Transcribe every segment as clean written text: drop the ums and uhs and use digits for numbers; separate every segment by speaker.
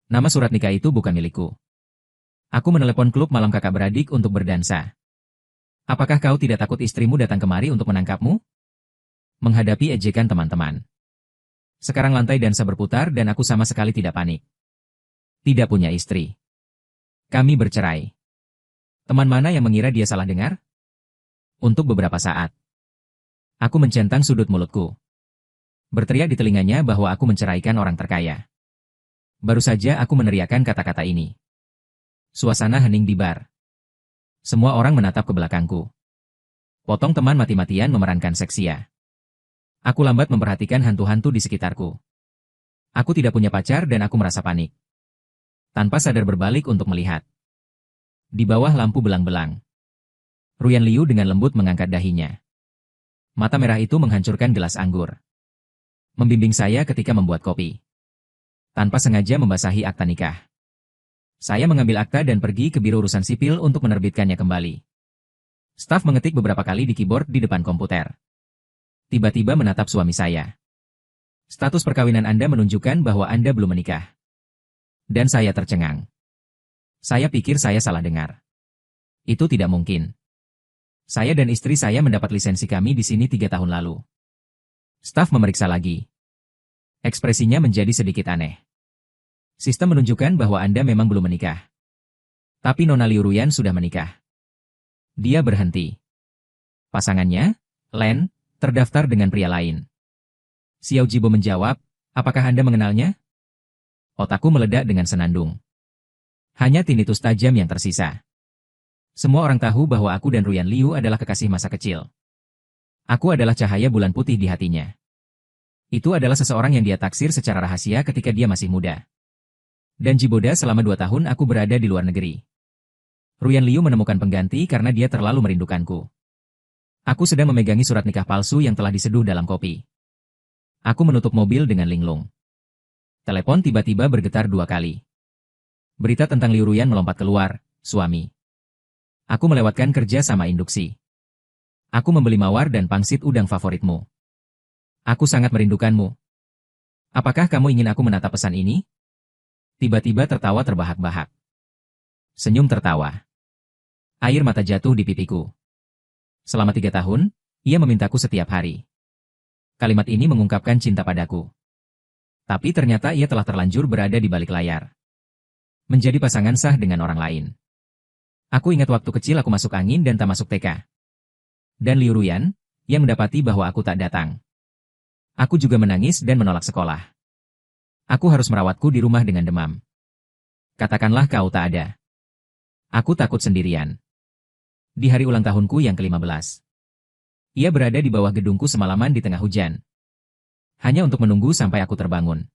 Speaker 1: Nama surat nikah itu bukan milikku. Aku menelepon klub malam kakak beradik untuk berdansa. Apakah kau tidak takut istrimu datang kemari untuk menangkapmu? Menghadapi ejekan teman-teman. Sekarang lantai dansa berputar dan aku sama sekali tidak panik. Tidak punya istri. Kami bercerai. Teman mana yang mengira dia salah dengar? Untuk beberapa saat. Aku mencentang sudut mulutku. Berteriak di telinganya bahwa aku menceraikan orang terkaya. Baru saja aku meneriakkan kata-kata ini. Suasana hening di bar. Semua orang menatap ke belakangku. Potong teman mati-matian memerankan seksia. Aku lambat memperhatikan hantu-hantu di sekitarku. Aku tidak punya pacar dan aku merasa panik. Tanpa sadar berbalik untuk melihat. Di bawah lampu belang-belang. Ruyan Liu dengan lembut mengangkat dahinya. Mata merah itu menghancurkan gelas anggur. Membimbing saya ketika membuat kopi. Tanpa sengaja membasahi akta nikah. Saya mengambil akta dan pergi ke biro urusan sipil untuk menerbitkannya kembali. Staf mengetik beberapa kali di keyboard di depan komputer. Tiba-tiba menatap suami saya. Status perkawinan Anda menunjukkan bahwa Anda belum menikah. Dan saya tercengang. Saya pikir saya salah dengar. Itu tidak mungkin. Saya dan istri saya mendapat lisensi kami di sini 3 tahun lalu. Staf memeriksa lagi. Ekspresinya menjadi sedikit aneh. Sistem menunjukkan bahwa Anda memang belum menikah. Tapi Nona Liu Ruyan sudah menikah. Dia berhenti. Pasangannya, Len, terdaftar dengan pria lain. Xiao Jibo menjawab, apakah Anda mengenalnya? Otakku meledak dengan senandung. Hanya tinnitus tajam yang tersisa. Semua orang tahu bahwa aku dan Ruyan Liu adalah kekasih masa kecil. Aku adalah cahaya bulan putih di hatinya. Itu adalah seseorang yang dia taksir secara rahasia ketika dia masih muda. Dan Jiboda selama 2 tahun aku berada di luar negeri. Ruyan Liu menemukan pengganti karena dia terlalu merindukanku. Aku sedang memegangi surat nikah palsu yang telah diseduh dalam kopi. Aku menutup mobil dengan linglung. Telepon tiba-tiba bergetar 2 kali. Berita tentang Liu Ruyan melompat keluar, suami. Aku melewatkan kerja sama induksi. Aku membeli mawar dan pangsit udang favoritmu. Aku sangat merindukanmu. Apakah kamu ingin aku menatap pesan ini? Tiba-tiba tertawa terbahak-bahak. Senyum tertawa. Air mata jatuh di pipiku. Selama 3 tahun, ia memintaku setiap hari. Kalimat ini mengungkapkan cinta padaku. Tapi ternyata ia telah terlanjur berada di balik layar. Menjadi pasangan sah dengan orang lain. Aku ingat waktu kecil aku masuk angin dan tak masuk TK. Dan Liu Ruyan, yang mendapati bahwa aku tak datang. Aku juga menangis dan menolak sekolah. Aku harus merawatku di rumah dengan demam. Katakanlah kau tak ada. Aku takut sendirian. Di hari ulang tahunku yang ke-15. Ia berada di bawah gedungku semalaman di tengah hujan. Hanya untuk menunggu sampai aku terbangun.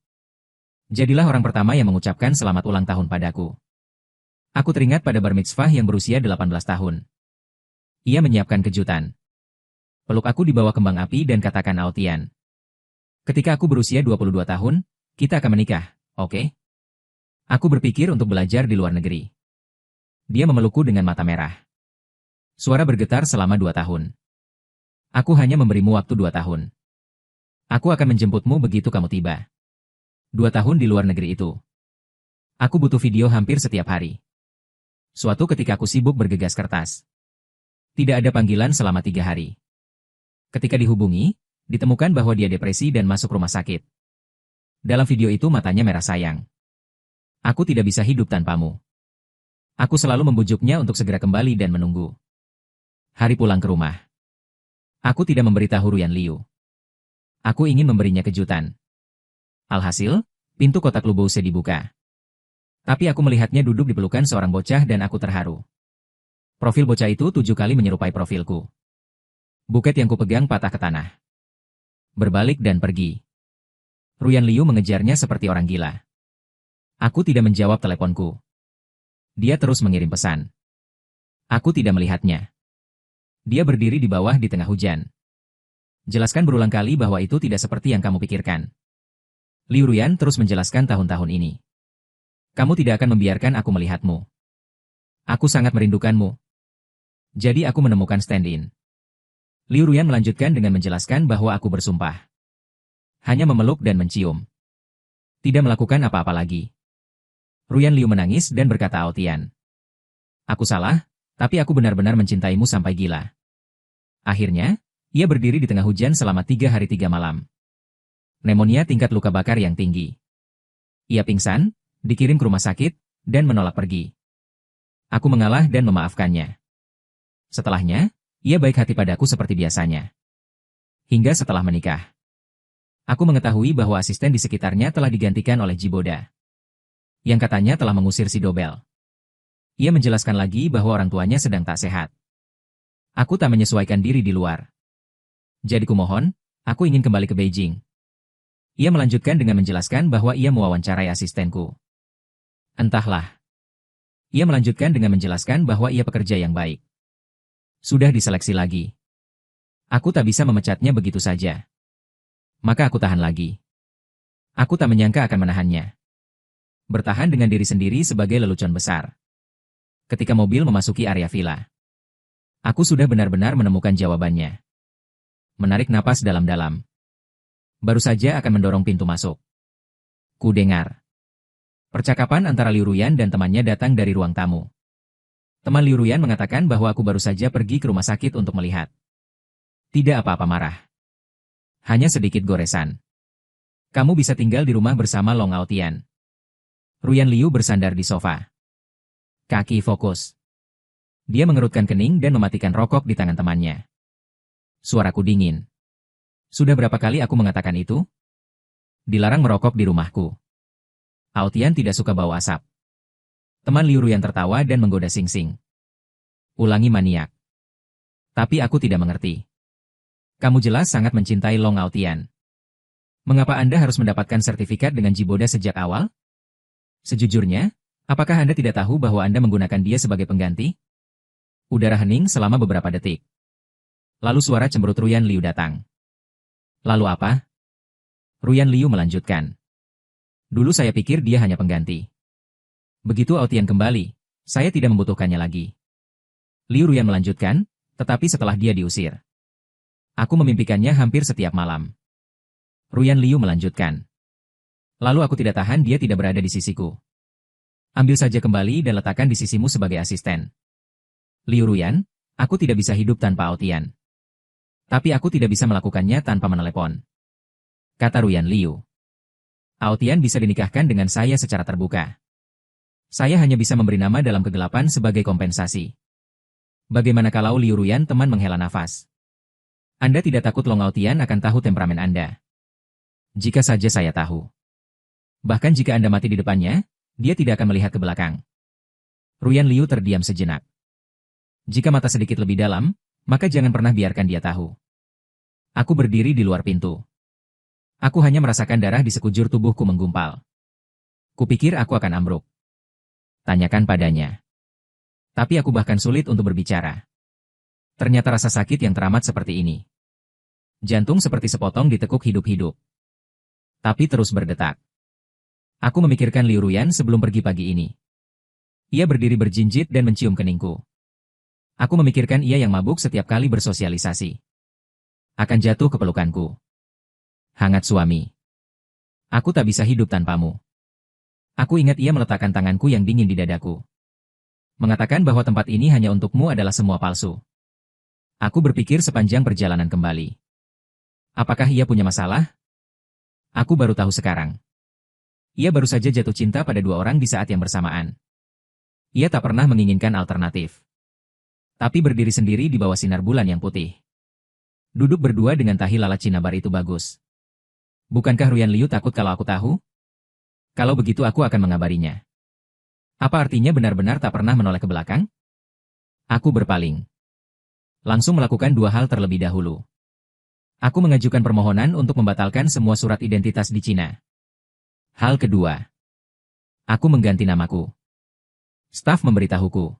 Speaker 1: Jadilah orang pertama yang mengucapkan selamat ulang tahun padaku. Aku teringat pada bar mitzvah yang berusia 18 tahun. Ia menyiapkan kejutan. Peluk aku di bawah kembang api dan katakan Aotian. Ketika aku berusia 22 tahun, kita akan menikah, oke? Aku berpikir untuk belajar di luar negeri. Dia memelukku dengan mata merah. Suara bergetar selama 2 tahun. Aku hanya memberimu waktu 2 tahun. Aku akan menjemputmu begitu kamu tiba. 2 tahun di luar negeri itu. Aku butuh video hampir setiap hari. Suatu ketika aku sibuk bergegas kertas. Tidak ada panggilan selama 3 hari. Ketika dihubungi, ditemukan bahwa dia depresi dan masuk rumah sakit. Dalam video itu matanya merah sayang. Aku tidak bisa hidup tanpamu. Aku selalu membujuknya untuk segera kembali dan menunggu. Hari pulang ke rumah. Aku tidak memberitahu Ruyan Liu. Aku ingin memberinya kejutan. Alhasil, pintu kotak Lubose dibuka. Tapi aku melihatnya duduk di pelukan seorang bocah dan aku terharu. Profil bocah itu 7 kali menyerupai profilku. Buket yang kupegang patah ke tanah. Berbalik dan pergi. Ruyan Liu mengejarnya seperti orang gila. Aku tidak menjawab teleponku. Dia terus mengirim pesan. Aku tidak melihatnya. Dia berdiri di bawah di tengah hujan. Jelaskan berulang kali bahwa itu tidak seperti yang kamu pikirkan. Liu Ruyan terus menjelaskan tahun-tahun ini. Kamu tidak akan membiarkan aku melihatmu. Aku sangat merindukanmu. Jadi aku menemukan stand-in. Liu Ruyan melanjutkan dengan menjelaskan bahwa aku bersumpah. Hanya memeluk dan mencium. Tidak melakukan apa-apa lagi. Ruyan Liu menangis dan berkata Aotian. Aku salah, tapi aku benar-benar mencintaimu sampai gila. Akhirnya, ia berdiri di tengah hujan selama 3 hari 3 malam. Pneumonia tingkat luka bakar yang tinggi. Ia pingsan, dikirim ke rumah sakit, dan menolak pergi. Aku mengalah dan memaafkannya. Setelahnya, ia baik hati padaku seperti biasanya. Hingga setelah menikah. Aku mengetahui bahwa asisten di sekitarnya telah digantikan oleh Jiboda. Yang katanya telah mengusir si Dobel. Ia menjelaskan lagi bahwa orang tuanya sedang tak sehat. Aku tak menyesuaikan diri di luar. Jadi kumohon, aku ingin kembali ke Beijing. Ia melanjutkan dengan menjelaskan bahwa ia mewawancarai asistenku. Entahlah. Ia melanjutkan dengan menjelaskan bahwa ia pekerja yang baik. Sudah diseleksi lagi. Aku tak bisa memecatnya begitu saja. Maka aku tahan lagi. Aku tak menyangka akan menahannya. Bertahan dengan diri sendiri sebagai lelucon besar. Ketika mobil memasuki area villa. Aku sudah benar-benar menemukan jawabannya. Menarik napas dalam-dalam. Baru saja akan mendorong pintu masuk. Ku dengar. Percakapan antara Liu Ruyan dan temannya datang dari ruang tamu. Teman Liu Ruyan mengatakan bahwa aku baru saja pergi ke rumah sakit untuk melihat. Tidak apa-apa marah. Hanya sedikit goresan. Kamu bisa tinggal di rumah bersama Long Aotian. Ruyan Liu bersandar di sofa. Kaki fokus. Dia mengerutkan kening dan mematikan rokok di tangan temannya. Suaraku dingin. Sudah berapa kali aku mengatakan itu? Dilarang merokok di rumahku. Aotian tidak suka bau asap. Teman Liu Ruyan tertawa dan menggoda Sing Sing. Ulangi maniak. Tapi aku tidak mengerti. Kamu jelas sangat mencintai Long Aotian. Mengapa Anda harus mendapatkan sertifikat dengan Jiboda sejak awal? Sejujurnya, apakah Anda tidak tahu bahwa Anda menggunakan dia sebagai pengganti? Udara hening selama beberapa detik. Lalu suara cemberut Ruyan Liu datang. Lalu apa? Ruyan Liu melanjutkan. Dulu saya pikir dia hanya pengganti. Begitu Aotian kembali, saya tidak membutuhkannya lagi. Liu Ruyan melanjutkan, tetapi setelah dia diusir. Aku memimpikannya hampir setiap malam. Ruyan Liu melanjutkan. Lalu aku tidak tahan dia tidak berada di sisiku. Ambil saja kembali dan letakkan di sisimu sebagai asisten. Liu Ruyan, aku tidak bisa hidup tanpa Aotian. Tapi aku tidak bisa melakukannya tanpa menelepon. Kata Ruyan Liu. Aotian bisa dinikahkan dengan saya secara terbuka. Saya hanya bisa memberi nama dalam kegelapan sebagai kompensasi. Bagaimana kalau Liu Ruyan teman menghela nafas? Anda tidak takut Long Aotian akan tahu temperamen Anda? Jika saja saya tahu. Bahkan jika Anda mati di depannya, dia tidak akan melihat ke belakang. Ruyan Liu terdiam sejenak. Jika mata sedikit lebih dalam, maka jangan pernah biarkan dia tahu. Aku berdiri di luar pintu. Aku hanya merasakan darah di sekujur tubuhku menggumpal. Kupikir aku akan ambruk. Tanyakan padanya. Tapi aku bahkan sulit untuk berbicara. Ternyata rasa sakit yang teramat seperti ini. Jantung seperti sepotong ditekuk hidup-hidup. Tapi terus berdetak. Aku memikirkan Liu Ruyan sebelum pergi pagi ini. Ia berdiri berjinjit dan mencium keningku. Aku memikirkan ia yang mabuk setiap kali bersosialisasi. Akan jatuh ke pelukanku. Hangat suami. Aku tak bisa hidup tanpamu. Aku ingat ia meletakkan tanganku yang dingin di dadaku. Mengatakan bahwa tempat ini hanya untukmu adalah semua palsu. Aku berpikir sepanjang perjalanan kembali. Apakah ia punya masalah? Aku baru tahu sekarang. Ia baru saja jatuh cinta pada 2 orang di saat yang bersamaan. Ia tak pernah menginginkan alternatif. Tapi berdiri sendiri di bawah sinar bulan yang putih. Duduk berdua dengan tahi lalat Cinabar itu bagus. Bukankah Ruyan Liu takut kalau aku tahu? Kalau begitu aku akan mengabarinya. Apa artinya benar-benar tak pernah menoleh ke belakang? Aku berpaling. Langsung melakukan 2 hal terlebih dahulu. Aku mengajukan permohonan untuk membatalkan semua surat identitas di Cina. Hal kedua. Aku mengganti namaku. Staf memberitahuku.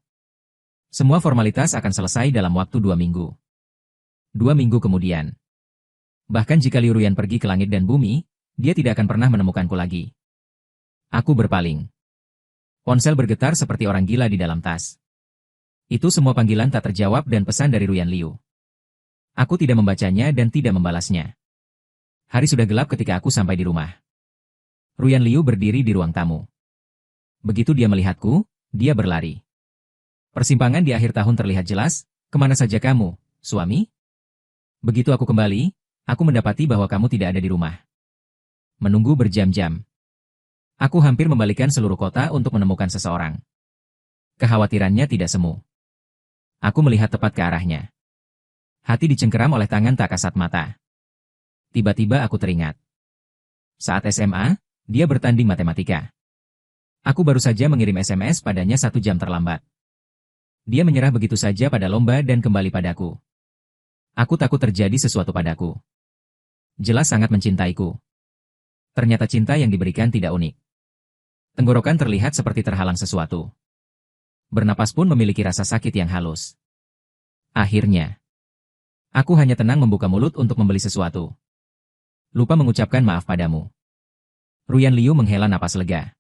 Speaker 1: Semua formalitas akan selesai dalam waktu 2 minggu. 2 minggu kemudian. Bahkan jika Liu Ruyan pergi ke langit dan bumi, dia tidak akan pernah menemukanku lagi. Aku berpaling. Ponsel bergetar seperti orang gila di dalam tas. Itu semua panggilan tak terjawab dan pesan dari Ruyan Liu. Aku tidak membacanya dan tidak membalasnya. Hari sudah gelap ketika aku sampai di rumah. Ruyan Liu berdiri di ruang tamu. Begitu dia melihatku, dia berlari. Persimpangan di akhir tahun terlihat jelas. Kemana saja kamu, suami? Begitu aku kembali, aku mendapati bahwa kamu tidak ada di rumah. Menunggu berjam-jam. Aku hampir membalikan seluruh kota untuk menemukan seseorang. Kekhawatirannya tidak semu. Aku melihat tepat ke arahnya. Hati dicengkeram oleh tangan tak kasat mata. Tiba-tiba aku teringat. Saat SMA, dia bertanding matematika. Aku baru saja mengirim SMS padanya 1 jam terlambat. Dia menyerah begitu saja pada lomba dan kembali padaku. Aku takut terjadi sesuatu padaku. Jelas sangat mencintaiku. Ternyata cinta yang diberikan tidak unik. Tenggorokan terlihat seperti terhalang sesuatu. Bernapas pun memiliki rasa sakit yang halus. Akhirnya, aku hanya tenang membuka mulut untuk membeli sesuatu. Lupa mengucapkan maaf padamu. Ruyan Liu menghela napas lega.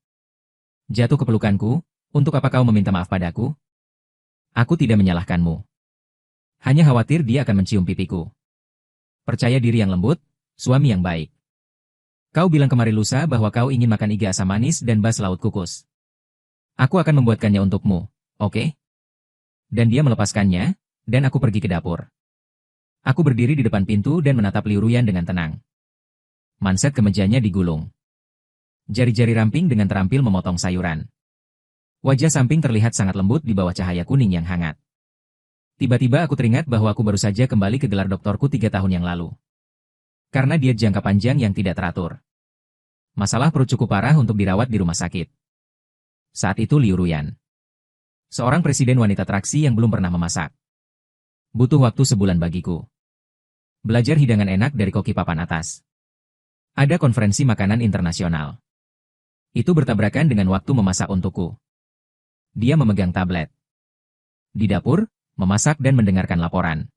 Speaker 1: Jatuh ke pelukanku, untuk apa kau meminta maaf padaku? Aku tidak menyalahkanmu. Hanya khawatir dia akan mencium pipiku. Percaya diri yang lembut, suami yang baik. Kau bilang kemarin lusa bahwa kau ingin makan iga asam manis dan bas laut kukus. Aku akan membuatkannya untukmu, oke? Dan dia melepaskannya, dan aku pergi ke dapur. Aku berdiri di depan pintu dan menatap Liu Ruyan dengan tenang. Manset kemejanya digulung. Jari-jari ramping dengan terampil memotong sayuran. Wajah samping terlihat sangat lembut di bawah cahaya kuning yang hangat. Tiba-tiba aku teringat bahwa aku baru saja kembali ke gelar doktorku 3 tahun yang lalu. Karena diet jangka panjang yang tidak teratur. Masalah perut cukup parah untuk dirawat di rumah sakit. Saat itu Liu Ruyan. Seorang presiden wanita traksi yang belum pernah memasak. Butuh waktu sebulan bagiku. Belajar hidangan enak dari koki papan atas. Ada konferensi makanan internasional. Itu bertabrakan dengan waktu memasak untukku. Dia memegang tablet. Di dapur, memasak dan mendengarkan laporan.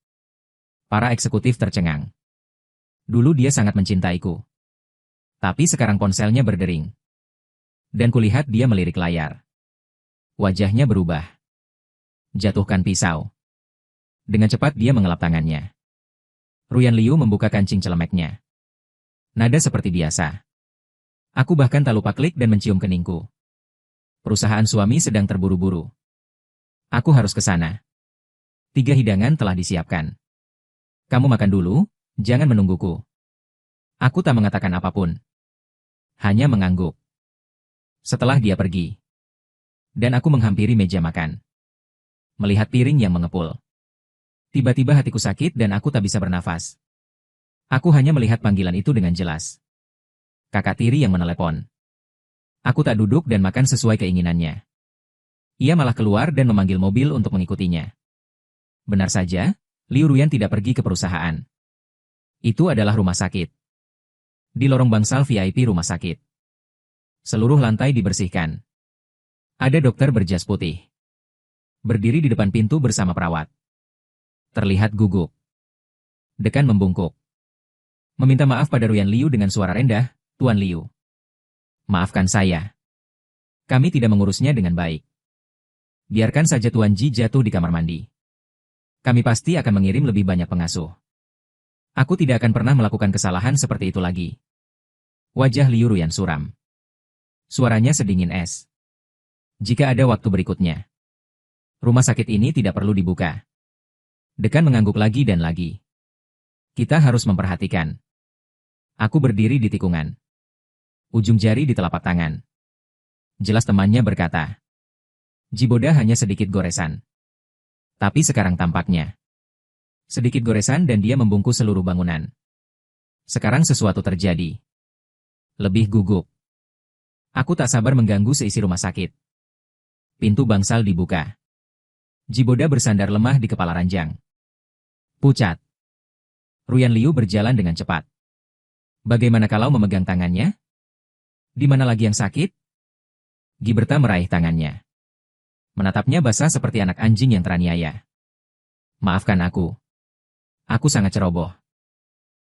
Speaker 1: Para eksekutif tercengang. Dulu dia sangat mencintaiku. Tapi sekarang ponselnya berdering. Dan kulihat dia melirik layar. Wajahnya berubah. Jatuhkan pisau. Dengan cepat dia mengelap tangannya. Ruyan Liu membuka kancing celemeknya. Nada seperti biasa. Aku bahkan tak lupa klik dan mencium keningku. Perusahaan suami sedang terburu-buru. Aku harus ke sana. 3 hidangan telah disiapkan. Kamu makan dulu, jangan menungguku. Aku tak mengatakan apapun. Hanya mengangguk. Setelah dia pergi. Dan aku menghampiri meja makan. Melihat piring yang mengepul. Tiba-tiba hatiku sakit dan aku tak bisa bernafas. Aku hanya melihat panggilan itu dengan jelas. Kakak tiri yang menelepon. Aku tak duduk dan makan sesuai keinginannya. Ia malah keluar dan memanggil mobil untuk mengikutinya. Benar saja, Liu Ruyan tidak pergi ke perusahaan. Itu adalah rumah sakit. Di lorong bangsal VIP rumah sakit. Seluruh lantai dibersihkan. Ada dokter berjas putih. Berdiri di depan pintu bersama perawat. Terlihat gugup. Dekan membungkuk. Meminta maaf pada Ruyan Liu dengan suara rendah, Tuan Liu. Maafkan saya. Kami tidak mengurusnya dengan baik. Biarkan saja Tuan Ji jatuh di kamar mandi. Kami pasti akan mengirim lebih banyak pengasuh. Aku tidak akan pernah melakukan kesalahan seperti itu lagi. Wajah Liu Ruyan suram. Suaranya sedingin es. Jika ada waktu berikutnya, rumah sakit ini tidak perlu dibuka. Dekan mengangguk lagi dan lagi. Kita harus memperhatikan. Aku berdiri di tikungan. Ujung jari di telapak tangan. Jelas temannya berkata. Jiboda hanya sedikit goresan. Tapi sekarang tampaknya. Sedikit goresan dan dia membungkus seluruh bangunan. Sekarang sesuatu terjadi. Lebih gugup. Aku tak sabar mengganggu seisi rumah sakit. Pintu bangsal dibuka. Jiboda bersandar lemah di kepala ranjang. Pucat. Ruyan Liu berjalan dengan cepat. Bagaimana kalau memegang tangannya? Di mana lagi yang sakit? Giberta meraih tangannya. Menatapnya basah seperti anak anjing yang teraniaya. Maafkan aku. Aku sangat ceroboh.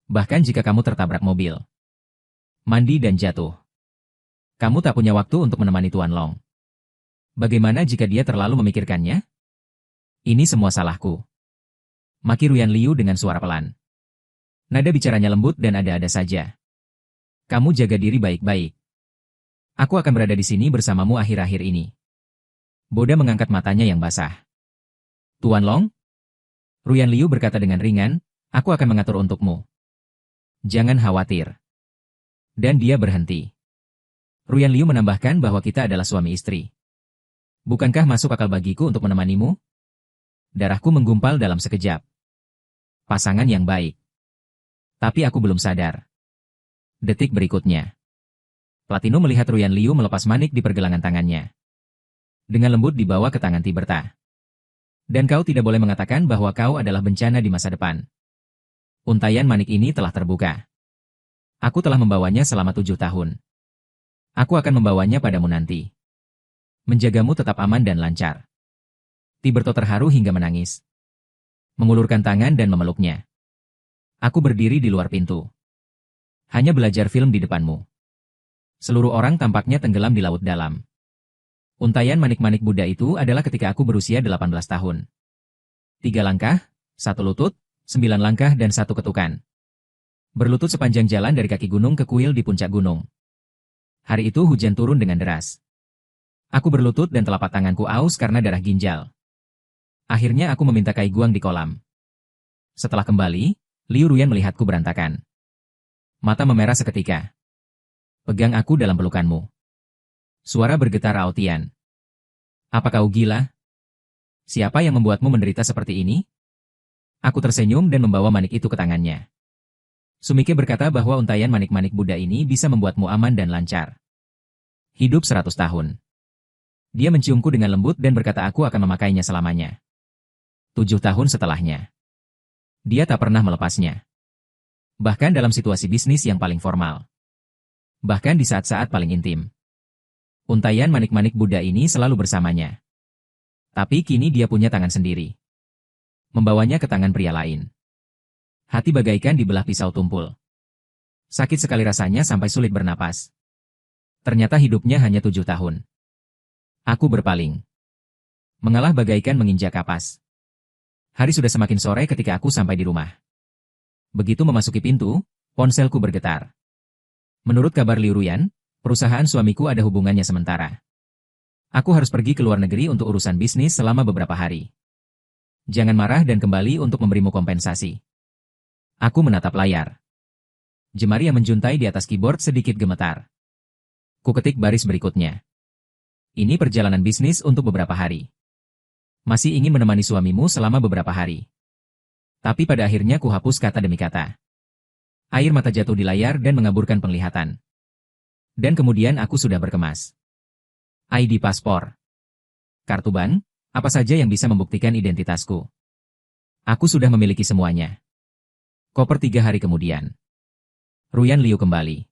Speaker 1: Bahkan jika kamu tertabrak mobil. Mandi dan jatuh. Kamu tak punya waktu untuk menemani Tuan Long. Bagaimana jika dia terlalu memikirkannya? Ini semua salahku. Maki Ruyan Liu dengan suara pelan. Nada bicaranya lembut dan ada-ada saja. Kamu jaga diri baik-baik. Aku akan berada di sini bersamamu akhir-akhir ini. Boda mengangkat matanya yang basah. Tuan Long? Ruyan Liu berkata dengan ringan, aku akan mengatur untukmu. Jangan khawatir. Dan dia berhenti. Ruyan Liu menambahkan bahwa kita adalah suami istri. Bukankah masuk akal bagiku untuk menemanimu? Darahku menggumpal dalam sekejap. Pasangan yang baik. Tapi aku belum sadar. Detik berikutnya. Platino melihat Ruyan Liu melepas manik di pergelangan tangannya. Dengan lembut dibawa ke tangan Tiberta. Dan kau tidak boleh mengatakan bahwa kau adalah bencana di masa depan. Untaian manik ini telah terbuka. Aku telah membawanya selama 7 tahun. Aku akan membawanya padamu nanti. Menjagamu tetap aman dan lancar. Tiberto terharu hingga menangis. Mengulurkan tangan dan memeluknya. Aku berdiri di luar pintu. Hanya belajar film di depanmu. Seluruh orang tampaknya tenggelam di laut dalam. Untaian manik-manik Buddha itu adalah ketika aku berusia 18 tahun. 3 langkah, 1 lutut, 9 langkah dan 1 ketukan. Berlutut sepanjang jalan dari kaki gunung ke kuil di puncak gunung. Hari itu hujan turun dengan deras. Aku berlutut dan telapak tanganku aus karena darah ginjal. Akhirnya aku meminta Kai Guang di kolam. Setelah kembali, Liu Ruyan melihatku berantakan. Mata memerah seketika. Pegang aku dalam pelukanmu. Suara bergetar rautian. Apa kau gila? Siapa yang membuatmu menderita seperti ini? Aku tersenyum dan membawa manik itu ke tangannya. Sumike berkata bahwa untaian manik-manik Buddha ini bisa membuatmu aman dan lancar. Hidup 100 tahun. Dia menciumku dengan lembut dan berkata aku akan memakainya selamanya. 7 tahun setelahnya. Dia tak pernah melepasnya. Bahkan dalam situasi bisnis yang paling formal. Bahkan di saat-saat paling intim. Untaian manik-manik Buddha ini selalu bersamanya. Tapi kini dia punya tangan sendiri. Membawanya ke tangan pria lain. Hati bagaikan dibelah pisau tumpul. Sakit sekali rasanya sampai sulit bernapas. Ternyata hidupnya hanya 7 tahun. Aku berpaling. Mengalah bagaikan menginjak kapas. Hari sudah semakin sore ketika aku sampai di rumah. Begitu memasuki pintu, ponselku bergetar. Menurut kabar Liu Ruyan, perusahaan suamiku ada hubungannya sementara. Aku harus pergi ke luar negeri untuk urusan bisnis selama beberapa hari. Jangan marah dan kembali untuk memberimu kompensasi. Aku menatap layar. Jemari yang menjuntai di atas keyboard sedikit gemetar. Kuketik baris berikutnya. Ini perjalanan bisnis untuk beberapa hari. Masih ingin menemani suamimu selama beberapa hari. Tapi pada akhirnya kuhapus kata demi kata. Air mata jatuh di layar dan mengaburkan penglihatan. Dan kemudian aku sudah berkemas. ID paspor. Kartu ban, apa saja yang bisa membuktikan identitasku. Aku sudah memiliki semuanya. Koper 3 hari kemudian. Ruyan Liu kembali.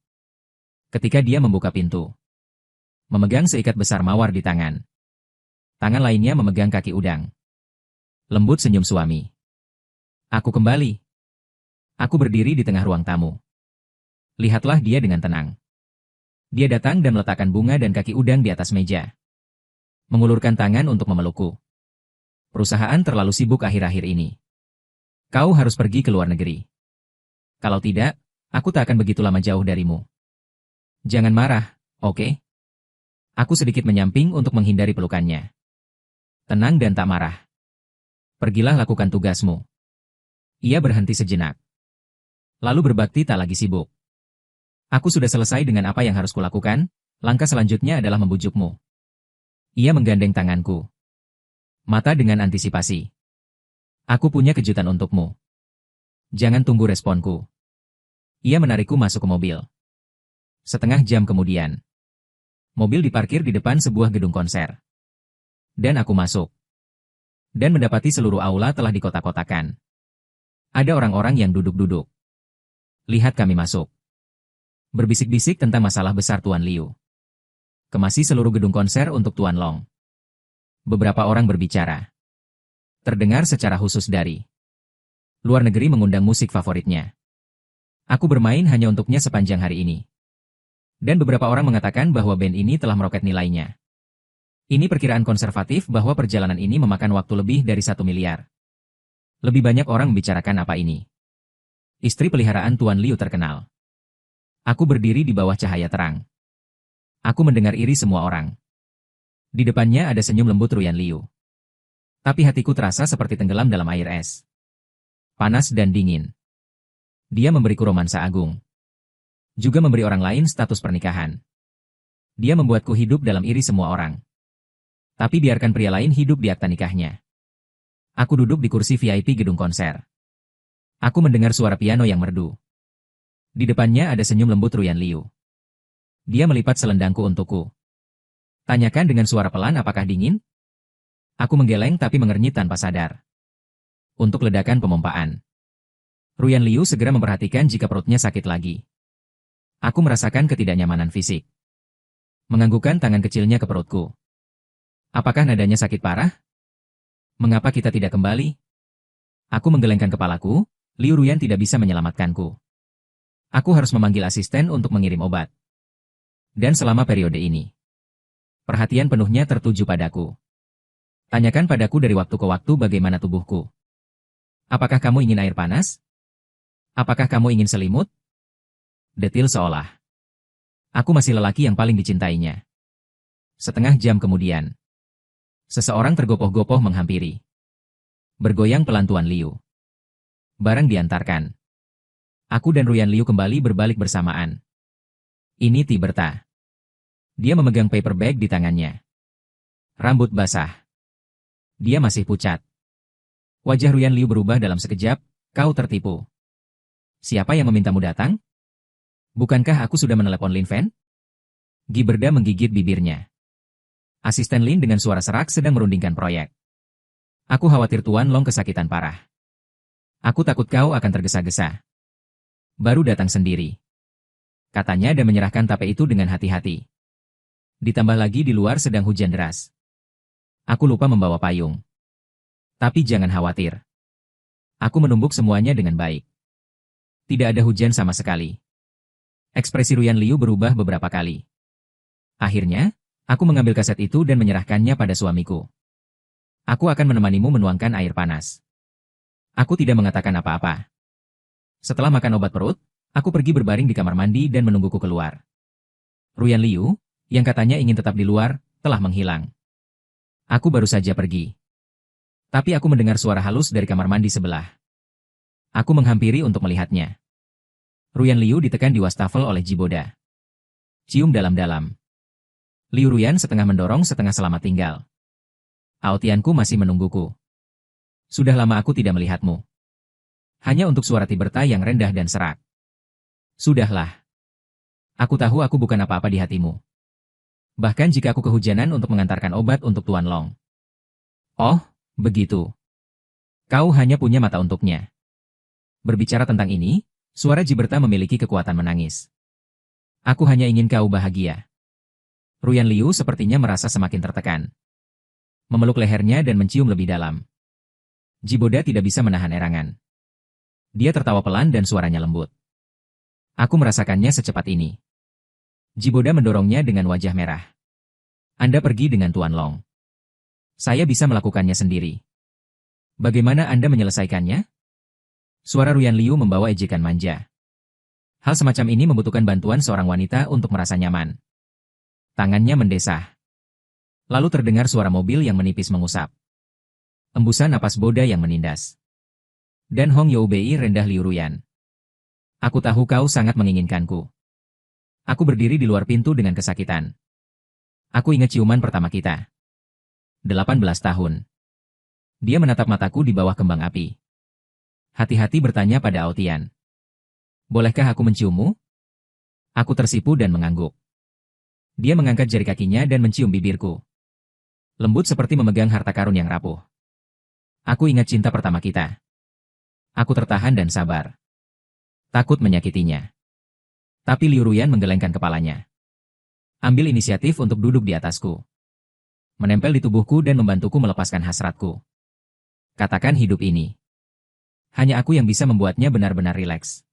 Speaker 1: Ketika dia membuka pintu. Memegang seikat besar mawar di tangan. Tangan lainnya memegang kaki udang. Lembut senyum suami. Aku kembali. Aku berdiri di tengah ruang tamu. Lihatlah dia dengan tenang. Dia datang dan meletakkan bunga dan kaki udang di atas meja. Mengulurkan tangan untuk memelukku. Perusahaan terlalu sibuk akhir-akhir ini. Kau harus pergi ke luar negeri. Kalau tidak, aku tak akan begitu lama jauh darimu. Jangan marah, oke? Aku sedikit menyamping untuk menghindari pelukannya. Tenang dan tak marah. Pergilah lakukan tugasmu. Ia berhenti sejenak. Lalu berbakti tak lagi sibuk. Aku sudah selesai dengan apa yang harus kulakukan, langkah selanjutnya adalah membujukmu. Ia menggandeng tanganku. Mata dengan antisipasi. Aku punya kejutan untukmu. Jangan tunggu responku. Ia menarikku masuk ke mobil. Setengah jam kemudian. Mobil diparkir di depan sebuah gedung konser. Dan aku masuk. Dan mendapati seluruh aula telah dikotak-kotakan. Ada orang-orang yang duduk-duduk. Lihat kami masuk. Berbisik-bisik tentang masalah besar Tuan Liu. Kemasi seluruh gedung konser untuk Tuan Long. Beberapa orang berbicara. Terdengar secara khusus dari luar negeri mengundang musik favoritnya. Aku bermain hanya untuknya sepanjang hari ini. Dan beberapa orang mengatakan bahwa band ini telah meroket nilainya. Ini perkiraan konservatif bahwa perjalanan ini memakan waktu lebih dari 1 miliar. Lebih banyak orang membicarakan apa ini. Istri peliharaan Tuan Liu terkenal. Aku berdiri di bawah cahaya terang. Aku mendengar iri semua orang. Di depannya ada senyum lembut Ruyan Liu. Tapi hatiku terasa seperti tenggelam dalam air es. Panas dan dingin. Dia memberiku romansa agung. Juga memberi orang lain status pernikahan. Dia membuatku hidup dalam iri semua orang. Tapi biarkan pria lain hidup di akta nikahnya. Aku duduk di kursi VIP gedung konser. Aku mendengar suara piano yang merdu. Di depannya ada senyum lembut Ruyan Liu. Dia melipat selendangku untukku. Tanyakan dengan suara pelan apakah dingin? Aku menggeleng tapi mengernyit tanpa sadar. Untuk ledakan pemompaan. Ruyan Liu segera memperhatikan jika perutnya sakit lagi. Aku merasakan ketidaknyamanan fisik. Menganggukkan tangan kecilnya ke perutku. Apakah nadanya sakit parah? Mengapa kita tidak kembali? Aku menggelengkan kepalaku, Liu Ruyan tidak bisa menyelamatkanku. Aku harus memanggil asisten untuk mengirim obat. Dan selama periode ini, perhatian penuhnya tertuju padaku. Tanyakan padaku dari waktu ke waktu bagaimana tubuhku. Apakah kamu ingin air panas? Apakah kamu ingin selimut? Detil seolah aku masih lelaki yang paling dicintainya. Setengah jam kemudian, seseorang tergopoh-gopoh menghampiri. Bergoyang pelan Tuan Liu. Barang diantarkan. Aku dan Ruyan Liu kembali berbalik bersamaan. Ini Tiberta. Dia memegang paper bag di tangannya. Rambut basah. Dia masih pucat. Wajah Ruyan Liu berubah dalam sekejap, kau tertipu. Siapa yang memintamu datang? Bukankah aku sudah menelepon Lin Fen? Giberda menggigit bibirnya. Asisten Lin dengan suara serak sedang merundingkan proyek. Aku khawatir Tuan Long kesakitan parah. Aku takut kau akan tergesa-gesa. Baru datang sendiri. Katanya dan menyerahkan tape itu dengan hati-hati. Ditambah lagi di luar sedang hujan deras. Aku lupa membawa payung. Tapi jangan khawatir. Aku menumbuk semuanya dengan baik. Tidak ada hujan sama sekali. Ekspresi Ruyan Liu berubah beberapa kali. Akhirnya, aku mengambil kaset itu dan menyerahkannya pada suamiku. Aku akan menemanimu menuangkan air panas. Aku tidak mengatakan apa-apa. Setelah makan obat perut, aku pergi berbaring di kamar mandi dan menungguku keluar. Ruyan Liu, yang katanya ingin tetap di luar, telah menghilang. Aku baru saja pergi. Tapi aku mendengar suara halus dari kamar mandi sebelah. Aku menghampiri untuk melihatnya. Ruyan Liu ditekan di wastafel oleh Jiboda. Cium dalam-dalam. Liu Ruyan setengah mendorong setengah selamat tinggal. Aotianku masih menungguku. Sudah lama aku tidak melihatmu. Hanya untuk suara Tiberta yang rendah dan serak. Sudahlah. Aku tahu aku bukan apa-apa di hatimu. Bahkan jika aku kehujanan untuk mengantarkan obat untuk Tuan Long. Oh, begitu. Kau hanya punya mata untuknya. Berbicara tentang ini, suara Jiberta memiliki kekuatan menangis. Aku hanya ingin kau bahagia. Ruyan Liu sepertinya merasa semakin tertekan. Memeluk lehernya dan mencium lebih dalam. Jiboda tidak bisa menahan erangan. Dia tertawa pelan dan suaranya lembut. Aku merasakannya secepat ini. Jiboda mendorongnya dengan wajah merah. Anda pergi dengan Tuan Long. Saya bisa melakukannya sendiri. Bagaimana Anda menyelesaikannya? Suara Ruyan Liu membawa ejekan manja. Hal semacam ini membutuhkan bantuan seorang wanita untuk merasa nyaman. Tangannya mendesah. Lalu terdengar suara mobil yang menipis mengusap. Embusan napas Boda yang menindas. Dan Hong Youbei rendah Liu Ruyan. Aku tahu kau sangat menginginkanku. Aku berdiri di luar pintu dengan kesakitan. Aku ingat ciuman pertama kita. 18 tahun. Dia menatap mataku di bawah kembang api. Hati-hati bertanya pada Aotian. Bolehkah aku menciummu? Aku tersipu dan mengangguk. Dia mengangkat jari kakinya dan mencium bibirku. Lembut seperti memegang harta karun yang rapuh. Aku ingat cinta pertama kita. Aku tertahan dan sabar. Takut menyakitinya. Tapi Liu Ruyan menggelengkan kepalanya. Ambil inisiatif untuk duduk di atasku. Menempel di tubuhku dan membantuku melepaskan hasratku. Katakan hidup ini. Hanya aku yang bisa membuatnya benar-benar rileks.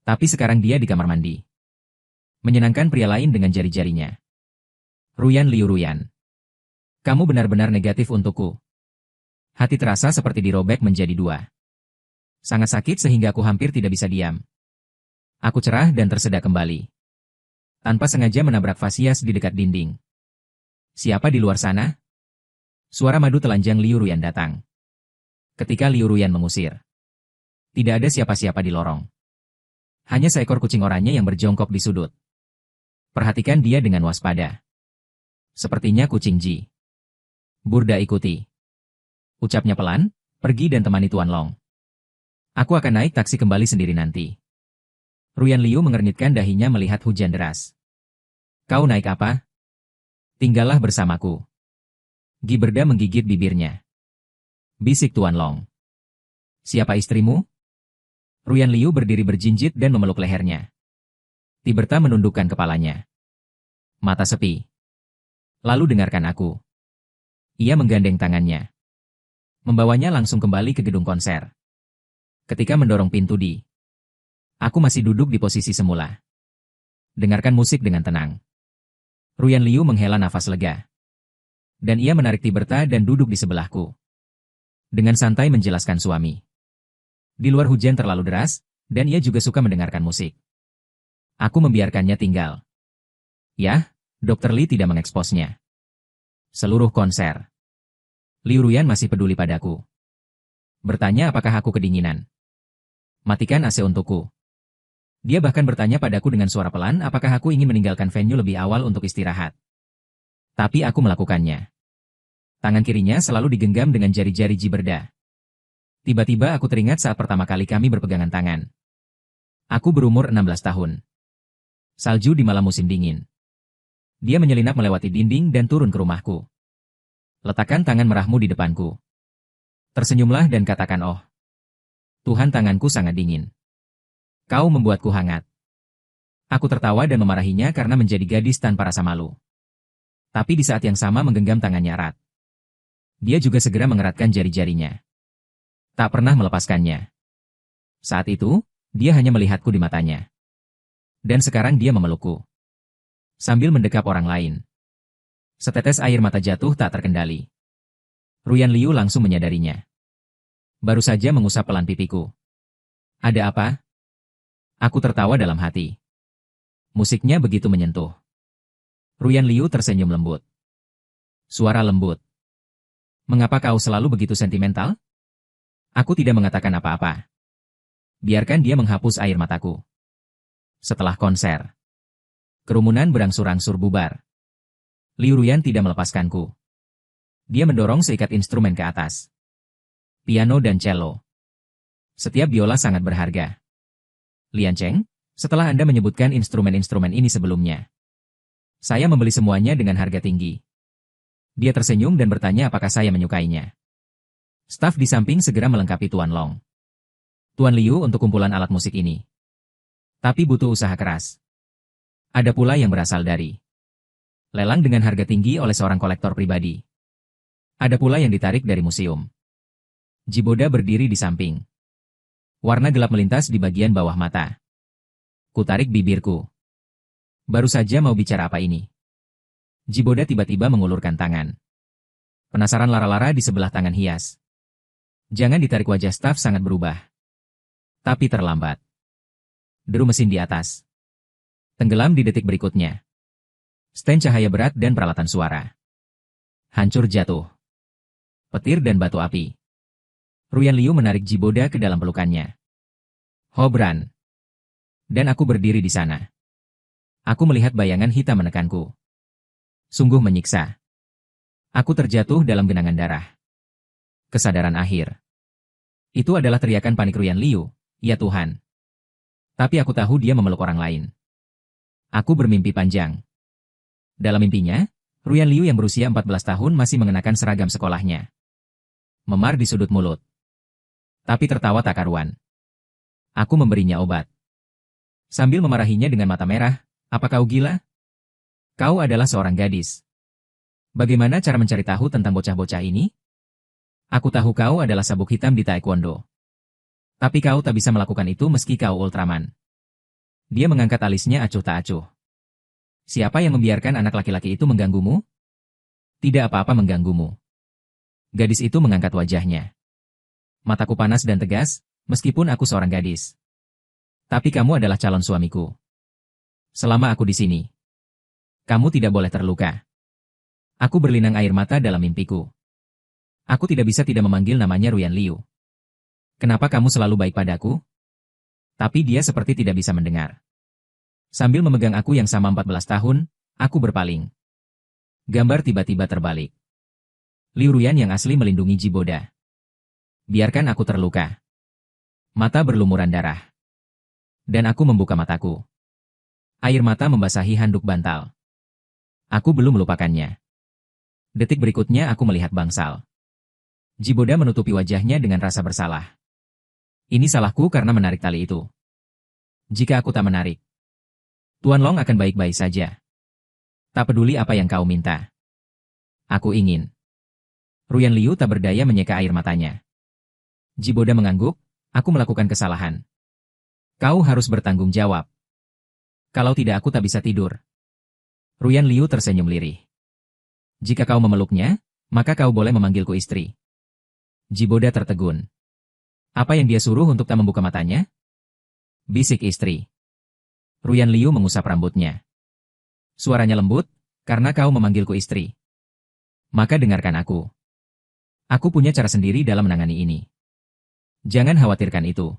Speaker 1: Tapi sekarang dia di kamar mandi. Menyenangkan pria lain dengan jari-jarinya. Ruyan Liu Ruyan. Kamu benar-benar negatif untukku. Hati terasa seperti dirobek menjadi dua. Sangat sakit sehingga aku hampir tidak bisa diam. Aku cerah dan tersedak kembali. tanpa sengaja menabrak Vasias di dekat dinding. Siapa di luar sana? Suara madu telanjang Liu Ruyan datang. Ketika Liu Ruyan mengusir, tidak ada siapa-siapa di lorong. Hanya seekor kucing oranye yang berjongkok di sudut. Perhatikan dia dengan waspada. Sepertinya kucing Ji. Burda ikuti. Ucapnya pelan, pergi dan temani Tuan Long. Aku akan naik taksi kembali sendiri nanti. Ruyan Liu mengernyitkan dahinya melihat hujan deras. Kau naik apa? Tinggallah bersamaku. Giberda menggigit bibirnya. Bisik Tuan Long. Siapa istrimu? Ruyan Liu berdiri berjinjit dan memeluk lehernya. Tiberta menundukkan kepalanya. Mata sepi. Lalu dengarkan aku. Ia menggandeng tangannya. Membawanya langsung kembali ke gedung konser. Ketika mendorong pintu aku masih duduk di posisi semula. Dengarkan musik dengan tenang. Ruyan Liu menghela nafas lega. Dan ia menarik Tiberta dan duduk di sebelahku. Dengan santai menjelaskan suami. Di luar hujan terlalu deras, dan ia juga suka mendengarkan musik. Aku membiarkannya tinggal. Ya, Dr. Lee tidak mengeksposnya. Seluruh konser. Liu Ruyan masih peduli padaku. Bertanya apakah aku kedinginan. Matikan AC untukku. Dia bahkan bertanya padaku dengan suara pelan apakah aku ingin meninggalkan venue lebih awal untuk istirahat. Tapi aku melakukannya. Tangan kirinya selalu digenggam dengan jari-jari Giberda. Tiba-tiba aku teringat saat pertama kali kami berpegangan tangan. Aku berumur 16 tahun. Salju di malam musim dingin. Dia menyelinap melewati dinding dan turun ke rumahku. Letakkan tangan merahmu di depanku. Tersenyumlah dan katakan oh. Tuhan, tanganku sangat dingin. Kau membuatku hangat. Aku tertawa dan memarahinya karena menjadi gadis tanpa rasa malu. Tapi di saat yang sama menggenggam tangannya erat. Dia juga segera mengeratkan jari-jarinya. Tak pernah melepaskannya. Saat itu, dia hanya melihatku di matanya. Dan sekarang dia memelukku. Sambil mendekap orang lain. Setetes air mata jatuh tak terkendali. Ruyan Liu langsung menyadarinya. Baru saja mengusap pelan pipiku. Ada apa? Aku tertawa dalam hati. Musiknya begitu menyentuh. Ruyan Liu tersenyum lembut. Suara lembut. Mengapa kau selalu begitu sentimental? Aku tidak mengatakan apa-apa. Biarkan dia menghapus air mataku. Setelah konser. Kerumunan berangsur-angsur bubar. Liu Ruyan tidak melepaskanku. Dia mendorong seikat instrumen ke atas. Piano dan cello. Setiap biola sangat berharga. Lian Cheng, setelah Anda menyebutkan instrumen-instrumen ini sebelumnya. Saya membeli semuanya dengan harga tinggi. Dia tersenyum dan bertanya apakah saya menyukainya. Staf di samping segera melengkapi Tuan Long. Tuan Liu untuk kumpulan alat musik ini. Tapi butuh usaha keras. Ada pula yang berasal dari lelang dengan harga tinggi oleh seorang kolektor pribadi. Ada pula yang ditarik dari museum. Jiboda berdiri di samping. Warna gelap melintas di bagian bawah mata. Kutarik bibirku. Baru saja mau bicara apa ini? Jiboda tiba-tiba mengulurkan tangan. Penasaran lara-lara di sebelah tangan hias. Jangan ditarik, wajah staf sangat berubah. Tapi terlambat. Deru mesin di atas. Tenggelam di detik berikutnya. Stand cahaya berat dan peralatan suara. Hancur jatuh. Petir dan batu api. Ruyan Liu menarik Jiboda ke dalam pelukannya. Hobran. Dan aku berdiri di sana. Aku melihat bayangan hitam menekanku. Sungguh menyiksa. Aku terjatuh dalam genangan darah. Kesadaran akhir. Itu adalah teriakan panik Ruyan Liu, ya Tuhan. Tapi aku tahu dia memeluk orang lain. Aku bermimpi panjang. Dalam mimpinya, Ruyan Liu yang berusia 14 tahun masih mengenakan seragam sekolahnya. Memar di sudut mulut. Tapi tertawa tak karuan. Aku memberinya obat. Sambil memarahinya dengan mata merah, apa kau gila? Kau adalah seorang gadis. Bagaimana cara mencari tahu tentang bocah-bocah ini? Aku tahu kau adalah sabuk hitam di Taekwondo. Tapi kau tak bisa melakukan itu meski kau Ultraman. Dia mengangkat alisnya acuh tak acuh. Siapa yang membiarkan anak laki-laki itu mengganggumu? Tidak apa-apa mengganggumu. Gadis itu mengangkat wajahnya. Mataku panas dan tegas, meskipun aku seorang gadis. Tapi kamu adalah calon suamiku. Selama aku di sini, Kamu tidak boleh terluka. Aku berlinang air mata dalam mimpiku. Aku tidak bisa tidak memanggil namanya Ruyan Liu. Kenapa kamu selalu baik padaku? Tapi dia seperti tidak bisa mendengar. Sambil memegang aku yang sama 14 tahun, aku berpaling. Gambar tiba-tiba terbalik. Liu Ruyan yang asli melindungi Jiboda. Biarkan aku terluka. Mata berlumuran darah. Dan aku membuka mataku. Air mata membasahi handuk bantal. Aku belum melupakannya. Detik berikutnya aku melihat bangsal. Jiboda menutupi wajahnya dengan rasa bersalah. Ini salahku karena menarik tali itu. Jika aku tak menarik, Tuan Long akan baik-baik saja. Tak peduli apa yang kau minta. Aku ingin. Ruyan Liu tak berdaya menyeka air matanya. Jiboda mengangguk, aku melakukan kesalahan. Kau harus bertanggung jawab. Kalau tidak aku tak bisa tidur. Ruyan Liu tersenyum lirih. Jika kau memeluknya, maka kau boleh memanggilku istri. Jiboda tertegun. Apa yang dia suruh untuk tak membuka matanya? Bisik istri. Ruyan Liu mengusap rambutnya. Suaranya lembut, karena kau memanggilku istri. Maka dengarkan aku. Aku punya cara sendiri dalam menangani ini. Jangan khawatirkan itu.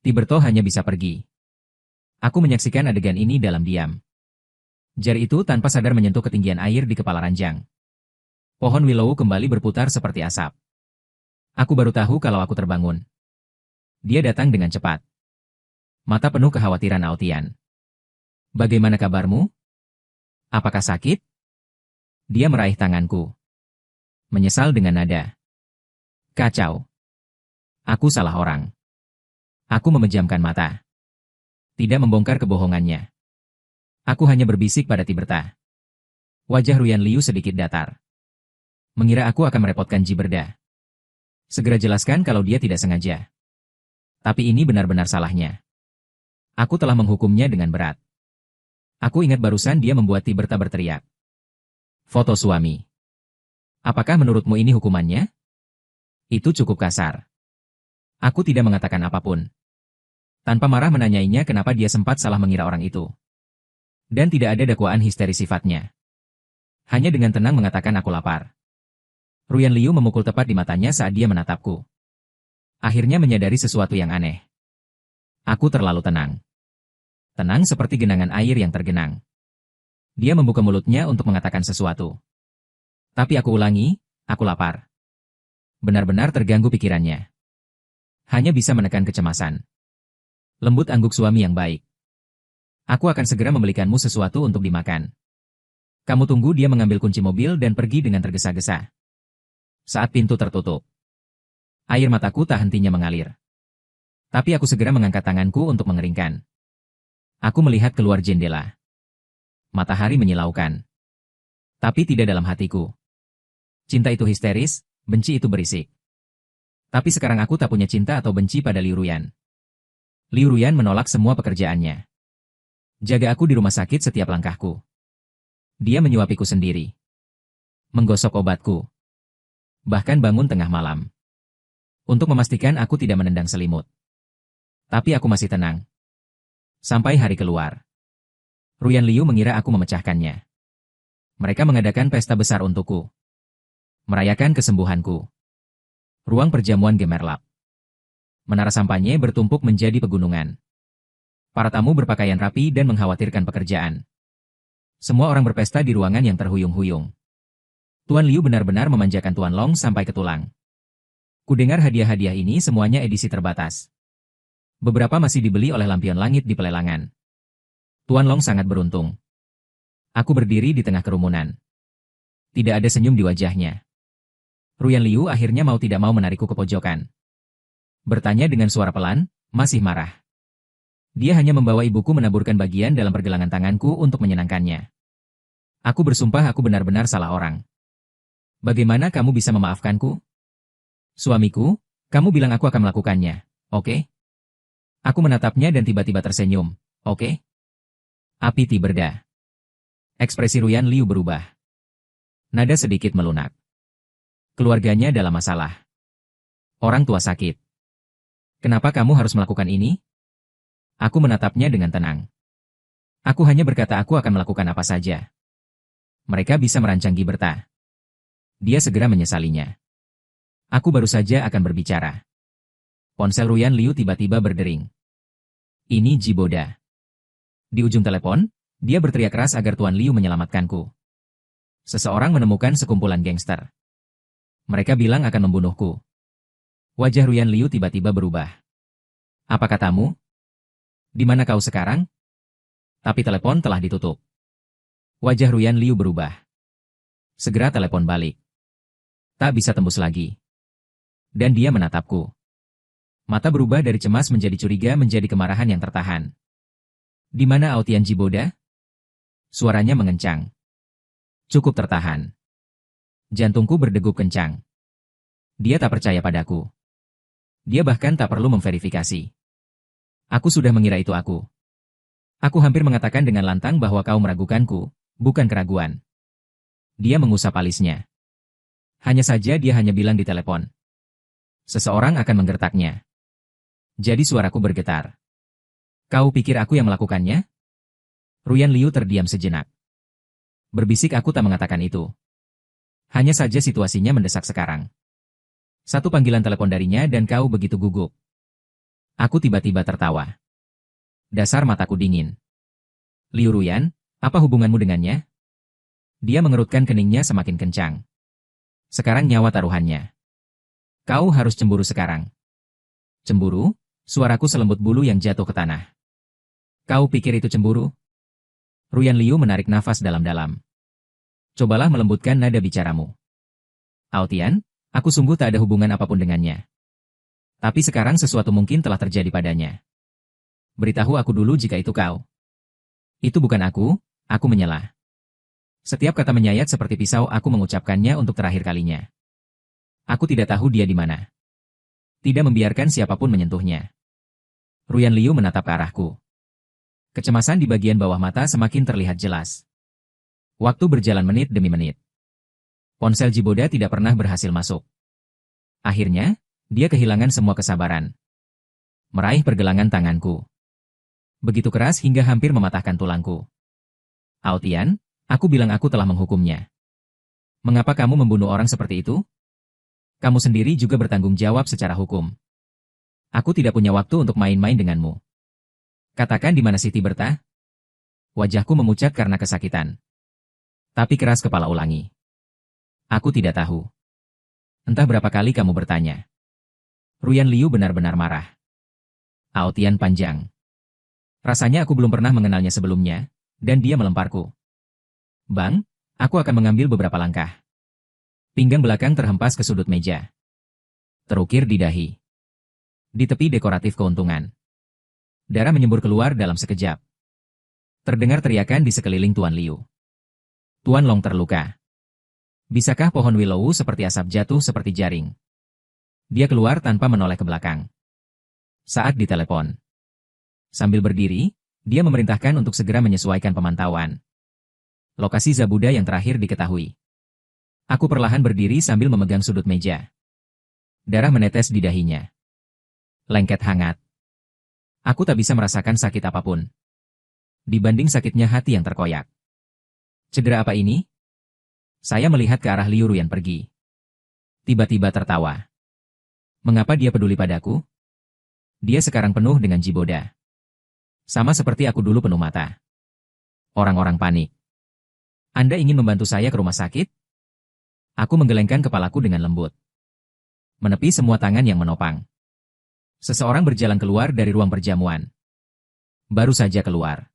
Speaker 1: Tiberto hanya bisa pergi. Aku menyaksikan adegan ini dalam diam. Jari itu tanpa sadar menyentuh ketinggian air di kepala ranjang. Pohon willow kembali berputar seperti asap. Aku baru tahu kalau aku terbangun. Dia datang dengan cepat. Mata penuh kekhawatiran Aotian. Bagaimana kabarmu? Apakah sakit? Dia meraih tanganku. Menyesal dengan nada. Kacau. Aku salah orang. Aku memejamkan mata. Tidak membongkar kebohongannya. Aku hanya berbisik pada Tiberta. Wajah Ruyan Liu sedikit datar. Mengira aku akan merepotkan Jiberda. Segera jelaskan kalau dia tidak sengaja. Tapi ini benar-benar salahnya. Aku telah menghukumnya dengan berat. Aku ingat barusan dia membuat Tiberta berteriak. Foto suami. Apakah menurutmu ini hukumannya? Itu cukup kasar. Aku tidak mengatakan apapun. Tanpa marah menanyainya kenapa dia sempat salah mengira orang itu. Dan tidak ada dakwaan histeris sifatnya. Hanya dengan tenang mengatakan aku lapar. Ruyan Liu memukul tepat di matanya saat dia menatapku. Akhirnya menyadari sesuatu yang aneh. Aku terlalu tenang. Tenang seperti genangan air yang tergenang. Dia membuka mulutnya untuk mengatakan sesuatu. Tapi aku ulangi, aku lapar. Benar-benar terganggu pikirannya. Hanya bisa menekan kecemasan. Lembut angguk suami yang baik. Aku akan segera membelikanmu sesuatu untuk dimakan. Kamu tunggu. Dia mengambil kunci mobil dan pergi dengan tergesa-gesa. Saat pintu tertutup, air mataku tak hentinya mengalir. Tapi aku segera mengangkat tanganku untuk mengeringkan. Aku melihat keluar jendela. Matahari menyilaukan. Tapi tidak dalam hatiku. Cinta itu histeris, benci itu berisik. Tapi sekarang aku tak punya cinta atau benci pada Liu Ruyan. Liu Ruyan menolak semua pekerjaannya. Jaga aku di rumah sakit setiap langkahku. Dia menyuapiku sendiri. Menggosok obatku. Bahkan bangun tengah malam. Untuk memastikan aku tidak menendang selimut. Tapi aku masih tenang. Sampai hari keluar. Ruyan Liu mengira aku memecahkannya. Mereka mengadakan pesta besar untukku. Merayakan kesembuhanku. Ruang perjamuan gemerlap. Menara sampanye bertumpuk menjadi pegunungan. Para tamu berpakaian rapi dan mengkhawatirkan pekerjaan. Semua orang berpesta di ruangan yang terhuyung-huyung. Tuan Liu benar-benar memanjakan Tuan Long sampai ke tulang. Kudengar hadiah-hadiah ini semuanya edisi terbatas. Beberapa masih dibeli oleh lampion langit di pelelangan. Tuan Long sangat beruntung. Aku berdiri di tengah kerumunan. Tidak ada senyum di wajahnya. Ruyan Liu akhirnya mau tidak mau menarikku ke pojokan. Bertanya dengan suara pelan, masih marah. Dia hanya membawa ibuku menaburkan bagian dalam pergelangan tanganku untuk menyenangkannya. Aku bersumpah aku benar-benar salah orang. Bagaimana kamu bisa memaafkanku? Suamiku, kamu bilang aku akan melakukannya, oke? Aku menatapnya dan tiba-tiba tersenyum, oke? Api Tiberda. Ekspresi Ruyan Liu berubah. Nada sedikit melunak. Keluarganya dalam masalah. Orang tua sakit. Kenapa kamu harus melakukan ini? Aku menatapnya dengan tenang. Aku hanya berkata aku akan melakukan apa saja. Mereka bisa merancang Giberta. Dia segera menyesalinya. Aku baru saja akan berbicara. Ponsel Ruyan Liu tiba-tiba berdering. Ini Jiboda. Di ujung telepon, dia berteriak keras agar Tuan Liu menyelamatkanku. Seseorang menemukan sekumpulan gangster. Mereka bilang akan membunuhku. Wajah Ruyan Liu tiba-tiba berubah. Apa katamu? Di mana kau sekarang? Tapi telepon telah ditutup. Wajah Ruyan Liu berubah. Segera telepon balik. Tak bisa tembus lagi. Dan dia menatapku. Mata berubah dari cemas menjadi curiga menjadi kemarahan yang tertahan. Di mana Aotian Jiboda? Suaranya mengencang. Cukup tertahan. Jantungku berdegup kencang. Dia tak percaya padaku. Dia bahkan tak perlu memverifikasi. Aku sudah mengira itu aku. Aku hampir mengatakan dengan lantang bahwa kau meragukanku, bukan keraguan. Dia mengusap alisnya. Hanya saja dia hanya bilang di telepon. Seseorang akan menggertaknya. Jadi suaraku bergetar. Kau pikir aku yang melakukannya? Ruyan Liu terdiam sejenak. Berbisik aku tak mengatakan itu. Hanya saja situasinya mendesak sekarang. Satu panggilan telepon darinya dan kau begitu gugup. Aku tiba-tiba tertawa. Dasar mataku dingin. Liu Ruyan, apa hubunganmu dengannya? Dia mengerutkan keningnya semakin kencang. Sekarang nyawa taruhannya. Kau harus cemburu sekarang. Cemburu? Suaraku selembut bulu yang jatuh ke tanah. Kau pikir itu cemburu? Ruyan Liu menarik nafas dalam-dalam. Cobalah melembutkan nada bicaramu. Aotian, aku sungguh tak ada hubungan apapun dengannya. Tapi sekarang sesuatu mungkin telah terjadi padanya. Beritahu aku dulu jika itu kau. Itu bukan aku menyela. Setiap kata menyayat seperti pisau aku mengucapkannya untuk terakhir kalinya. Aku tidak tahu dia di mana. Tidak membiarkan siapapun menyentuhnya. Ruyan Liu menatap ke arahku. Kecemasan di bagian bawah mata semakin terlihat jelas. Waktu berjalan menit demi menit. Ponsel Jiboda tidak pernah berhasil masuk. Akhirnya, dia kehilangan semua kesabaran. Meraih pergelangan tanganku. Begitu keras hingga hampir mematahkan tulangku. Aotian, aku bilang aku telah menghukumnya. Mengapa kamu membunuh orang seperti itu? Kamu sendiri juga bertanggung jawab secara hukum. Aku tidak punya waktu untuk main-main denganmu. Katakan di mana Siti Berta? Wajahku memucat karena kesakitan. Tapi keras kepala ulangi. Aku tidak tahu. Entah berapa kali kamu bertanya. Ruyan Liu benar-benar marah. Aotian panjang. Rasanya aku belum pernah mengenalnya sebelumnya, dan dia melemparku. Bang, aku akan mengambil beberapa langkah. Pinggang belakang terhempas ke sudut meja. Terukir di dahi. Di tepi dekoratif keuntungan. Darah menyembur keluar dalam sekejap. Terdengar teriakan di sekeliling Tuan Liu. Tuan Long terluka. Bisakah pohon willow seperti asap jatuh seperti jaring? Dia keluar tanpa menoleh ke belakang. Saat ditelepon. Sambil berdiri, dia memerintahkan untuk segera menyesuaikan pemantauan. Lokasi Zabuda yang terakhir diketahui. Aku perlahan berdiri sambil memegang sudut meja. Darah menetes di dahinya. Lengket hangat. Aku tak bisa merasakan sakit apapun. Dibanding sakitnya hati yang terkoyak. Cedera apa ini? Saya melihat ke arah Liu Ruyan pergi. Tiba-tiba tertawa. Mengapa dia peduli padaku? Dia sekarang penuh dengan Jiboda. Sama seperti aku dulu penuh mata. Orang-orang panik. Anda ingin membantu saya ke rumah sakit? Aku menggelengkan kepalaku dengan lembut. Menepi semua tangan yang menopang. Seseorang berjalan keluar dari ruang perjamuan. Baru saja keluar.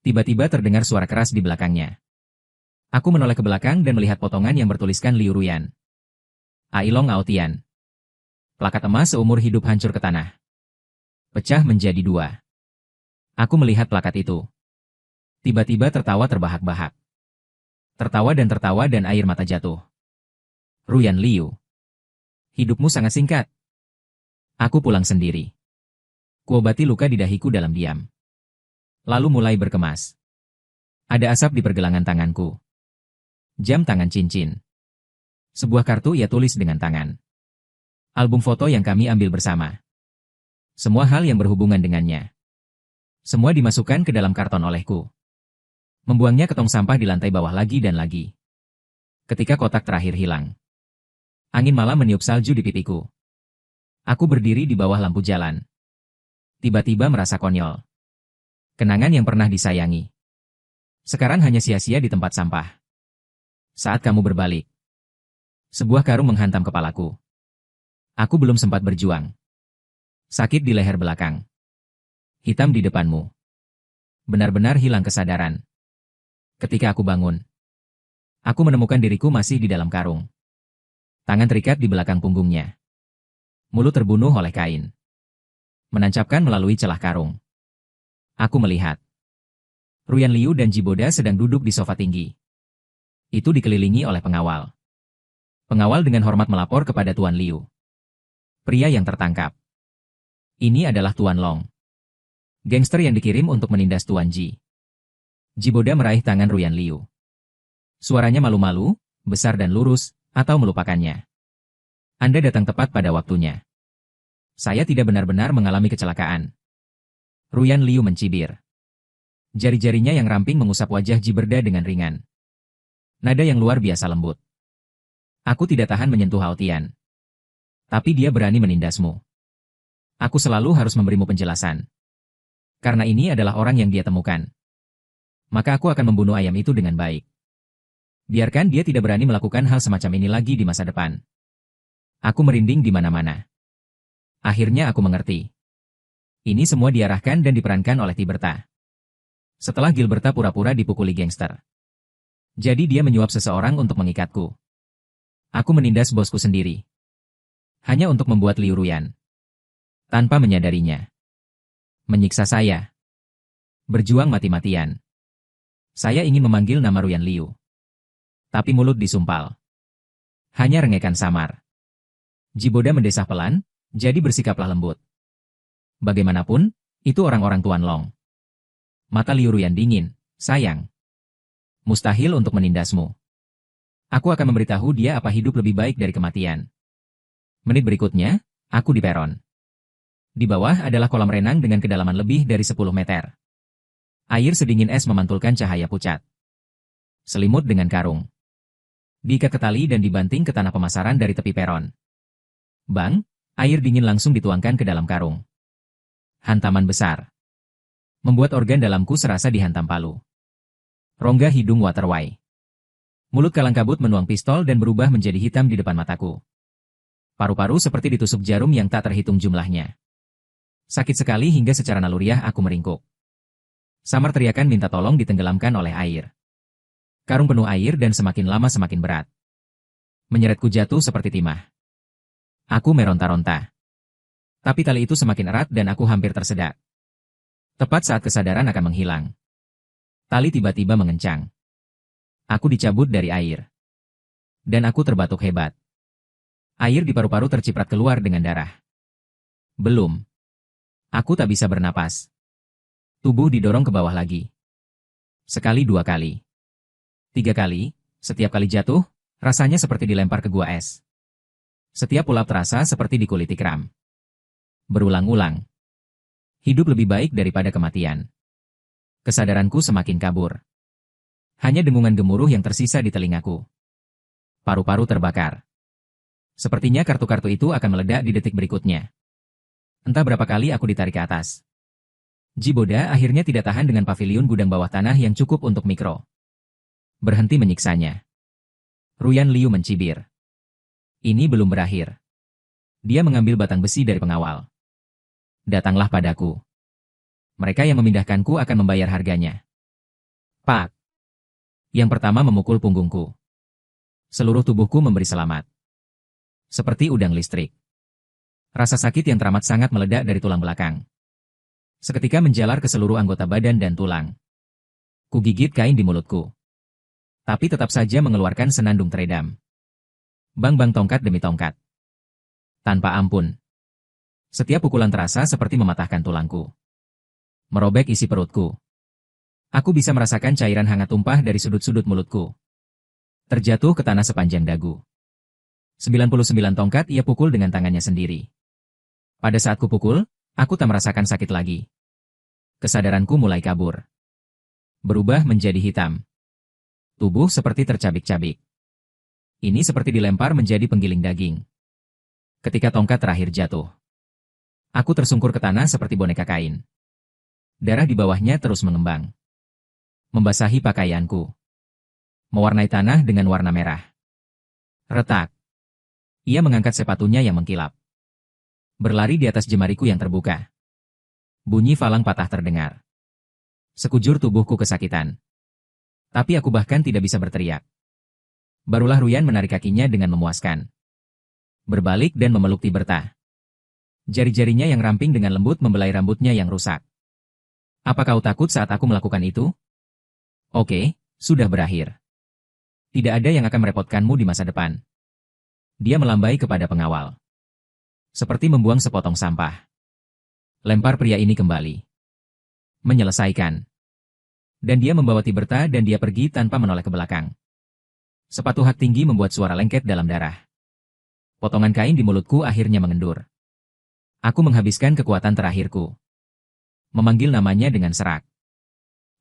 Speaker 1: Tiba-tiba terdengar suara keras di belakangnya. Aku menoleh ke belakang dan melihat potongan yang bertuliskan Liu Ruyan. Ailong Aotian. Plakat emas seumur hidup hancur ke tanah. Pecah menjadi dua. Aku melihat plakat itu. Tiba-tiba tertawa terbahak-bahak. Tertawa dan air mata jatuh. Ruyan Liu. Hidupmu sangat singkat. Aku pulang sendiri. Kuobati luka di dahiku dalam diam. Lalu mulai berkemas. Ada asap di pergelangan tanganku. Jam tangan cincin. Sebuah kartu ia tulis dengan tangan. Album foto yang kami ambil bersama. Semua hal yang berhubungan dengannya. Semua dimasukkan ke dalam karton olehku. Membuangnya ke tong sampah di lantai bawah lagi dan lagi. Ketika kotak terakhir hilang, angin malam meniup salju di pipiku. Aku berdiri di bawah lampu jalan. Tiba-tiba merasa konyol. Kenangan yang pernah disayangi sekarang hanya sia-sia di tempat sampah. Saat kamu berbalik, sebuah karung menghantam kepalaku. Aku belum sempat berjuang. Sakit di leher belakang. Hitam di depanmu. Benar-benar hilang kesadaran. Ketika aku bangun, aku menemukan diriku masih di dalam karung. Tangan terikat di belakang punggungnya. Mulut terbunuh oleh kain. Menancapkan melalui celah karung. Aku melihat Ruyan Liu dan Jiboda sedang duduk di sofa tinggi. Itu dikelilingi oleh pengawal. Pengawal dengan hormat melapor kepada Tuan Liu. Pria yang tertangkap. Ini adalah Tuan Long. Gangster yang dikirim untuk menindas Tuan Ji. Jiboda meraih tangan Ruyan Liu. Suaranya malu-malu, besar dan lurus, atau melupakannya. Anda datang tepat pada waktunya. Saya tidak benar-benar mengalami kecelakaan. Ruyan Liu mencibir. Jari-jarinya yang ramping mengusap wajah Jiberda dengan ringan. Nada yang luar biasa lembut. Aku tidak tahan menyentuh Haotian. Tapi dia berani menindasmu. Aku selalu harus memberimu penjelasan. Karena ini adalah orang yang dia temukan. Maka aku akan membunuh ayam itu dengan baik. Biarkan dia tidak berani melakukan hal semacam ini lagi di masa depan. Aku merinding di mana-mana. Akhirnya aku mengerti. Ini semua diarahkan dan diperankan oleh Tiberta. Setelah Gilberta pura-pura dipukuli gangster. Jadi dia menyuap seseorang untuk mengikatku. Aku menindas bosku sendiri. Hanya untuk membuat Liu Ruyan. Tanpa menyadarinya. Menyiksa saya. Berjuang mati-matian. Saya ingin memanggil nama Ruyan Liu. Tapi mulut disumpal. Hanya rengekan samar. Jiboda mendesah pelan, jadi bersikaplah lembut. Bagaimanapun, itu orang-orang Tuan Long. Mata Liu Ruyan dingin, sayang. Mustahil untuk menindasmu. Aku akan memberitahu dia apa hidup lebih baik dari kematian. Menit berikutnya, aku di peron. Di bawah adalah kolam renang dengan kedalaman lebih dari 10 meter. Air sedingin es memantulkan cahaya pucat. Selimut dengan karung. Diikat ke tali dan dibanting ke tanah pemasaran dari tepi peron. Bang, air dingin langsung dituangkan ke dalam karung. Hantaman besar. Membuat organ dalamku serasa dihantam palu. Rongga hidung waterway. Mulut kalang kabut menuang pistol dan berubah menjadi hitam di depan mataku. Paru-paru seperti ditusuk jarum yang tak terhitung jumlahnya. Sakit sekali hingga secara naluriah aku meringkuk. Samar teriakan minta tolong ditenggelamkan oleh air. Karung penuh air dan semakin lama semakin berat. Menyeretku jatuh seperti timah. Aku meronta-ronta. Tapi tali itu semakin erat dan aku hampir tersedak. Tepat saat kesadaran akan menghilang. Tali tiba-tiba mengencang. Aku dicabut dari air. Dan aku terbatuk hebat. Air di paru-paru terciprat keluar dengan darah. Belum. Aku tak bisa bernapas. Tubuh didorong ke bawah lagi. Sekali, 2 kali. 3 kali, setiap kali jatuh, rasanya seperti dilempar ke gua es. Setiap ulap terasa seperti dikuliti kram. Berulang-ulang. Hidup lebih baik daripada kematian. Kesadaranku semakin kabur. Hanya dengungan gemuruh yang tersisa di telingaku. Paru-paru terbakar. Sepertinya kartu-kartu itu akan meledak di detik berikutnya. Entah berapa kali aku ditarik ke atas. Jiboda akhirnya tidak tahan dengan paviliun gudang bawah tanah yang cukup untuk mikro. Berhenti menyiksanya. Ruyan Liu mencibir. Ini belum berakhir. Dia mengambil batang besi dari pengawal. Datanglah padaku. Mereka yang memindahkanku akan membayar harganya. Pak. Yang pertama memukul punggungku. Seluruh tubuhku memberi selamat. Seperti udang listrik. Rasa sakit yang teramat sangat meledak dari tulang belakang. Seketika menjalar ke seluruh anggota badan dan tulang. Kugigit kain di mulutku. Tapi tetap saja mengeluarkan senandung teredam. Bang-bang tongkat demi tongkat. Tanpa ampun. Setiap pukulan terasa seperti mematahkan tulangku. Merobek isi perutku. Aku bisa merasakan cairan hangat tumpah dari sudut-sudut mulutku. Terjatuh ke tanah sepanjang dagu. 99 tongkat ia pukul dengan tangannya sendiri. Pada saat kupukul, aku tak merasakan sakit lagi. Kesadaranku mulai kabur. Berubah menjadi hitam. Tubuh seperti tercabik-cabik. Ini seperti dilempar menjadi penggiling daging. Ketika tongkat terakhir jatuh, aku tersungkur ke tanah seperti boneka kain. Darah di bawahnya terus mengembang, membasahi pakaianku, mewarnai tanah dengan warna merah. Retak. Ia mengangkat sepatunya yang mengkilap. Berlari di atas jemariku yang terbuka. Bunyi falang patah terdengar. Sekujur tubuhku kesakitan. Tapi aku bahkan tidak bisa berteriak. Barulah Ruyan menarik kakinya dengan memuaskan. Berbalik dan memeluk Tiberta. Jari-jarinya yang ramping dengan lembut membelai rambutnya yang rusak. Apa kau takut saat aku melakukan itu? Oke, sudah berakhir. Tidak ada yang akan merepotkanmu di masa depan. Dia melambai kepada pengawal. Seperti membuang sepotong sampah. Lempar pria ini kembali. Menyelesaikan. Dan dia membawa Tiberta dan dia pergi tanpa menoleh ke belakang. Sepatu hak tinggi membuat suara lengket dalam darah. Potongan kain di mulutku akhirnya mengendur. Aku menghabiskan kekuatan terakhirku. Memanggil namanya dengan serak.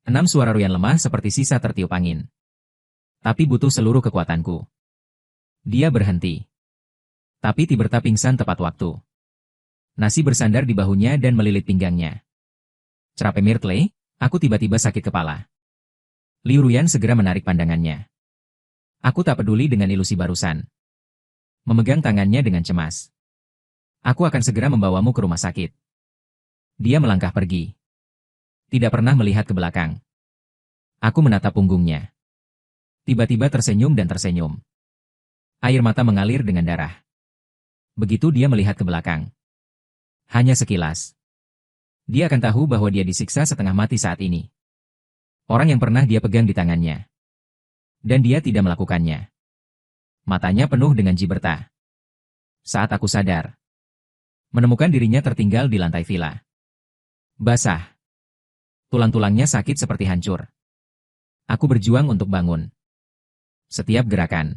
Speaker 1: 6 suara Ruyan lemah seperti sisa tertiup angin. Tapi butuh seluruh kekuatanku. Dia berhenti. Tapi Tiberta pingsan tepat waktu. Nasi bersandar di bahunya dan melilit pinggangnya. Cerape Myrtle, aku tiba-tiba sakit kepala. Liu Ruyan segera menarik pandangannya. Aku tak peduli dengan ilusi barusan. Memegang tangannya dengan cemas. Aku akan segera membawamu ke rumah sakit. Dia melangkah pergi. Tidak pernah melihat ke belakang. Aku menatap punggungnya. Tiba-tiba tersenyum dan tersenyum. Air mata mengalir dengan darah. Begitu dia melihat ke belakang. Hanya sekilas. Dia akan tahu bahwa dia disiksa setengah mati saat ini. Orang yang pernah dia pegang di tangannya. Dan dia tidak melakukannya. Matanya penuh dengan jiberta. Saat aku sadar, menemukan dirinya tertinggal di lantai villa. Basah. Tulang-tulangnya sakit seperti hancur. Aku berjuang untuk bangun. Setiap gerakan.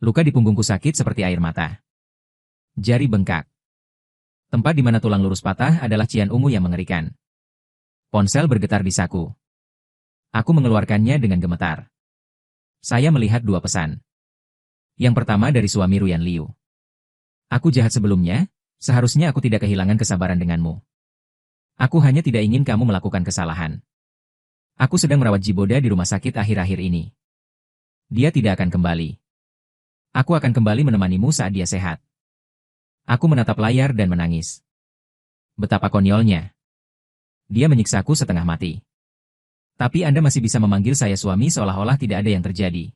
Speaker 1: Luka di punggungku sakit seperti air mata. Jari bengkak. Tempat di mana tulang lurus patah adalah cian ungu yang mengerikan. Ponsel bergetar di saku. Aku mengeluarkannya dengan gemetar. Saya melihat 2 pesan. Yang pertama dari suami Ruyan Liu. Aku jahat sebelumnya, seharusnya aku tidak kehilangan kesabaran denganmu. Aku hanya tidak ingin kamu melakukan kesalahan. Aku sedang merawat Jiboda di rumah sakit akhir-akhir ini. Dia tidak akan kembali. Aku akan kembali menemanimu saat dia sehat. Aku menatap layar dan menangis. Betapa konyolnya. Dia menyiksaku setengah mati. Tapi Anda masih bisa memanggil saya suami seolah-olah tidak ada yang terjadi.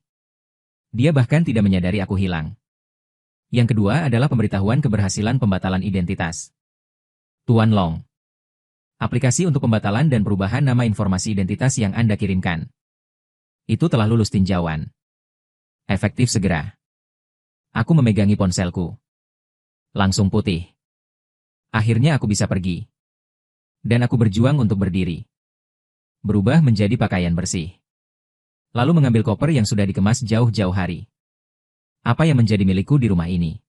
Speaker 1: Dia bahkan tidak menyadari aku hilang. Yang kedua adalah pemberitahuan keberhasilan pembatalan identitas. Tuan Long. Aplikasi untuk pembatalan dan perubahan nama informasi identitas yang Anda kirimkan. Itu telah lulus tinjauan. Efektif segera. Aku memegangi ponselku. Langsung putih. Akhirnya aku bisa pergi. Dan aku berjuang untuk berdiri. Berubah menjadi pakaian bersih. Lalu mengambil koper yang sudah dikemas jauh-jauh hari. Apa yang menjadi milikku di rumah ini?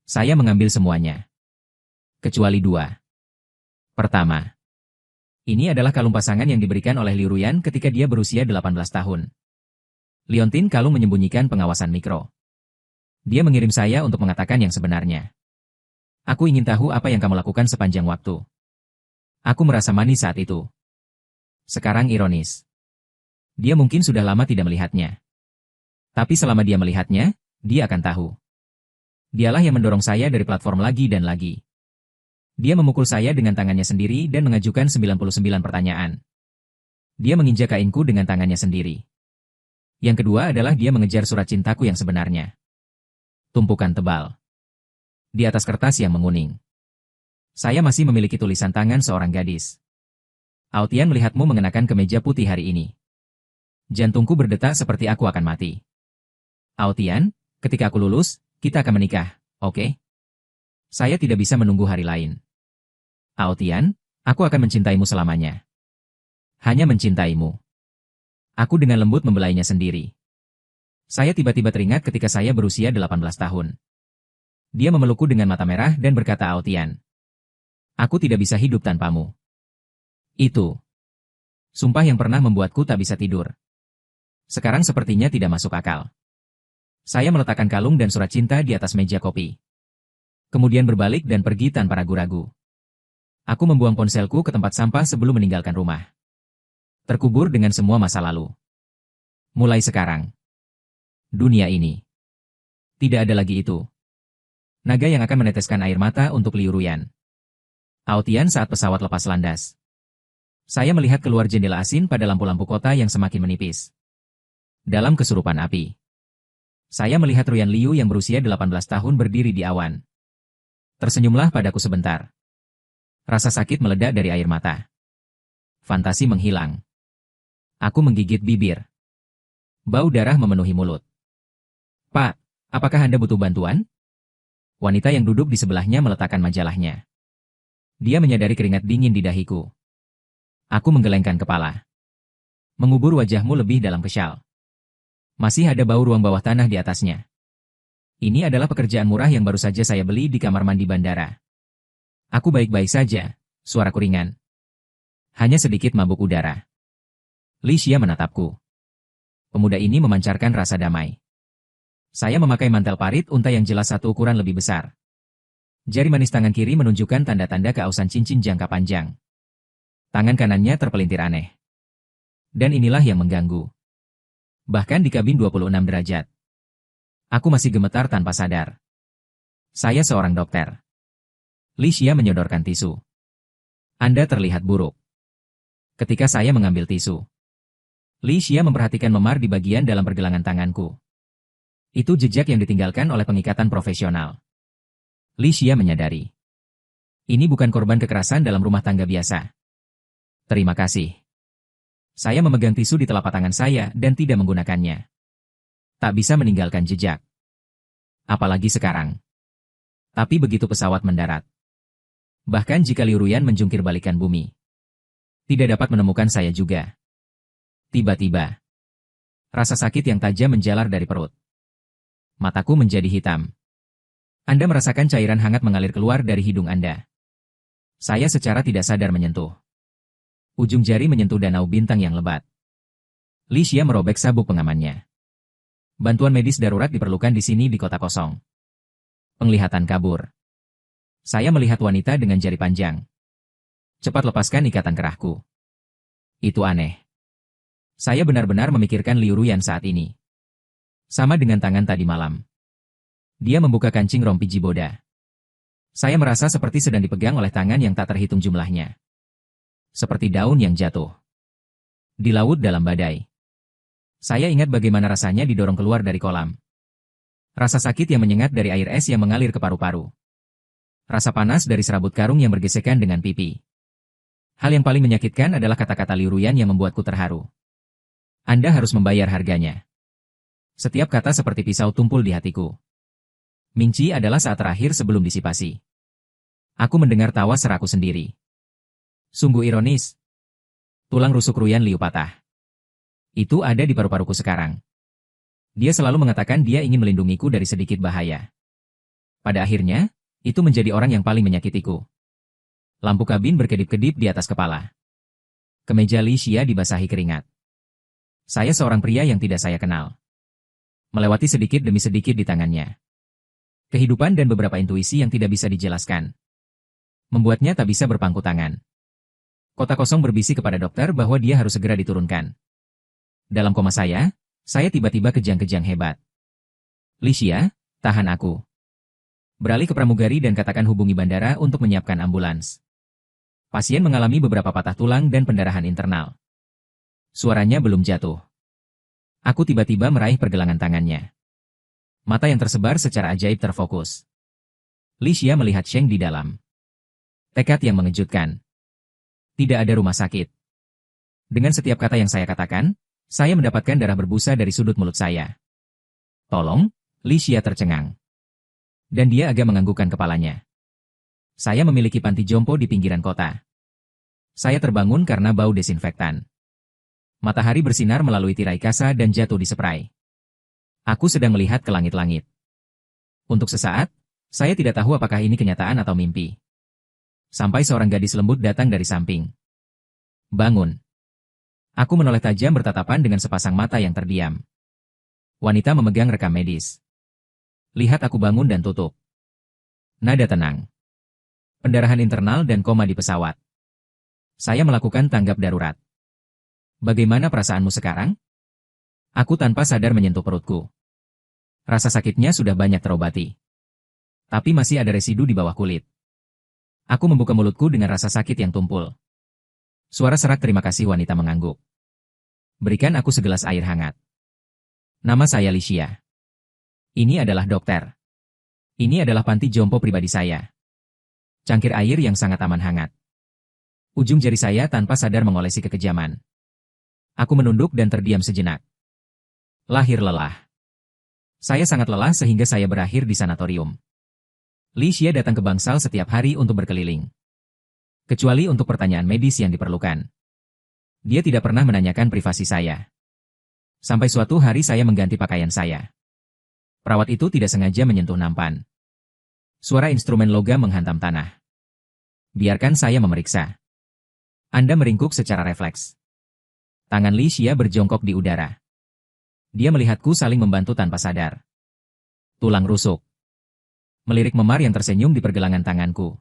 Speaker 1: Saya mengambil semuanya. Kecuali 2. Pertama. Ini adalah kalung pasangan yang diberikan oleh Liu Ruyan ketika dia berusia 18 tahun. Liontin kalung menyembunyikan pengawasan mikro. Dia mengirim saya untuk mengatakan yang sebenarnya. Aku ingin tahu apa yang kamu lakukan sepanjang waktu. Aku merasa manis saat itu. Sekarang ironis. Dia mungkin sudah lama tidak melihatnya. Tapi selama dia melihatnya, dia akan tahu. Dialah yang mendorong saya dari platform lagi dan lagi. Dia memukul saya dengan tangannya sendiri dan mengajukan 99 pertanyaan. Dia menginjak kainku dengan tangannya sendiri. Yang kedua adalah dia mengejar surat cintaku yang sebenarnya. Tumpukan tebal. Di atas kertas yang menguning. Saya masih memiliki tulisan tangan seorang gadis. Aotian melihatmu mengenakan kemeja putih hari ini. Jantungku berdetak seperti aku akan mati. Aotian, ketika aku lulus, kita akan menikah, oke? Saya tidak bisa menunggu hari lain. Aotian, aku akan mencintaimu selamanya. Hanya mencintaimu. Aku dengan lembut membelainya sendiri. Saya tiba-tiba teringat ketika saya berusia 18 tahun. Dia memelukku dengan mata merah dan berkata, Aotian, aku tidak bisa hidup tanpamu. Itu. Sumpah yang pernah membuatku tak bisa tidur. Sekarang sepertinya tidak masuk akal. Saya meletakkan kalung dan surat cinta di atas meja kopi. Kemudian berbalik dan pergi tanpa ragu-ragu. Aku membuang ponselku ke tempat sampah sebelum meninggalkan rumah. Terkubur dengan semua masa lalu. Mulai sekarang. Dunia ini. Tidak ada lagi itu. Naga yang akan meneteskan air mata untuk Liu Ruyan. Aotian saat pesawat lepas landas. Saya melihat keluar jendela asin pada lampu-lampu kota yang semakin menipis. Dalam kesurupan api. Saya melihat Ruyan Liu yang berusia 18 tahun berdiri di awan. Tersenyumlah padaku sebentar. Rasa sakit meledak dari air mata. Fantasi menghilang. Aku menggigit bibir. Bau darah memenuhi mulut. Pak, apakah Anda butuh bantuan? Wanita yang duduk di sebelahnya meletakkan majalahnya. Dia menyadari keringat dingin di dahiku. Aku menggelengkan kepala. Mengubur wajahmu lebih dalam ke syal. Masih ada bau ruang bawah tanah di atasnya. Ini adalah pekerjaan murah yang baru saja saya beli di kamar mandi bandara. Aku baik-baik saja, suaraku ringan. Hanya sedikit mabuk udara. Li Xia menatapku. Pemuda ini memancarkan rasa damai. Saya memakai mantel parit unta yang jelas satu ukuran lebih besar. Jari manis tangan kiri menunjukkan tanda-tanda keausan cincin jangka panjang. Tangan kanannya terpelintir aneh. Dan inilah yang mengganggu. Bahkan di kabin 26 derajat. Aku masih gemetar tanpa sadar. Saya seorang dokter. Li Xia menyodorkan tisu. Anda terlihat buruk. Ketika saya mengambil tisu, Li Xia memperhatikan memar di bagian dalam pergelangan tanganku. Itu jejak yang ditinggalkan oleh pengikatan profesional. Li Xia menyadari. Ini bukan korban kekerasan dalam rumah tangga biasa. Terima kasih. Saya memegang tisu di telapak tangan saya dan tidak menggunakannya. Tak bisa meninggalkan jejak. Apalagi sekarang. Tapi begitu pesawat mendarat. Bahkan jika Liu Ruyan menjungkir balikan bumi. Tidak dapat menemukan saya juga. Tiba-tiba. Rasa sakit yang tajam menjalar dari perut. Mataku menjadi hitam. Anda merasakan cairan hangat mengalir keluar dari hidung Anda. Saya secara tidak sadar menyentuh. Ujung jari menyentuh danau bintang yang lebat. Li Xia merobek sabuk pengamannya. Bantuan medis darurat diperlukan di sini di kota kosong. Penglihatan kabur. Saya melihat wanita dengan jari panjang. Cepat lepaskan ikatan kerahku. Itu aneh. Saya benar-benar memikirkan Liu Ruyan saat ini. Sama dengan tangan tadi malam. Dia membuka kancing rompi jiboda. Saya merasa seperti sedang dipegang oleh tangan yang tak terhitung jumlahnya. Seperti daun yang jatuh. Di laut dalam badai. Saya ingat bagaimana rasanya didorong keluar dari kolam. Rasa sakit yang menyengat dari air es yang mengalir ke paru-paru. Rasa panas dari serabut karung yang bergesekan dengan pipi. Hal yang paling menyakitkan adalah kata-kata Liu Ruyan yang membuatku terharu. Anda harus membayar harganya. Setiap kata seperti pisau tumpul di hatiku. Mingci adalah saat terakhir sebelum disipasi. Aku mendengar tawa seraku sendiri. Sungguh ironis. Tulang rusuk Ruyan Liu patah. Itu ada di paru-paruku sekarang. Dia selalu mengatakan dia ingin melindungiku dari sedikit bahaya. Pada akhirnya, itu menjadi orang yang paling menyakitiku. Lampu kabin berkedip-kedip di atas kepala. Kemeja Li Xia dibasahi keringat. Saya seorang pria yang tidak saya kenal. Melewati sedikit demi sedikit di tangannya. Kehidupan dan beberapa intuisi yang tidak bisa dijelaskan. Membuatnya tak bisa berpangku tangan. Kota kosong berbisik kepada dokter bahwa dia harus segera diturunkan. Dalam koma saya tiba-tiba kejang-kejang hebat. Li Xia, tahan aku. Beralih ke pramugari dan katakan hubungi bandara untuk menyiapkan ambulans. Pasien mengalami beberapa patah tulang dan pendarahan internal. Suaranya belum jatuh. Aku tiba-tiba meraih pergelangan tangannya. Mata yang tersebar secara ajaib terfokus. Li Xia melihat Sheng di dalam. Tekad yang mengejutkan. Tidak ada rumah sakit. Dengan setiap kata yang saya katakan, saya mendapatkan darah berbusa dari sudut mulut saya. Tolong, Li Xia tercengang. Dan dia agak menganggukkan kepalanya. Saya memiliki panti jompo di pinggiran kota. Saya terbangun karena bau desinfektan. Matahari bersinar melalui tirai kasa dan jatuh di spray. Aku sedang melihat ke langit-langit. Untuk sesaat, saya tidak tahu apakah ini kenyataan atau mimpi. Sampai seorang gadis lembut datang dari samping. Bangun. Aku menoleh tajam bertatapan dengan sepasang mata yang terdiam. Wanita memegang rekam medis. Lihat aku bangun dan tutup. Nada tenang. Pendarahan internal dan koma di pesawat. Saya melakukan tanggap darurat. Bagaimana perasaanmu sekarang? Aku tanpa sadar menyentuh perutku. Rasa sakitnya sudah banyak terobati. Tapi masih ada residu di bawah kulit. Aku membuka mulutku dengan rasa sakit yang tumpul. Suara serak terima kasih wanita mengangguk. Berikan aku segelas air hangat. Nama saya Licia. Ini adalah dokter. Ini adalah panti jompo pribadi saya. Cangkir air yang sangat aman hangat. Ujung jari saya tanpa sadar mengolesi kekejaman. Aku menunduk dan terdiam sejenak. Lahir lelah. Saya sangat lelah sehingga saya berakhir di sanatorium. Licia datang ke bangsal setiap hari untuk berkeliling. Kecuali untuk pertanyaan medis yang diperlukan. Dia tidak pernah menanyakan privasi saya. Sampai suatu hari saya mengganti pakaian saya. Perawat itu tidak sengaja menyentuh nampan. Suara instrumen logam menghantam tanah. Biarkan saya memeriksa. Anda meringkuk secara refleks. Tangan Licia berjongkok di udara. Dia melihatku saling membantu tanpa sadar. Tulang rusuk. Melirik memar yang tersenyum di pergelangan tanganku.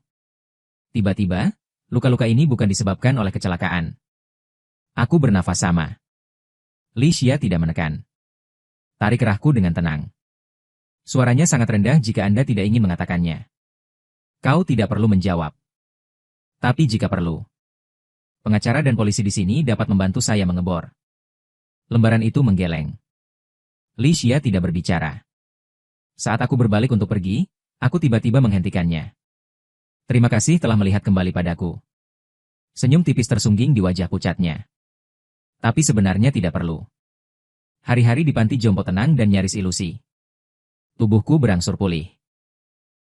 Speaker 1: Tiba-tiba, luka-luka ini bukan disebabkan oleh kecelakaan. Aku bernafas sama. Licia tidak menekan. Tarik kerahku dengan tenang. Suaranya sangat rendah jika Anda tidak ingin mengatakannya. Kau tidak perlu menjawab. Tapi jika perlu. Pengacara dan polisi di sini dapat membantu saya mengebor. Lembaran itu menggeleng. Licia tidak berbicara. Saat aku berbalik untuk pergi, aku tiba-tiba menghentikannya. Terima kasih telah melihat kembali padaku. Senyum tipis tersungging di wajah pucatnya. Tapi sebenarnya tidak perlu. Hari-hari di panti jompo tenang dan nyaris ilusi. Tubuhku berangsur pulih.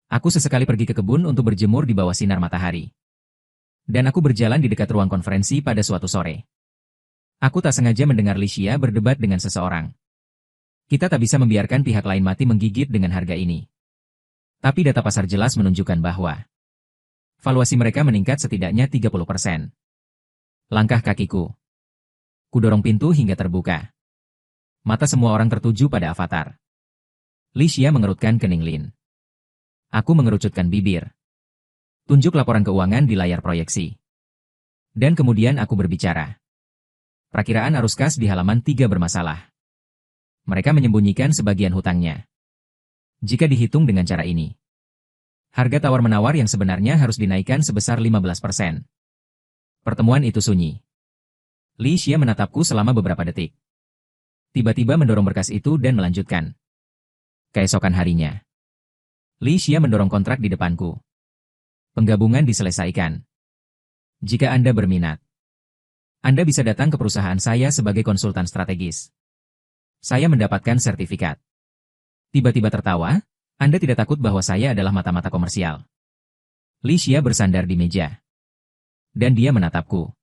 Speaker 1: Aku sesekali pergi ke kebun untuk berjemur di bawah sinar matahari. Dan aku berjalan di dekat ruang konferensi pada suatu sore. Aku tak sengaja mendengar Licia berdebat dengan seseorang. Kita tak bisa membiarkan pihak lain mati menggigit dengan harga ini. Tapi data pasar jelas menunjukkan bahwa valuasi mereka meningkat setidaknya 30%. Langkah kakiku. Kudorong pintu hingga terbuka. Mata semua orang tertuju pada avatar. Licia mengerutkan kening Lin. Aku mengerucutkan bibir. Tunjuk laporan keuangan di layar proyeksi. Dan kemudian aku berbicara. Perakiraan arus kas di halaman 3 bermasalah. Mereka menyembunyikan sebagian hutangnya. Jika dihitung dengan cara ini, harga tawar-menawar yang sebenarnya harus dinaikkan sebesar 15%. Pertemuan itu sunyi. Licia menatapku selama beberapa detik. Tiba-tiba mendorong berkas itu dan melanjutkan. Keesokan harinya, Licia mendorong kontrak di depanku. Penggabungan diselesaikan. Jika Anda berminat, Anda bisa datang ke perusahaan saya sebagai konsultan strategis. Saya mendapatkan sertifikat. Tiba-tiba tertawa, Anda tidak takut bahwa saya adalah mata-mata komersial. Licia bersandar di meja. Dan dia menatapku.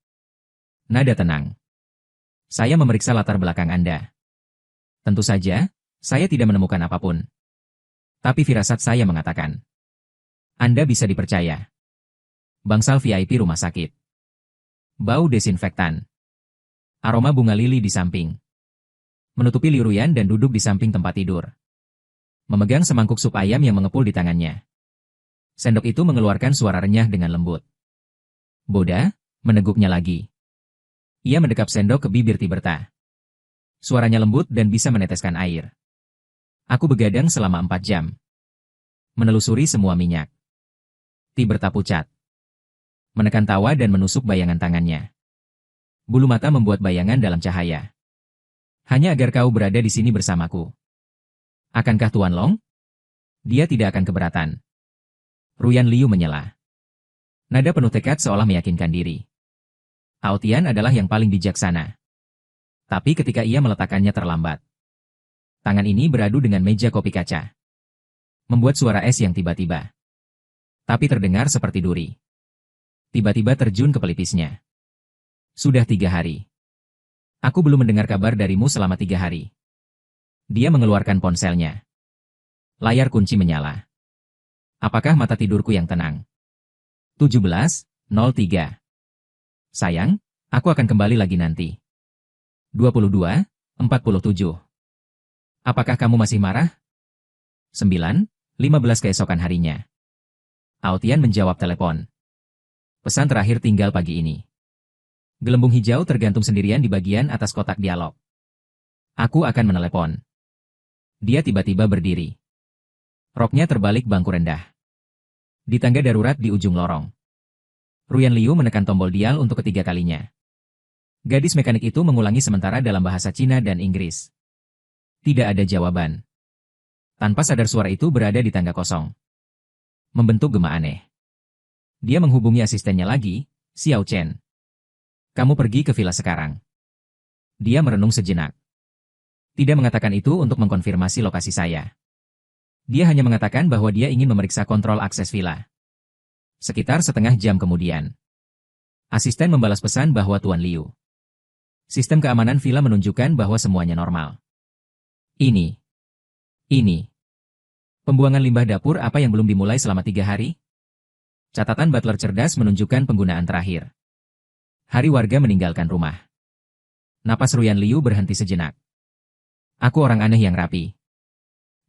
Speaker 1: Nada tenang. Saya memeriksa latar belakang Anda. Tentu saja, saya tidak menemukan apapun. Tapi firasat saya mengatakan. Anda bisa dipercaya. Bangsal VIP rumah sakit. Bau desinfektan. Aroma bunga lili di samping. Menutupi liruyan dan duduk di samping tempat tidur. Memegang semangkuk sup ayam yang mengepul di tangannya. Sendok itu mengeluarkan suara renyah dengan lembut. Boda, meneguknya lagi. Ia mendekap sendok ke bibir Tiberta. Suaranya lembut dan bisa meneteskan air. Aku begadang selama 4 jam. Menelusuri semua minyak. Tiberta pucat. Menekan tawa dan menusuk bayangan tangannya. Bulu mata membuat bayangan dalam cahaya. Hanya agar kau berada di sini bersamaku. Akankah Tuan Long? Dia tidak akan keberatan. Ruyan Liu menyela. Nada penuh tekad seolah meyakinkan diri. Aotian adalah yang paling bijaksana. Tapi ketika ia meletakkannya terlambat. Tangan ini beradu dengan meja kopi kaca. Membuat suara es yang tiba-tiba. Tapi terdengar seperti duri. Tiba-tiba terjun ke pelipisnya. Sudah 3 hari. Aku belum mendengar kabar darimu selama 3 hari. Dia mengeluarkan ponselnya. Layar kunci menyala. Apakah mata tidurku yang tenang? 17:03. Sayang, Aku akan kembali lagi nanti. 22:47. Apakah kamu masih marah? 9:15 keesokan harinya. Aotian menjawab telepon. Pesan terakhir tinggal pagi ini. Gelembung hijau tergantung sendirian di bagian atas kotak dialog. Aku akan menelepon. Dia tiba-tiba berdiri. Roknya terbalik bangku rendah. Di tangga darurat di ujung lorong. Ruyan Liu menekan tombol dial untuk ketiga kalinya. Gadis mekanik itu mengulangi sementara dalam bahasa Cina dan Inggris. Tidak ada jawaban. Tanpa sadar suara itu berada di tangga kosong. Membentuk gema aneh. Dia menghubungi asistennya lagi, Xiao Chen. Kamu pergi ke villa sekarang. Dia merenung sejenak. Tidak mengatakan itu untuk mengkonfirmasi lokasi saya. Dia hanya mengatakan bahwa dia ingin memeriksa kontrol akses villa. Sekitar setengah jam kemudian. Asisten membalas pesan bahwa Tuan Liu. Sistem keamanan villa menunjukkan bahwa semuanya normal. Ini. Pembuangan limbah dapur apa yang belum dimulai selama 3 hari? Catatan butler cerdas menunjukkan penggunaan terakhir. Hari warga meninggalkan rumah. Napas Ruyan Liu berhenti sejenak. Aku orang aneh yang rapi.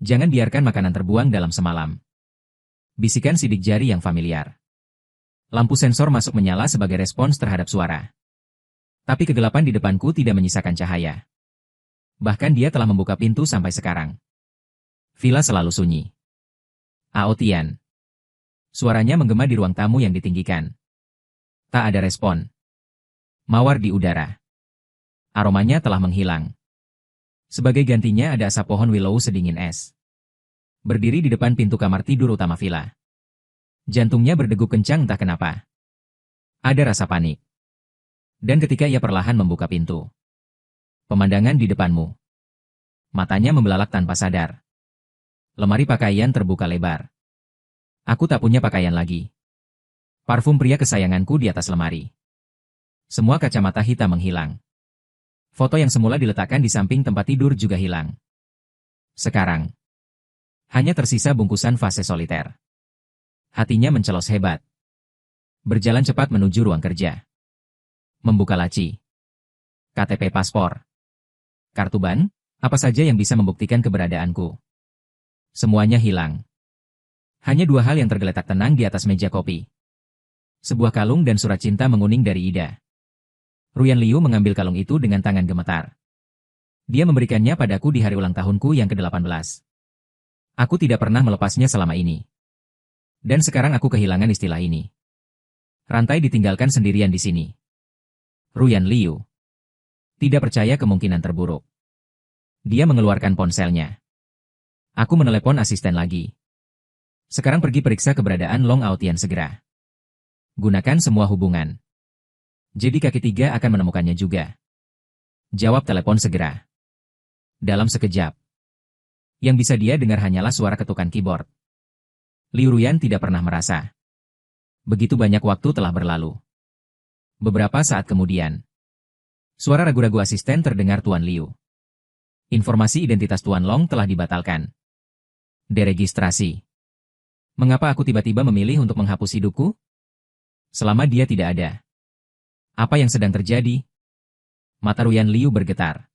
Speaker 1: Jangan biarkan makanan terbuang dalam semalam. Bisikan sidik jari yang familiar. Lampu sensor masuk menyala sebagai respons terhadap suara. Tapi kegelapan di depanku tidak menyisakan cahaya. Bahkan dia telah membuka pintu sampai sekarang. Villa selalu sunyi. Aotian. Suaranya menggema di ruang tamu yang ditinggikan. Tak ada respon. Mawar di udara. Aromanya telah menghilang. Sebagai gantinya ada asap pohon willow sedingin es. Berdiri di depan pintu kamar tidur utama villa. Jantungnya berdegup kencang entah kenapa. Ada rasa panik. Dan ketika ia perlahan membuka pintu. Pemandangan di depanmu. Matanya membelalak tanpa sadar. Lemari pakaian terbuka lebar. Aku tak punya pakaian lagi. Parfum pria kesayanganku di atas lemari. Semua kacamata hitam menghilang. Foto yang semula diletakkan di samping tempat tidur juga hilang. Sekarang. Hanya tersisa bungkusan vase soliter. Hatinya mencelos hebat. Berjalan cepat menuju ruang kerja. Membuka laci. KTP paspor. Kartu ban, apa saja yang bisa membuktikan keberadaanku. Semuanya hilang. Hanya 2 hal yang tergeletak tenang di atas meja kopi. Sebuah kalung dan surat cinta menguning dari Ida. Ruyan Liu mengambil kalung itu dengan tangan gemetar. Dia memberikannya padaku di hari ulang tahunku yang ke-18. Aku tidak pernah melepasnya selama ini. Dan sekarang aku kehilangan istilah ini. Rantai ditinggalkan sendirian di sini. Ruyan Liu. Tidak percaya kemungkinan terburuk. Dia mengeluarkan ponselnya. Aku menelepon asisten lagi. Sekarang pergi periksa keberadaan Long Aotian segera. Gunakan semua hubungan. Jadi kaki 3 akan menemukannya juga. Jawab telepon segera. Dalam sekejap. Yang bisa dia dengar hanyalah suara ketukan keyboard. Liu Ruyan tidak pernah merasa. Begitu banyak waktu telah berlalu. Beberapa saat kemudian. Suara ragu-ragu asisten terdengar Tuan Liu. Informasi identitas Tuan Long telah dibatalkan. Deregistrasi. Mengapa aku tiba-tiba memilih untuk menghapus hidupku? Selama dia tidak ada. Apa yang sedang terjadi? Mata Ruyan Liu bergetar.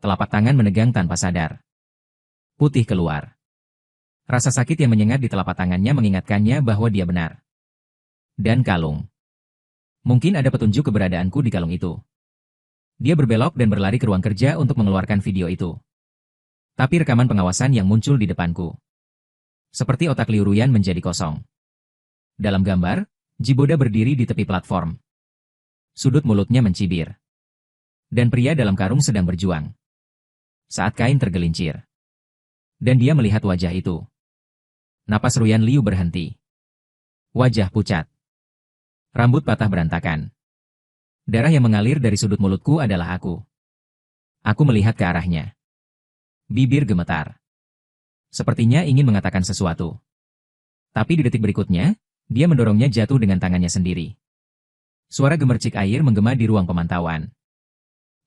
Speaker 1: Telapak tangan menegang tanpa sadar. Putih keluar. Rasa sakit yang menyengat di telapak tangannya mengingatkannya bahwa dia benar. Dan kalung. Mungkin ada petunjuk keberadaanku di kalung itu. Dia berbelok dan berlari ke ruang kerja untuk mengeluarkan video itu. Tapi rekaman pengawasan yang muncul di depanku. Seperti otak Liu Ruyan menjadi kosong. Dalam gambar, Jiboda berdiri di tepi platform. Sudut mulutnya mencibir. Dan pria dalam karung sedang berjuang. Saat kain tergelincir. Dan dia melihat wajah itu. Napas Ruyan Liu berhenti. Wajah pucat. Rambut patah berantakan. Darah yang mengalir dari sudut mulutku adalah aku. Aku melihat ke arahnya. Bibir gemetar. Sepertinya ingin mengatakan sesuatu. Tapi di detik berikutnya, dia mendorongnya jatuh dengan tangannya sendiri. Suara gemercik air menggema di ruang pemantauan.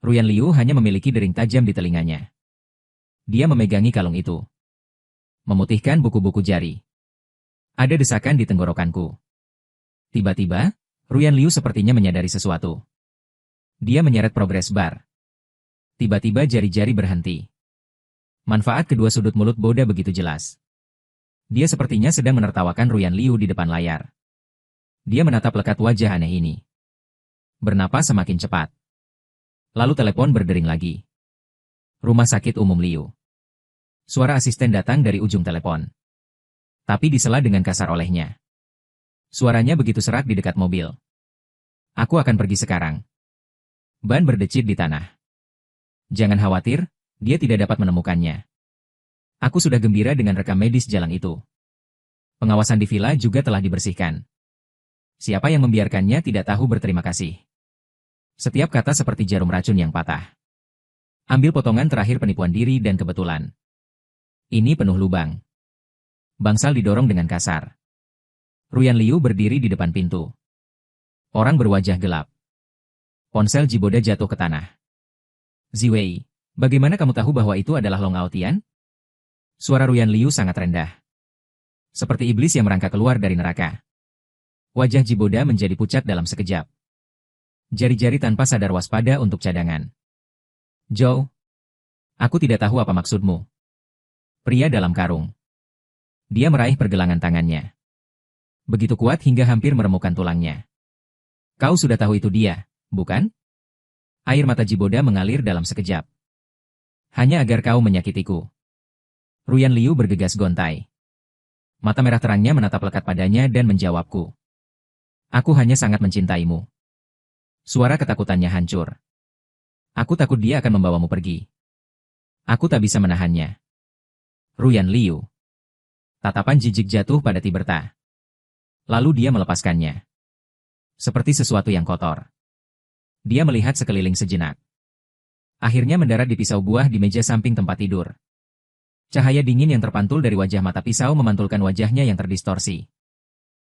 Speaker 1: Ruyan Liu hanya memiliki dering tajam di telinganya. Dia memegangi kalung itu. Memutihkan buku-buku jari. Ada desakan di tenggorokanku. Tiba-tiba, Ruyan Liu sepertinya menyadari sesuatu. Dia menyeret progres bar. Tiba-tiba jari-jari berhenti. Manfaat kedua sudut mulut Boda begitu jelas. Dia sepertinya sedang menertawakan Ruyan Liu di depan layar. Dia menatap lekat wajah aneh ini. Bernapas semakin cepat. Lalu telepon berdering lagi. Rumah sakit umum Liu. Suara asisten datang dari ujung telepon. Tapi disela dengan kasar olehnya. Suaranya begitu serak di dekat mobil. Aku akan pergi sekarang. Ban berdecit di tanah. Jangan khawatir, dia tidak dapat menemukannya. Aku sudah gembira dengan rekam medis jalan itu. Pengawasan di villa juga telah dibersihkan. Siapa yang membiarkannya tidak tahu berterima kasih. Setiap kata seperti jarum racun yang patah. Ambil potongan terakhir penipuan diri dan kebetulan. Ini penuh lubang. Bangsal didorong dengan kasar. Ruyan Liu berdiri di depan pintu. Orang berwajah gelap. Ponsel Jiboda jatuh ke tanah. Ziwei, bagaimana kamu tahu bahwa itu adalah Long Aotian? Suara Ruyan Liu sangat rendah. Seperti iblis yang merangkak keluar dari neraka. Wajah Jiboda menjadi pucat dalam sekejap. Jari-jari tanpa sadar waspada untuk cadangan. Zhou, aku tidak tahu apa maksudmu. Pria dalam karung. Dia meraih pergelangan tangannya. Begitu kuat hingga hampir meremukkan tulangnya. Kau sudah tahu itu dia, bukan? Air mata Jiboda mengalir dalam sekejap. Hanya agar kau menyakitiku. Ruyan Liu bergegas gontai. Mata merah terangnya menatap lekat padanya dan menjawabku. Aku hanya sangat mencintaimu. Suara ketakutannya hancur. Aku takut dia akan membawamu pergi. Aku tak bisa menahannya. Ruyan Liu. Tatapan jijik jatuh pada Tiberta. Lalu dia melepaskannya. Seperti sesuatu yang kotor. Dia melihat sekeliling sejenak. Akhirnya mendarat di pisau buah di meja samping tempat tidur. Cahaya dingin yang terpantul dari wajah mata pisau memantulkan wajahnya yang terdistorsi.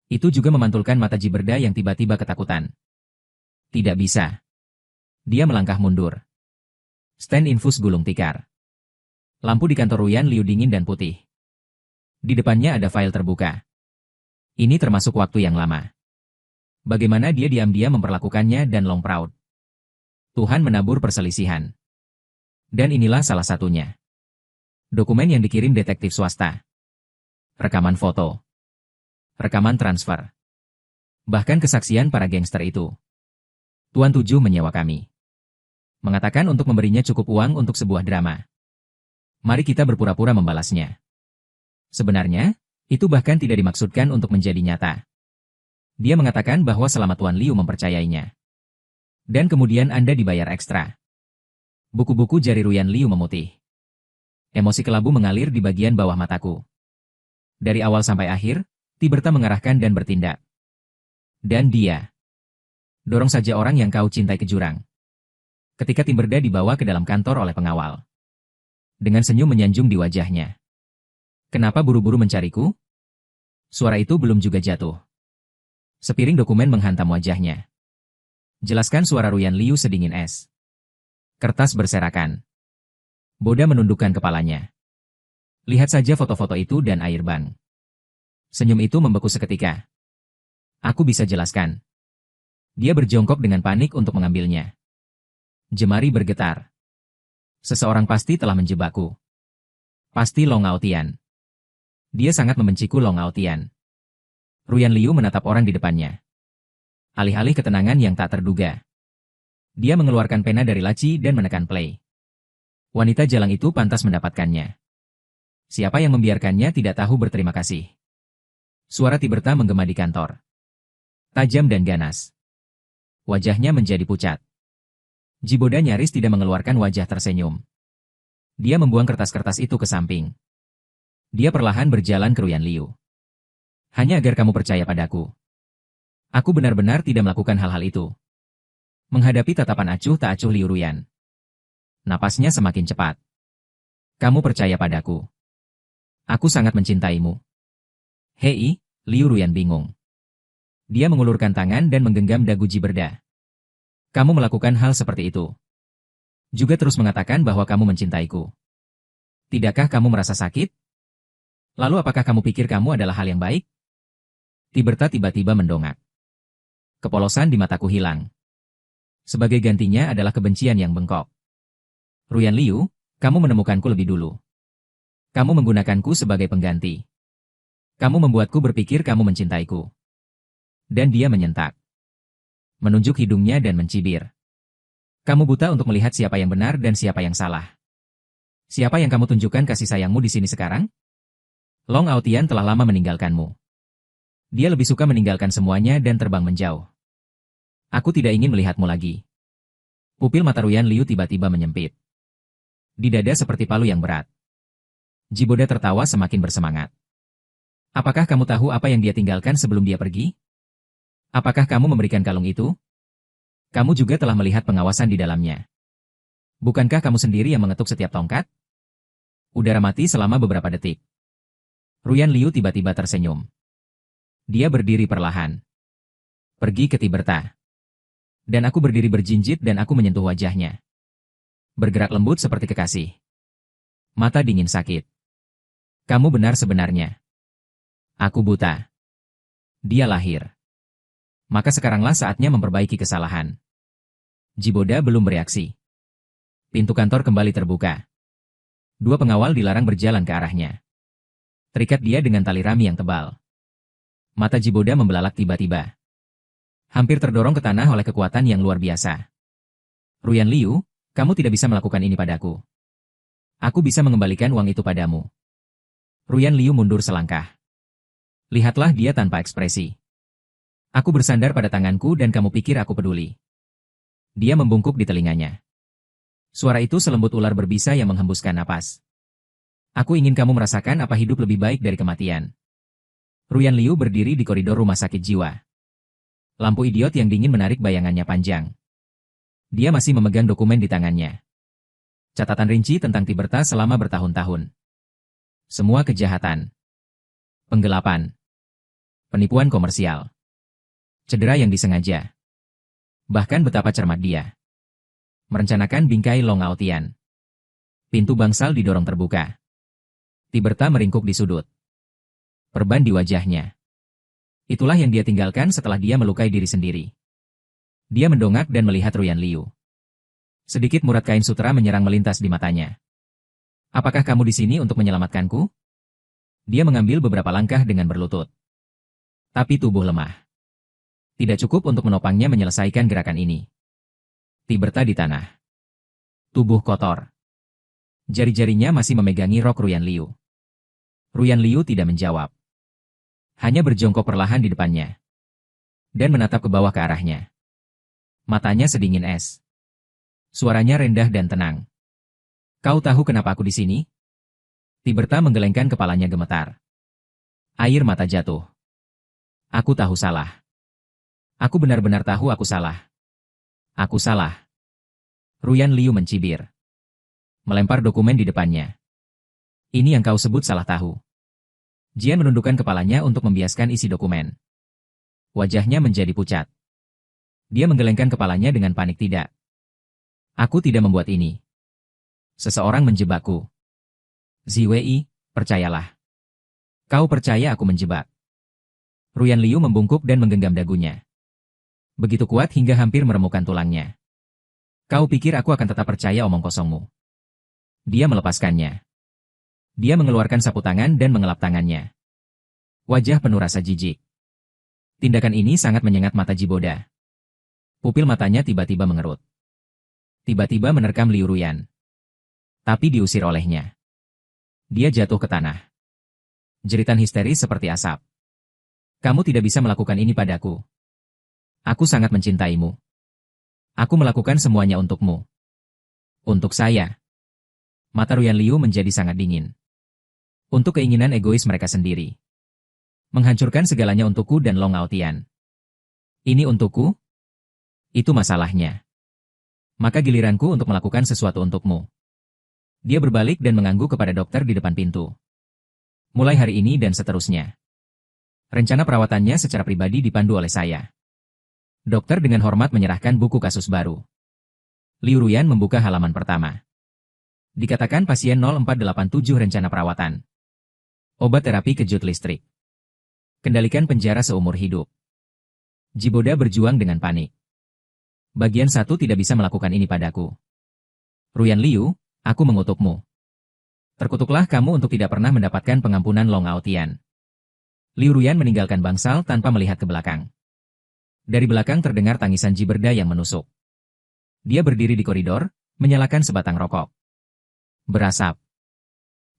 Speaker 1: Itu juga memantulkan mata Jiberda yang tiba-tiba ketakutan. Tidak bisa. Dia melangkah mundur. Stand infus gulung tikar. Lampu di kantor Ruyan Liu dingin dan putih. Di depannya ada file terbuka. Ini termasuk waktu yang lama. Bagaimana dia diam-diam memperlakukannya dan Long Proud. Tuhan menabur perselisihan. Dan inilah salah satunya. Dokumen yang dikirim detektif swasta. Rekaman foto. Rekaman transfer. Bahkan kesaksian para gangster itu. Tuan Tujuh menyewa kami. Mengatakan untuk memberinya cukup uang untuk sebuah drama. Mari kita berpura-pura membalasnya. Sebenarnya, itu bahkan tidak dimaksudkan untuk menjadi nyata. Dia mengatakan bahwa selama Tuan Liu mempercayainya. Dan kemudian Anda dibayar ekstra. Buku-buku jari Ruyan Liu memutih. Emosi kelabu mengalir di bagian bawah mataku. Dari awal sampai akhir, Tiberta mengarahkan dan bertindak. Dan dia. Dorong saja orang yang kau cintai ke jurang. Ketika Timberda dibawa ke dalam kantor oleh pengawal. Dengan senyum menyanjung di wajahnya. Kenapa buru-buru mencariku? Suara itu belum juga jatuh. Sepiring dokumen menghantam wajahnya. Jelaskan, suara Ruyan Liu sedingin es. Kertas berserakan. Boda menundukkan kepalanya. Lihat saja foto-foto itu dan air ban. Senyum itu membeku seketika. Aku bisa jelaskan. Dia berjongkok dengan panik untuk mengambilnya. Jemari bergetar. Seseorang pasti telah menjebakku. Pasti Long Aotian. Dia sangat membenciku Long Aotian. Ruyan Liu menatap orang di depannya. Alih-alih ketenangan yang tak terduga. Dia mengeluarkan pena dari laci dan menekan play. Wanita jalang itu pantas mendapatkannya. Siapa yang membiarkannya tidak tahu berterima kasih. Suara Tiberta menggema di kantor. Tajam dan ganas. Wajahnya menjadi pucat. Jiboda nyaris tidak mengeluarkan wajah tersenyum. Dia membuang kertas-kertas itu ke samping. Dia perlahan berjalan ke Ruyan Liu. Hanya agar kamu percaya padaku. Aku benar-benar tidak melakukan hal-hal itu. Menghadapi tatapan acuh tak acuh Liu Ruyan. Napasnya semakin cepat. Kamu percaya padaku. Aku sangat mencintaimu. Hei, Liu Ruyan bingung. Dia mengulurkan tangan dan menggenggam dagu Jiberda. Kamu melakukan hal seperti itu. Juga terus mengatakan bahwa kamu mencintaiku. Tidakkah kamu merasa sakit? Lalu apakah kamu pikir kamu adalah hal yang baik? Tiberta tiba-tiba mendongak. Kepolosan di mataku hilang. Sebagai gantinya adalah kebencian yang bengkok. Ruyan Liu, kamu menemukanku lebih dulu. Kamu menggunakanku sebagai pengganti. Kamu membuatku berpikir kamu mencintaiku. Dan dia menyentak. Menunjuk hidungnya dan mencibir. Kamu buta untuk melihat siapa yang benar dan siapa yang salah. Siapa yang kamu tunjukkan kasih sayangmu di sini sekarang? Long Aotian telah lama meninggalkanmu. Dia lebih suka meninggalkan semuanya dan terbang menjauh. Aku tidak ingin melihatmu lagi. Pupil mata Ruyan Liu tiba-tiba menyempit. Di dada seperti palu yang berat. Jiboda tertawa semakin bersemangat. Apakah kamu tahu apa yang dia tinggalkan sebelum dia pergi? Apakah kamu memberikan kalung itu? Kamu juga telah melihat pengawasan di dalamnya. Bukankah kamu sendiri yang mengetuk setiap tongkat? Udara mati selama beberapa detik. Ruyan Liu tiba-tiba tersenyum. Dia berdiri perlahan. Pergi ke Tiberta. Dan aku berdiri berjinjit dan aku menyentuh wajahnya. Bergerak lembut seperti kekasih. Mata dingin sakit. Kamu benar sebenarnya. Aku buta. Dia lahir. Maka sekaranglah saatnya memperbaiki kesalahan. Jiboda belum bereaksi. Pintu kantor kembali terbuka. Dua pengawal dilarang berjalan ke arahnya. Terikat dia dengan tali rami yang tebal. Mata Jiboda membelalak tiba-tiba. Hampir terdorong ke tanah oleh kekuatan yang luar biasa. Ruyan Liu, kamu tidak bisa melakukan ini padaku. Aku bisa mengembalikan uang itu padamu. Ruyan Liu mundur selangkah. Lihatlah dia tanpa ekspresi. Aku bersandar pada tanganku dan kamu pikir aku peduli. Dia membungkuk di telinganya. Suara itu selembut ular berbisa yang menghembuskan napas. Aku ingin kamu merasakan apa hidup lebih baik dari kematian. Ruyan Liu berdiri di koridor rumah sakit jiwa. Lampu idiot yang dingin menarik bayangannya panjang. Dia masih memegang dokumen di tangannya. Catatan rinci tentang Tiberta selama bertahun-tahun. Semua kejahatan. Penggelapan. Penipuan komersial. Cedera yang disengaja. Bahkan betapa cermat dia. Merencanakan bingkai Long Aotian. Pintu bangsal didorong terbuka. Tiberta meringkuk di sudut. Perban di wajahnya. Itulah yang dia tinggalkan setelah dia melukai diri sendiri. Dia mendongak dan melihat Ruyan Liu. Sedikit murat kain sutra menyerang melintas di matanya. Apakah kamu di sini untuk menyelamatkanku? Dia mengambil beberapa langkah dengan berlutut. Tapi tubuh lemah. Tidak cukup untuk menopangnya menyelesaikan gerakan ini. Tiberta di tanah. Tubuh kotor. Jari-jarinya masih memegangi rok Ruyan Liu. Ruyan Liu tidak menjawab. Hanya berjongkok perlahan di depannya. Dan menatap ke bawah ke arahnya. Matanya sedingin es. Suaranya rendah dan tenang. Kau tahu kenapa aku di sini? Tiberta menggelengkan kepalanya gemetar. Air mata jatuh. Aku tahu salah. Aku benar-benar tahu aku salah. Aku salah. Ruyan Liu mencibir. Melempar dokumen di depannya. Ini yang kau sebut salah tahu. Jian menundukkan kepalanya untuk membiaskan isi dokumen. Wajahnya menjadi pucat. Dia menggelengkan kepalanya dengan panik tidak. Aku tidak membuat ini. Seseorang menjebakku. Ziwei, percayalah. Kau percaya aku menjebak. Ruyan Liu membungkuk dan menggenggam dagunya. Begitu kuat hingga hampir meremukkan tulangnya. Kau pikir aku akan tetap percaya omong kosongmu? Dia melepaskannya. Dia mengeluarkan sapu tangan dan mengelap tangannya. Wajah penuh rasa jijik. Tindakan ini sangat menyengat mata Jiboda. Pupil matanya tiba-tiba mengerut. Tiba-tiba menerkam Liu Ruyan. Tapi diusir olehnya. Dia jatuh ke tanah. Jeritan histeris seperti asap. Kamu tidak bisa melakukan ini padaku. Aku sangat mencintaimu. Aku melakukan semuanya untukmu. Untuk saya. Mata Ruyan Liu menjadi sangat dingin. Untuk keinginan egois mereka sendiri. Menghancurkan segalanya untukku dan Long Aotian. Ini untukku? Itu masalahnya. Maka giliranku untuk melakukan sesuatu untukmu. Dia berbalik dan mengangguk kepada dokter di depan pintu. Mulai hari ini dan seterusnya. Rencana perawatannya secara pribadi dipandu oleh saya. Dokter dengan hormat menyerahkan buku kasus baru. Liu Ruyan membuka halaman pertama. Dikatakan pasien 0487 rencana perawatan. Obat terapi kejut listrik. Kendalikan penjara seumur hidup. Jiboda berjuang dengan panik. Bagian satu tidak bisa melakukan ini padaku. Ruyan Liu, aku mengutukmu. Terkutuklah kamu untuk tidak pernah mendapatkan pengampunan Long Aotian. Liu Ruyan meninggalkan bangsal tanpa melihat ke belakang. Dari belakang terdengar tangisan Jiberda yang menusuk. Dia berdiri di koridor, menyalakan sebatang rokok. Berasap.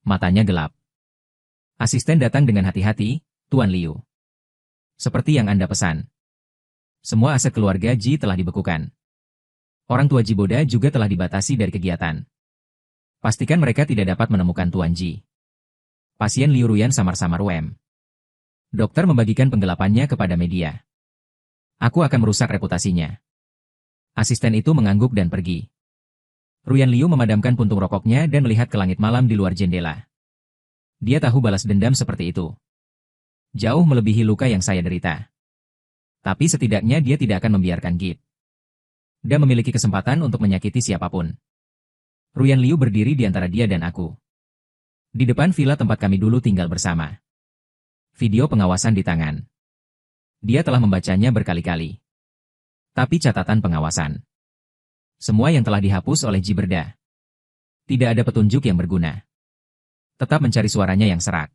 Speaker 1: Matanya gelap. Asisten datang dengan hati-hati, Tuan Liu. Seperti yang Anda pesan. Semua aset keluarga Ji telah dibekukan. Orang tua Jiboda juga telah dibatasi dari kegiatan. Pastikan mereka tidak dapat menemukan Tuan Ji. Pasien Liu Ruyan samar-samar wem. Dokter membagikan penggelapannya kepada media. Aku akan merusak reputasinya. Asisten itu mengangguk dan pergi. Ruyan Liu memadamkan puntung rokoknya dan melihat ke langit malam di luar jendela. Dia tahu balas dendam seperti itu jauh melebihi luka yang saya derita. Tapi setidaknya dia tidak akan membiarkan Git dan memiliki kesempatan untuk menyakiti siapapun. Ruyan Liu berdiri di antara dia dan aku. Di depan villa tempat kami dulu tinggal bersama. Video pengawasan di tangan. Dia telah membacanya berkali-kali. Tapi catatan pengawasan. Semua yang telah dihapus oleh Jiberda. Tidak ada petunjuk yang berguna. Tetap mencari suaranya yang serak.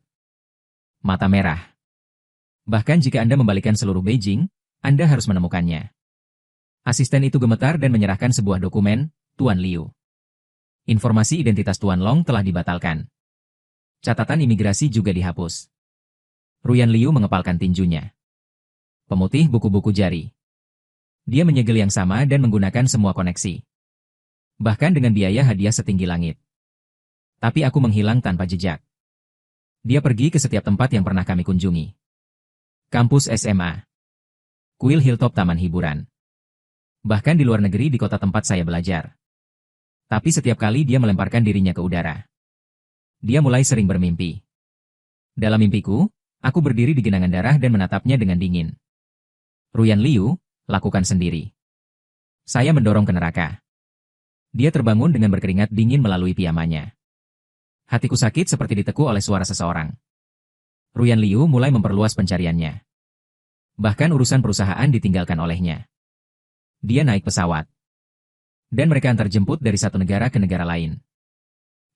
Speaker 1: Mata merah. Bahkan jika Anda membalikan seluruh Beijing, Anda harus menemukannya. Asisten itu gemetar dan menyerahkan sebuah dokumen, Tuan Liu. Informasi identitas Tuan Long telah dibatalkan. Catatan imigrasi juga dihapus. Ruyan Liu mengepalkan tinjunya. Pemutih buku-buku jari. Dia menyegel yang sama dan menggunakan semua koneksi. Bahkan dengan biaya hadiah setinggi langit. Tapi aku menghilang tanpa jejak. Dia pergi ke setiap tempat yang pernah kami kunjungi. Kampus SMA. Kuil Hilltop Taman Hiburan. Bahkan di luar negeri di kota tempat saya belajar. Tapi setiap kali dia melemparkan dirinya ke udara. Dia mulai sering bermimpi. Dalam mimpiku, aku berdiri di genangan darah dan menatapnya dengan dingin. Ruyan Liu, lakukan sendiri. Saya mendorong ke neraka. Dia terbangun dengan berkeringat dingin melalui piyamanya. Hatiku sakit seperti diteku oleh suara seseorang. Ruyan Liu mulai memperluas pencariannya. Bahkan urusan perusahaan ditinggalkan olehnya. Dia naik pesawat. Dan mereka antar jemput dari satu negara ke negara lain.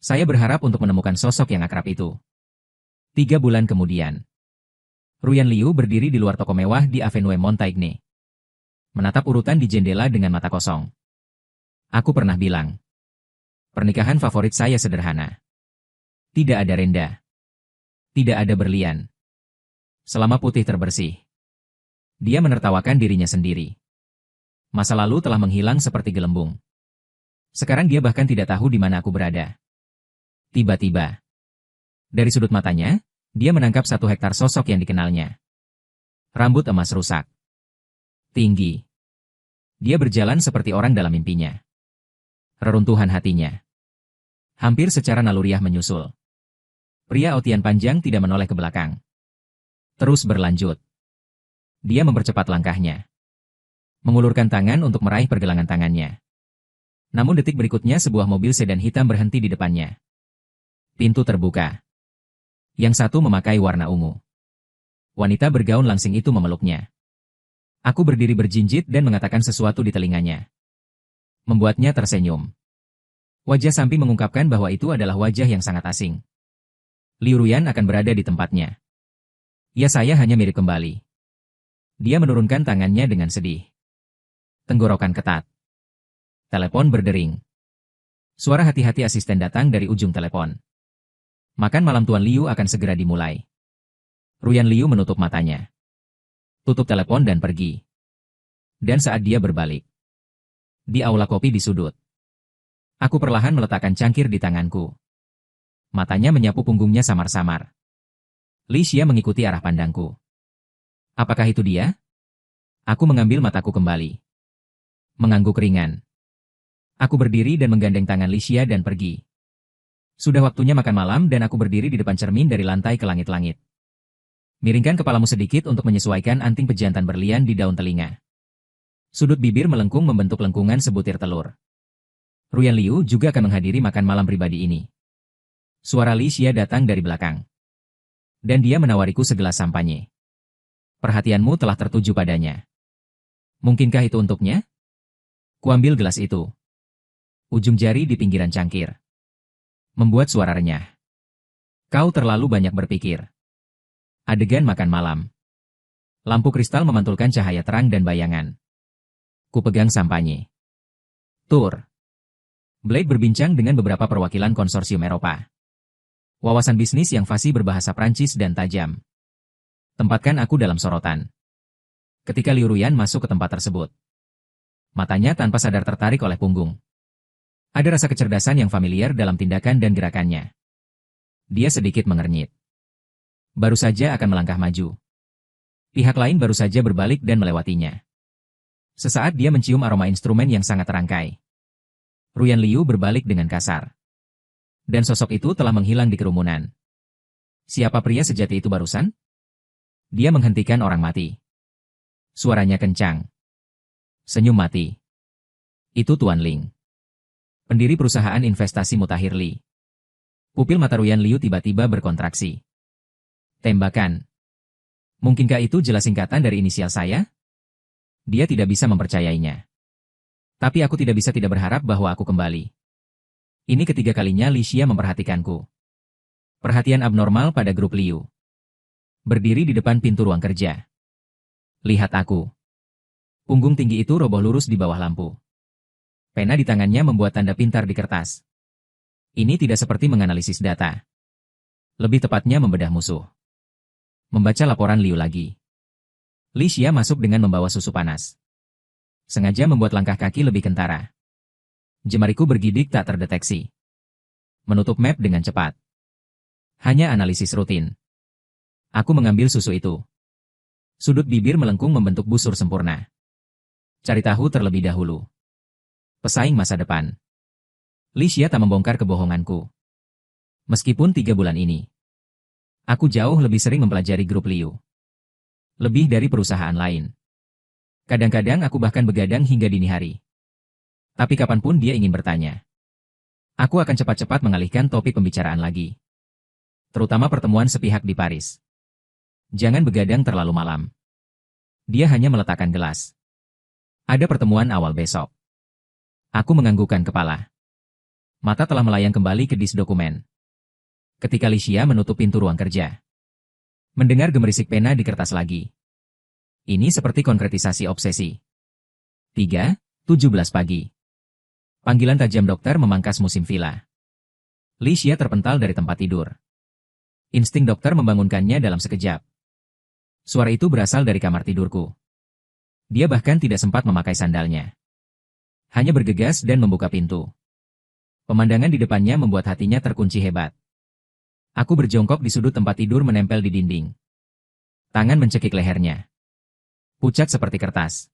Speaker 1: Saya berharap untuk menemukan sosok yang akrab itu. 3 bulan kemudian. Ruyan Liu berdiri di luar toko mewah di Avenue Montaigne. Menatap urutan di jendela dengan mata kosong. Aku pernah bilang. Pernikahan favorit saya sederhana. Tidak ada renda. Tidak ada berlian. Selama putih terbersih. Dia menertawakan dirinya sendiri. Masa lalu telah menghilang seperti gelembung. Sekarang dia bahkan tidak tahu di mana aku berada. Tiba-tiba. Dari sudut matanya, dia menangkap 1 hektar sosok yang dikenalnya. Rambut emas rusak. Tinggi. Dia berjalan seperti orang dalam mimpinya. Reruntuhan hatinya. Hampir secara naluriah menyusul. Pria Aotian panjang tidak menoleh ke belakang. Terus berlanjut. Dia mempercepat langkahnya. Mengulurkan tangan untuk meraih pergelangan tangannya. Namun detik berikutnya sebuah mobil sedan hitam berhenti di depannya. Pintu terbuka. Yang satu memakai warna ungu. Wanita bergaun langsing itu memeluknya. Aku berdiri berjinjit dan mengatakan sesuatu di telinganya. Membuatnya tersenyum. Wajah samping mengungkapkan bahwa itu adalah wajah yang sangat asing. Liu Ruyan akan berada di tempatnya. Ya, saya hanya mirip kembali. Dia menurunkan tangannya dengan sedih. Tenggorokan ketat. Telepon berdering. Suara hati-hati asisten datang dari ujung telepon. Makan malam Tuan Liu akan segera dimulai. Ruyan Liu menutup matanya. Tutup telepon dan pergi. Dan saat dia berbalik. Di aula kopi di sudut. Aku perlahan meletakkan cangkir di tanganku. Matanya menyapu punggungnya samar-samar. Li Xia mengikuti arah pandangku. Apakah itu dia? Aku mengambil mataku kembali. Mengangguk ringan. Aku berdiri dan menggandeng tangan Li Xia dan pergi. Sudah waktunya makan malam dan aku berdiri di depan cermin dari lantai ke langit-langit. Miringkan kepalamu sedikit untuk menyesuaikan anting pejantan berlian di daun telinga. Sudut bibir melengkung membentuk lengkungan sebutir telur. Ruyan Liu juga akan menghadiri makan malam pribadi ini. Suara Li Xia datang dari belakang. Dan dia menawariku segelas sampanye. Perhatianmu telah tertuju padanya. Mungkinkah itu untuknya? Kuambil gelas itu. Ujung jari di pinggiran cangkir. Membuat suara renyah. Kau terlalu banyak berpikir. Adegan makan malam. Lampu kristal memantulkan cahaya terang dan bayangan. Kupegang sampanye. Tur. Blade berbincang dengan beberapa perwakilan konsorsium Eropa. Wawasan bisnis yang fasih berbahasa Prancis dan tajam. Tempatkan aku dalam sorotan. Ketika Liu Ruyan masuk ke tempat tersebut. Matanya tanpa sadar tertarik oleh punggung. Ada rasa kecerdasan yang familiar dalam tindakan dan gerakannya. Dia sedikit mengernyit. Baru saja akan melangkah maju. Pihak lain baru saja berbalik dan melewatinya. Sesaat dia mencium aroma instrumen yang sangat terangkai. Ruyan Liu berbalik dengan kasar. Dan sosok itu telah menghilang di kerumunan. Siapa pria sejati itu barusan? Dia menghentikan orang mati. Suaranya kencang. Senyum mati. Itu Tuan Ling. Pendiri perusahaan investasi mutakhir Li. Pupil mata Ruyan Liu tiba-tiba berkontraksi. Tembakan. Mungkinkah itu jelas singkatan dari inisial saya? Dia tidak bisa mempercayainya. Tapi aku tidak bisa tidak berharap bahwa aku kembali. Ini ketiga kalinya Li Xia memperhatikanku. Perhatian abnormal pada grup Liu. Berdiri di depan pintu ruang kerja. Lihat aku. Punggung tinggi itu roboh lurus di bawah lampu. Pena di tangannya membuat tanda pintar di kertas. Ini tidak seperti menganalisis data. Lebih tepatnya membedah musuh. Membaca laporan Liu lagi. Li Xia masuk dengan membawa susu panas. Sengaja membuat langkah kaki lebih kentara. Jemariku bergidik tak terdeteksi. Menutup map dengan cepat. Hanya analisis rutin. Aku mengambil susu itu. Sudut bibir melengkung membentuk busur sempurna. Cari tahu terlebih dahulu. Pesaing masa depan. Li Xia tak membongkar kebohonganku. Meskipun 3 bulan ini. Aku jauh lebih sering mempelajari grup Liu. Lebih dari perusahaan lain. Kadang-kadang aku bahkan begadang hingga dini hari. Tapi kapanpun dia ingin bertanya. Aku akan cepat-cepat mengalihkan topik pembicaraan lagi. Terutama pertemuan sepihak di Paris. Jangan begadang terlalu malam. Dia hanya meletakkan gelas. Ada pertemuan awal besok. Aku menganggukkan kepala. Mata telah melayang kembali ke disk dokumen. Ketika Li Xia menutup pintu ruang kerja. Mendengar gemerisik pena di kertas lagi. Ini seperti konkretisasi obsesi. 3:17 pagi. Panggilan tajam dokter memangkas musim vila. Li Xia terpental dari tempat tidur. Insting dokter membangunkannya dalam sekejap. Suara itu berasal dari kamar tidurku. Dia bahkan tidak sempat memakai sandalnya. Hanya bergegas dan membuka pintu. Pemandangan di depannya membuat hatinya terkunci hebat. Aku berjongkok di sudut tempat tidur menempel di dinding. Tangan mencekik lehernya. Pucat seperti kertas.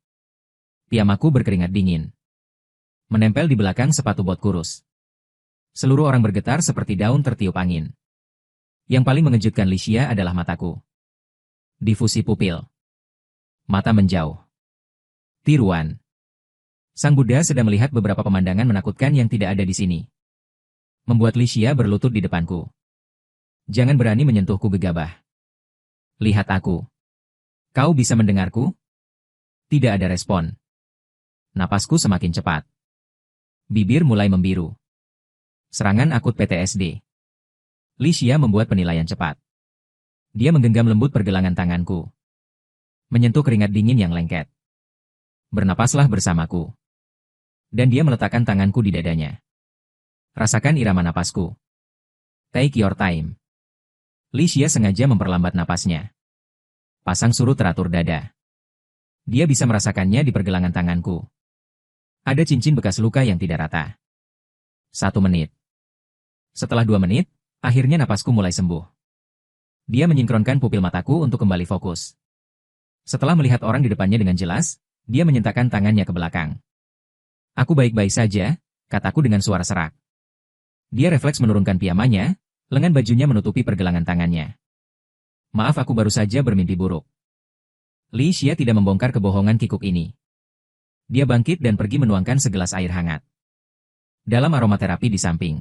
Speaker 1: Piyamaku berkeringat dingin. Menempel di belakang sepatu bot kurus. Seluruh orang bergetar seperti daun tertiup angin. Yang paling mengejutkan Li Xia adalah mataku. Difusi pupil. Mata menjauh. Tiruan. Sang Buddha sedang melihat beberapa pemandangan menakutkan yang tidak ada di sini. Membuat Li Xia berlutut di depanku. Jangan berani menyentuhku gegabah. Lihat aku. Kau bisa mendengarku? Tidak ada respon. Napasku semakin cepat. Bibir mulai membiru. Serangan akut PTSD. Li Xia membuat penilaian cepat. Dia menggenggam lembut pergelangan tanganku. Menyentuh keringat dingin yang lengket. Bernapaslah bersamaku. Dan dia meletakkan tanganku di dadanya. Rasakan irama napasku. Take your time. Li Xia sengaja memperlambat napasnya. Pasang surut teratur dada. Dia bisa merasakannya di pergelangan tanganku. Ada cincin bekas luka yang tidak rata. 1 menit. Setelah 2 menit, akhirnya napasku mulai sembuh. Dia menyingkronkan pupil mataku untuk kembali fokus. Setelah melihat orang di depannya dengan jelas, dia menyentakkan tangannya ke belakang. Aku baik-baik saja, kataku dengan suara serak. Dia refleks menurunkan piyamanya, lengan bajunya menutupi pergelangan tangannya. Maaf, aku baru saja bermimpi buruk. Li Xia tidak membongkar kebohongan kikuk ini. Dia bangkit dan pergi menuangkan segelas air hangat. Dalam aromaterapi di samping.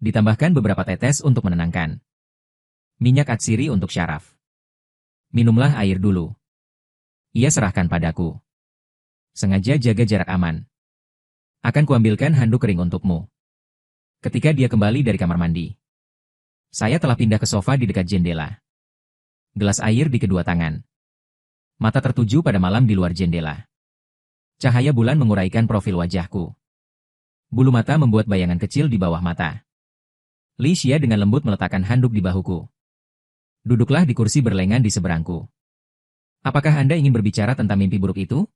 Speaker 1: Ditambahkan beberapa tetes untuk menenangkan. Minyak atsiri untuk syaraf. Minumlah air dulu. Ia serahkan padaku. Sengaja jaga jarak aman. Akan kuambilkan handuk kering untukmu. Ketika dia kembali dari kamar mandi, saya telah pindah ke sofa di dekat jendela. Gelas air di kedua tangan. Mata tertuju pada malam di luar jendela. Cahaya bulan menguraikan profil wajahku. Bulu mata membuat bayangan kecil di bawah mata. Li Xia dengan lembut meletakkan handuk di bahuku. Duduklah di kursi berlengan di seberangku. Apakah Anda ingin berbicara tentang mimpi buruk itu?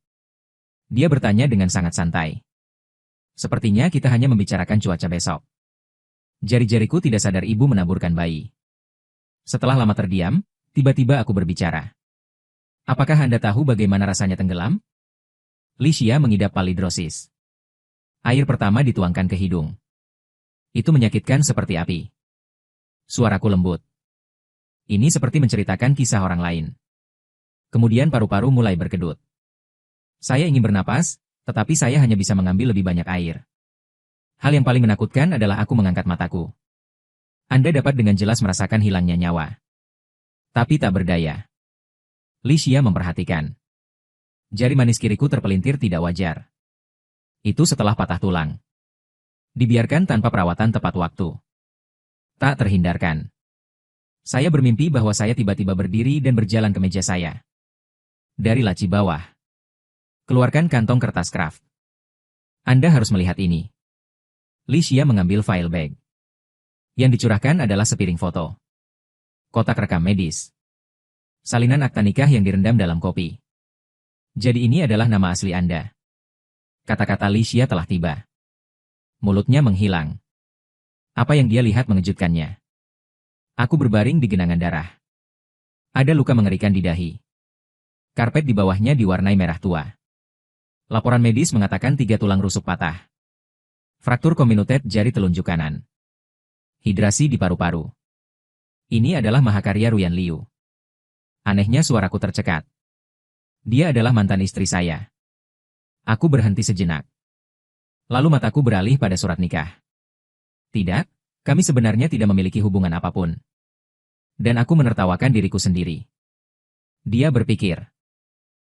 Speaker 1: Dia bertanya dengan sangat santai. Sepertinya kita hanya membicarakan cuaca besok. Jari-jariku tidak sadar ibu menaburkan bayi. Setelah lama terdiam, tiba-tiba aku berbicara. Apakah Anda tahu bagaimana rasanya tenggelam? Li Xia mengidap palidrosis. Air pertama dituangkan ke hidung. Itu menyakitkan seperti api. Suaraku lembut. Ini seperti menceritakan kisah orang lain. Kemudian paru-paru mulai berkedut. Saya ingin bernapas, tetapi saya hanya bisa mengambil lebih banyak air. Hal yang paling menakutkan adalah aku mengangkat mataku. Anda dapat dengan jelas merasakan hilangnya nyawa. Tapi tak berdaya. Li Xia memperhatikan. Jari manis kiriku terpelintir tidak wajar. Itu setelah patah tulang. Dibiarkan tanpa perawatan tepat waktu. Tak terhindarkan. Saya bermimpi bahwa saya tiba-tiba berdiri dan berjalan ke meja saya. Dari laci bawah. Keluarkan kantong kertas kraft. Anda harus melihat ini. Li Xia mengambil file bag. Yang dicurahkan adalah sepiring foto. Kotak rekam medis. Salinan akta nikah yang direndam dalam kopi. Jadi ini adalah nama asli Anda. Kata-kata Li Xia telah tiba. Mulutnya menghilang. Apa yang dia lihat mengejutkannya. Aku berbaring di genangan darah. Ada luka mengerikan di dahi. Karpet di bawahnya diwarnai merah tua. Laporan medis mengatakan 3 tulang rusuk patah. Fraktur kominutet jari telunjuk kanan. Hidrasi di paru-paru. Ini adalah mahakarya Ruyan Liu. Anehnya suaraku tercekat. Dia adalah mantan istri saya. Aku berhenti sejenak. Lalu mataku beralih pada surat nikah. Tidak, kami sebenarnya tidak memiliki hubungan apapun. Dan aku menertawakan diriku sendiri. Dia berpikir.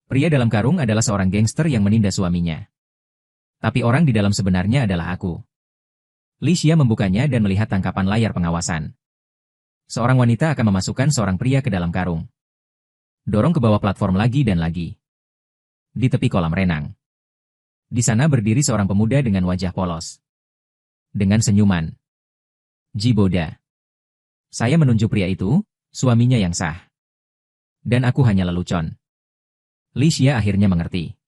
Speaker 1: Pria dalam karung adalah seorang gangster yang menindas suaminya. Tapi orang di dalam sebenarnya adalah aku. Li Xia membukanya dan melihat tangkapan layar pengawasan. Seorang wanita akan memasukkan seorang pria ke dalam karung. Dorong ke bawah platform lagi dan lagi. Di tepi kolam renang. Di sana berdiri seorang pemuda dengan wajah polos. Dengan senyuman. Jiboda. Saya menunjuk pria itu, suaminya yang sah. Dan aku hanya lelucon. Li Xia akhirnya mengerti.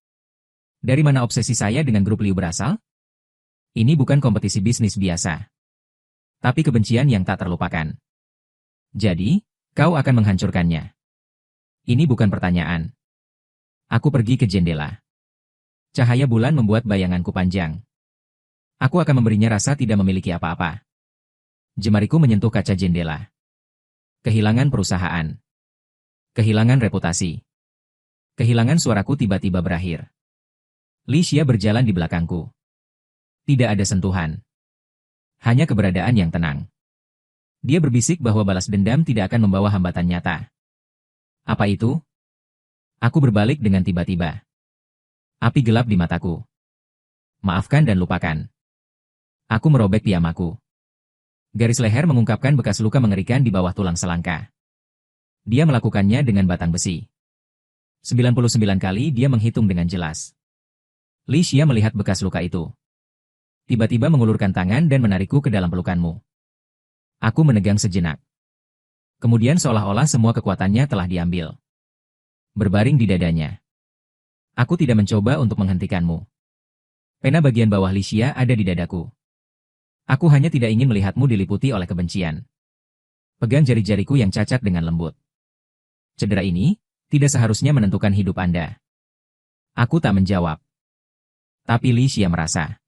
Speaker 1: Dari mana obsesi saya dengan grup Liu berasal? Ini bukan kompetisi bisnis biasa. Tapi kebencian yang tak terlupakan. Jadi, kau akan menghancurkannya. Ini bukan pertanyaan. Aku pergi ke jendela. Cahaya bulan membuat bayanganku panjang. Aku akan memberinya rasa tidak memiliki apa-apa. Jemariku menyentuh kaca jendela. Kehilangan perusahaan. Kehilangan reputasi. Kehilangan suaraku tiba-tiba berakhir. Li Xia berjalan di belakangku. Tidak ada sentuhan. Hanya keberadaan yang tenang. Dia berbisik bahwa balas dendam tidak akan membawa hambatan nyata. Apa itu? Aku berbalik dengan tiba-tiba. Api gelap di mataku. Maafkan dan lupakan. Aku merobek piyamaku. Garis leher mengungkapkan bekas luka mengerikan di bawah tulang selangka. Dia melakukannya dengan batang besi. 99 kali dia menghitung dengan jelas. Li Xia melihat bekas luka itu. Tiba-tiba mengulurkan tangan dan menarikku ke dalam pelukanmu. Aku menegang sejenak. Kemudian seolah-olah semua kekuatannya telah diambil. Berbaring di dadanya. Aku tidak mencoba untuk menghentikanmu. Pena bagian bawah Li Xia ada di dadaku. Aku hanya tidak ingin melihatmu diliputi oleh kebencian. Pegang jari-jariku yang cacat dengan lembut. Cedera ini tidak seharusnya menentukan hidup Anda. Aku tak menjawab. Tapi Li Xia merasa.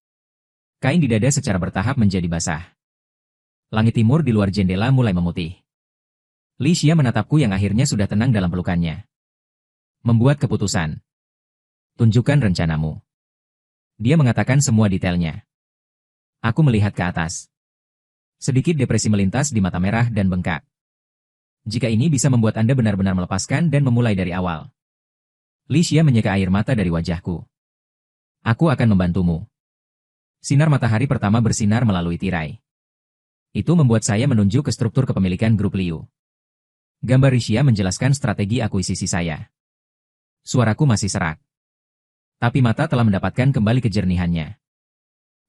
Speaker 1: Kain di dada secara bertahap menjadi basah. Langit timur di luar jendela mulai memutih. Li Xia menatapku yang akhirnya sudah tenang dalam pelukannya. Membuat keputusan. Tunjukkan rencanamu. Dia mengatakan semua detailnya. Aku melihat ke atas. Sedikit depresi melintas di mata merah dan bengkak. Jika ini bisa membuat Anda benar-benar melepaskan dan memulai dari awal. Li Xia menyeka air mata dari wajahku. Aku akan membantumu. Sinar matahari pertama bersinar melalui tirai. Itu membuat saya menunjuk ke struktur kepemilikan grup Liu. Gambar Rixia menjelaskan strategi akuisisi saya. Suaraku masih serak. Tapi mata telah mendapatkan kembali kejernihannya.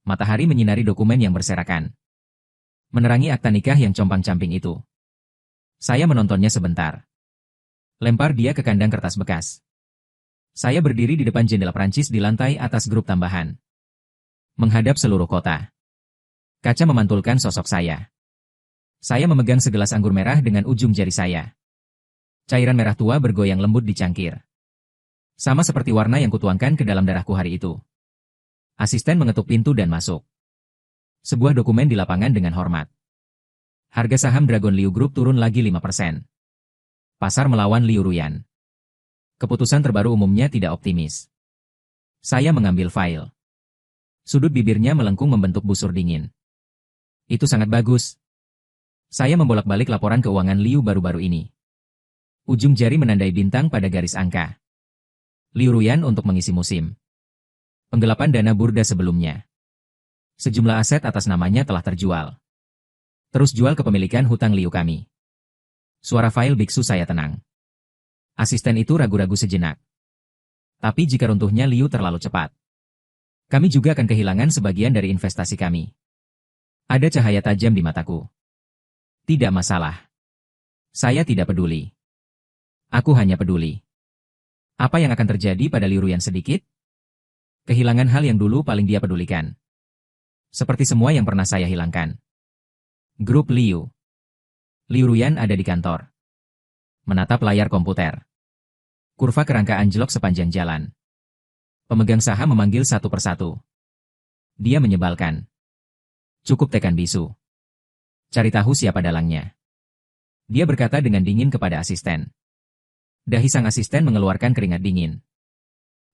Speaker 1: Matahari menyinari dokumen yang berserakan. Menerangi akta nikah yang compang-camping itu. Saya menontonnya sebentar. Lempar dia ke kandang kertas bekas. Saya berdiri di depan jendela Prancis di lantai atas grup tambahan. Menghadap seluruh kota. Kaca memantulkan sosok saya. Saya memegang segelas anggur merah dengan ujung jari saya. Cairan merah tua bergoyang lembut di cangkir. Sama seperti warna yang kutuangkan ke dalam darahku hari itu. Asisten mengetuk pintu dan masuk. Sebuah dokumen di lapangan dengan hormat. Harga saham Dragon Liu Group turun lagi 5%. Pasar melawan Liu Ruyan. Keputusan terbaru umumnya tidak optimis. Saya mengambil file. Sudut bibirnya melengkung membentuk busur dingin. Itu sangat bagus. Saya membolak-balik laporan keuangan Liu baru-baru ini. Ujung jari menandai bintang pada garis angka. Liu Ruyan untuk mengisi musim. Penggelapan dana burda sebelumnya. Sejumlah aset atas namanya telah terjual. Terus jual kepemilikan hutang Liu kami. Suara file biksu saya tenang. Asisten itu ragu-ragu sejenak. Tapi jika runtuhnya Liu terlalu cepat, kami juga akan kehilangan sebagian dari investasi kami. Ada cahaya tajam di mataku. Tidak masalah. Saya tidak peduli. Aku hanya peduli. Apa yang akan terjadi pada Liu Ruyan sedikit? Kehilangan hal yang dulu paling dia pedulikan. Seperti semua yang pernah saya hilangkan. Grup Liu. Liu Ruyan ada di kantor. Menatap layar komputer. Kurva kerangka anjlok sepanjang jalan. Pemegang saham memanggil satu persatu. Dia menyebalkan. Cukup tekan bisu. Cari tahu siapa dalangnya. Dia berkata dengan dingin kepada asisten. Dahi sang asisten mengeluarkan keringat dingin.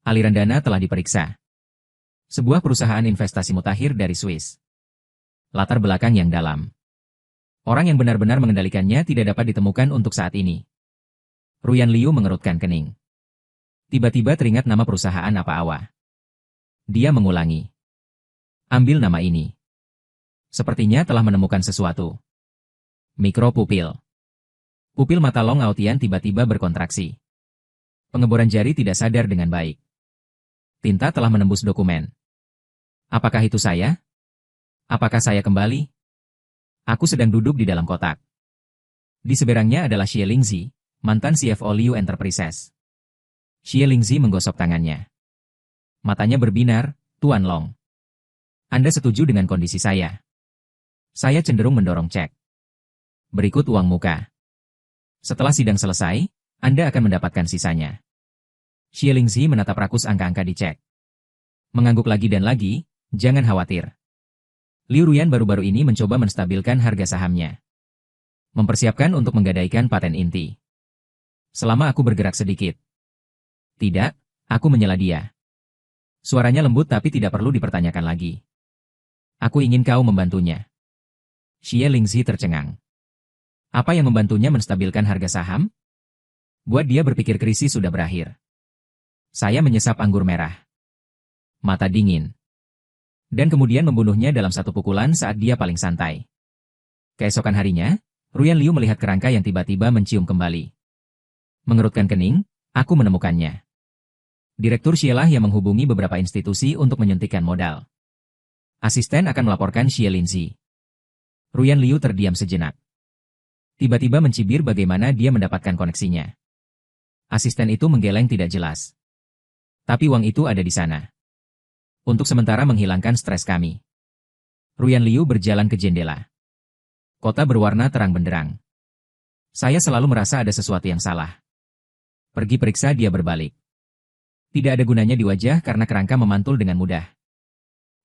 Speaker 1: Aliran dana telah diperiksa. Sebuah perusahaan investasi mutakhir dari Swiss. Latar belakang yang dalam. Orang yang benar-benar mengendalikannya tidak dapat ditemukan untuk saat ini. Ruyan Liu mengerutkan kening. Tiba-tiba teringat nama perusahaan apa-awa. Dia mengulangi. Ambil nama ini. Sepertinya telah menemukan sesuatu. Mikropupil. Pupil mata Long Aotian tiba-tiba berkontraksi. Pengeboran jari tidak sadar dengan baik. Tinta telah menembus dokumen. Apakah itu saya? Apakah saya kembali? Aku sedang duduk di dalam kotak. Di seberangnya adalah Xie Lingzi, mantan CFO Liu Enterprises. Xie Lingzi menggosok tangannya. Matanya berbinar, Tuan Long. Anda setuju dengan kondisi saya? Saya cenderung mendorong cek. Berikut uang muka. Setelah sidang selesai, Anda akan mendapatkan sisanya. Xie Lingzi menatap rakus angka-angka di cek. Mengangguk lagi dan lagi, jangan khawatir. Liu Ruyan baru-baru ini mencoba menstabilkan harga sahamnya. Mempersiapkan untuk menggadaikan paten inti. Selama aku bergerak sedikit. Tidak, aku menyela dia. Suaranya lembut tapi tidak perlu dipertanyakan lagi. Aku ingin kau membantunya. Xie Lingzi tercengang. Apa yang membantunya menstabilkan harga saham? Buat dia berpikir krisis sudah berakhir. Saya menyesap anggur merah. Mata dingin. Dan kemudian membunuhnya dalam satu pukulan saat dia paling santai. Keesokan harinya, Ruyan Liu melihat kerangka yang tiba-tiba mencium kembali. Mengerutkan kening, aku menemukannya. Direktur Xielah yang menghubungi beberapa institusi untuk menyuntikkan modal. Asisten akan melaporkan Xie Lingzi. Ruyan Liu terdiam sejenak. Tiba-tiba mencibir bagaimana dia mendapatkan koneksinya. Asisten itu menggeleng tidak jelas. Tapi uang itu ada di sana. Untuk sementara menghilangkan stres kami. Ruyan Liu berjalan ke jendela. Kota berwarna terang benderang. Saya selalu merasa ada sesuatu yang salah. Pergi periksa dia berbalik. Tidak ada gunanya di wajah karena kerangka memantul dengan mudah.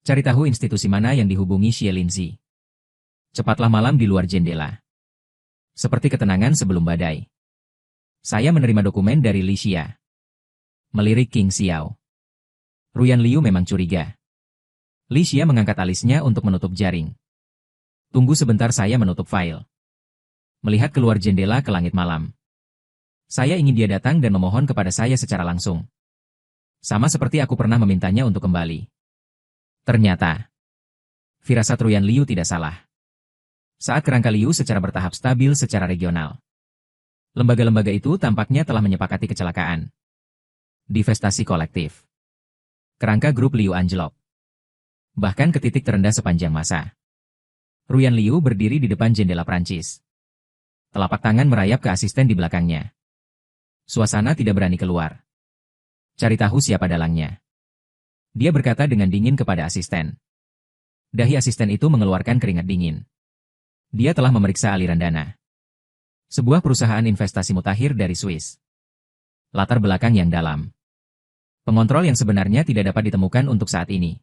Speaker 1: Cari tahu institusi mana yang dihubungi Xie Lingzi. Cepatlah malam di luar jendela. Seperti ketenangan sebelum badai. Saya menerima dokumen dari Li Xia. Melirik King Xiao. Ruyan Liu memang curiga. Li Xia mengangkat alisnya untuk menutup jaring. Tunggu sebentar, saya menutup file. Melihat keluar jendela ke langit malam. Saya ingin dia datang dan memohon kepada saya secara langsung. Sama seperti aku pernah memintanya untuk kembali. Ternyata, Firasat Ruyan Liu tidak salah. Saat kerangka Liu secara bertahap stabil secara regional. Lembaga-lembaga itu tampaknya telah menyepakati kecelakaan. Divestasi kolektif. Kerangka grup Liu anjlok. Bahkan ke titik terendah sepanjang masa. Ruyan Liu berdiri di depan jendela Prancis. Telapak tangan merayap ke asisten di belakangnya. Suasana tidak berani keluar. Cari tahu siapa dalangnya. Dia berkata dengan dingin kepada asisten. Dahi asisten itu mengeluarkan keringat dingin. Dia telah memeriksa aliran dana. Sebuah perusahaan investasi mutakhir dari Swiss. Latar belakang yang dalam. Pengontrol yang sebenarnya tidak dapat ditemukan untuk saat ini.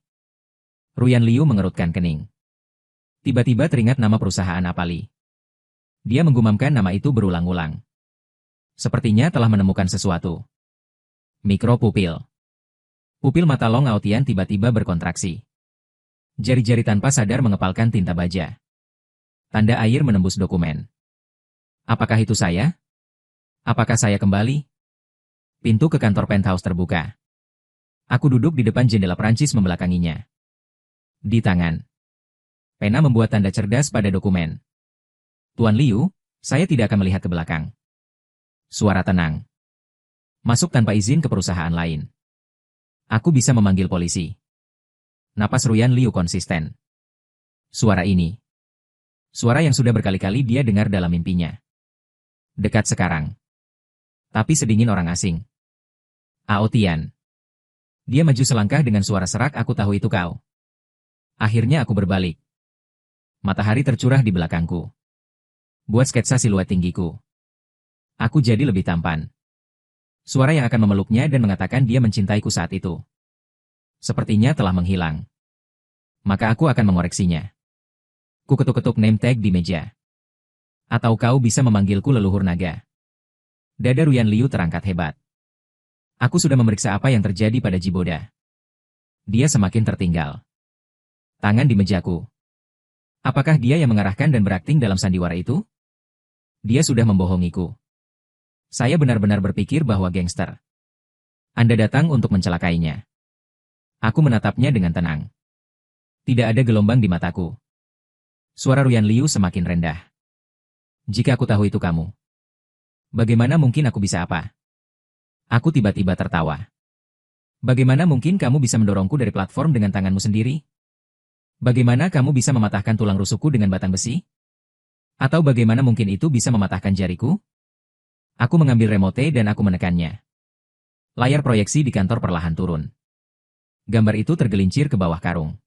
Speaker 1: Ruyan Liu mengerutkan kening. Tiba-tiba teringat nama perusahaan Apali. Dia menggumamkan nama itu berulang-ulang. Sepertinya telah menemukan sesuatu. Mikropupil. Pupil mata Long Aotian tiba-tiba berkontraksi. Jari-jari tanpa sadar mengepalkan tinta baja. Tanda air menembus dokumen. Apakah itu saya? Apakah saya kembali? Pintu ke kantor penthouse terbuka. Aku duduk di depan jendela Prancis membelakanginya. Di tangan. Pena membuat tanda cerdas pada dokumen. Tuan Liu, saya tidak akan melihat ke belakang. Suara tenang. Masuk tanpa izin ke perusahaan lain. Aku bisa memanggil polisi. Napas Ruyan Liu konsisten. Suara ini. Suara yang sudah berkali-kali dia dengar dalam mimpinya. Dekat sekarang. Tapi sedingin orang asing. Aotian. Dia maju selangkah dengan suara serak, aku tahu itu kau. Akhirnya aku berbalik. Matahari tercurah di belakangku. Buat sketsa siluet tinggiku. Aku jadi lebih tampan. Suara yang akan memeluknya dan mengatakan dia mencintaiku saat itu. Sepertinya telah menghilang. Maka aku akan mengoreksinya. Ku ketuk-ketuk name tag di meja. Atau kau bisa memanggilku leluhur naga. Dada Ruyan Liu terangkat hebat. Aku sudah memeriksa apa yang terjadi pada Jiboda. Dia semakin tertinggal. Tangan di mejaku. Apakah dia yang mengarahkan dan berakting dalam sandiwara itu? Dia sudah membohongiku. Saya benar-benar berpikir bahwa gangster. Anda datang untuk mencelakainya. Aku menatapnya dengan tenang. Tidak ada gelombang di mataku. Suara Ruyan Liu semakin rendah. Jika aku tahu itu kamu. Bagaimana mungkin aku bisa apa? Aku tiba-tiba tertawa. Bagaimana mungkin kamu bisa mendorongku dari platform dengan tanganmu sendiri? Bagaimana kamu bisa mematahkan tulang rusukku dengan batang besi? Atau bagaimana mungkin itu bisa mematahkan jariku? Aku mengambil remote dan aku menekannya. Layar proyeksi di kantor perlahan turun. Gambar itu tergelincir ke bawah karung.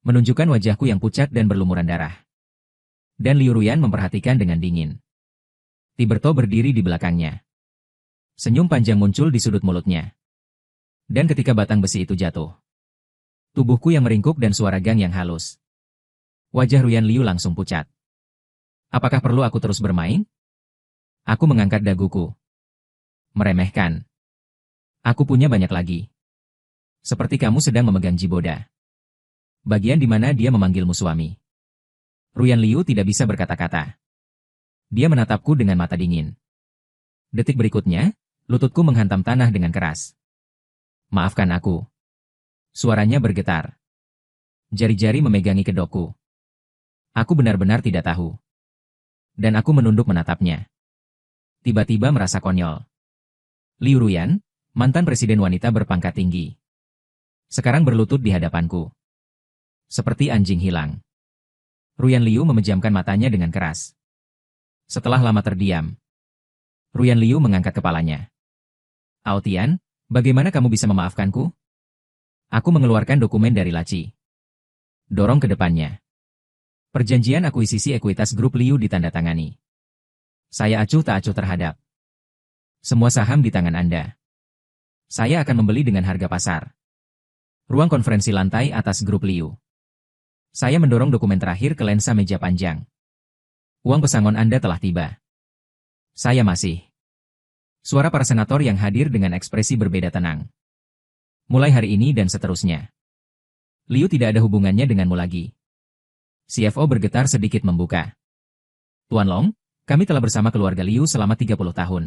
Speaker 1: Menunjukkan wajahku yang pucat dan berlumuran darah. Dan Liu Ruyan memperhatikan dengan dingin. Tiberto berdiri di belakangnya. Senyum panjang muncul di sudut mulutnya. Dan ketika batang besi itu jatuh. Tubuhku yang meringkuk dan suara gang yang halus. Wajah Ruyan Liu langsung pucat. Apakah perlu aku terus bermain? Aku mengangkat daguku. Meremehkan. Aku punya banyak lagi. Seperti kamu sedang memegang Jiboda. Bagian di mana dia memanggilmu suami. Ruyan Liu tidak bisa berkata-kata. Dia menatapku dengan mata dingin. Detik berikutnya, lututku menghantam tanah dengan keras. Maafkan aku. Suaranya bergetar. Jari-jari memegangi kedokku. Aku benar-benar tidak tahu. Dan aku menunduk menatapnya. Tiba-tiba merasa konyol. Liu Ruyan, mantan presiden wanita berpangkat tinggi. Sekarang berlutut di hadapanku. Seperti anjing hilang. Ruyan Liu memejamkan matanya dengan keras. Setelah lama terdiam, Ruyan Liu mengangkat kepalanya. Aotian, bagaimana kamu bisa memaafkanku? Aku mengeluarkan dokumen dari laci. Dorong ke depannya. Perjanjian akuisisi ekuitas grup Liu ditandatangani. Saya acuh tak acuh terhadap. Semua saham di tangan Anda. Saya akan membeli dengan harga pasar. Ruang konferensi lantai atas grup Liu. Saya mendorong dokumen terakhir ke lensa meja panjang. Uang pesangon Anda telah tiba. Saya masih. Suara para senator yang hadir dengan ekspresi berbeda tenang. Mulai hari ini dan seterusnya. Liu tidak ada hubungannya denganmu lagi. CFO bergetar sedikit membuka. Tuan Long, kami telah bersama keluarga Liu selama 30 tahun.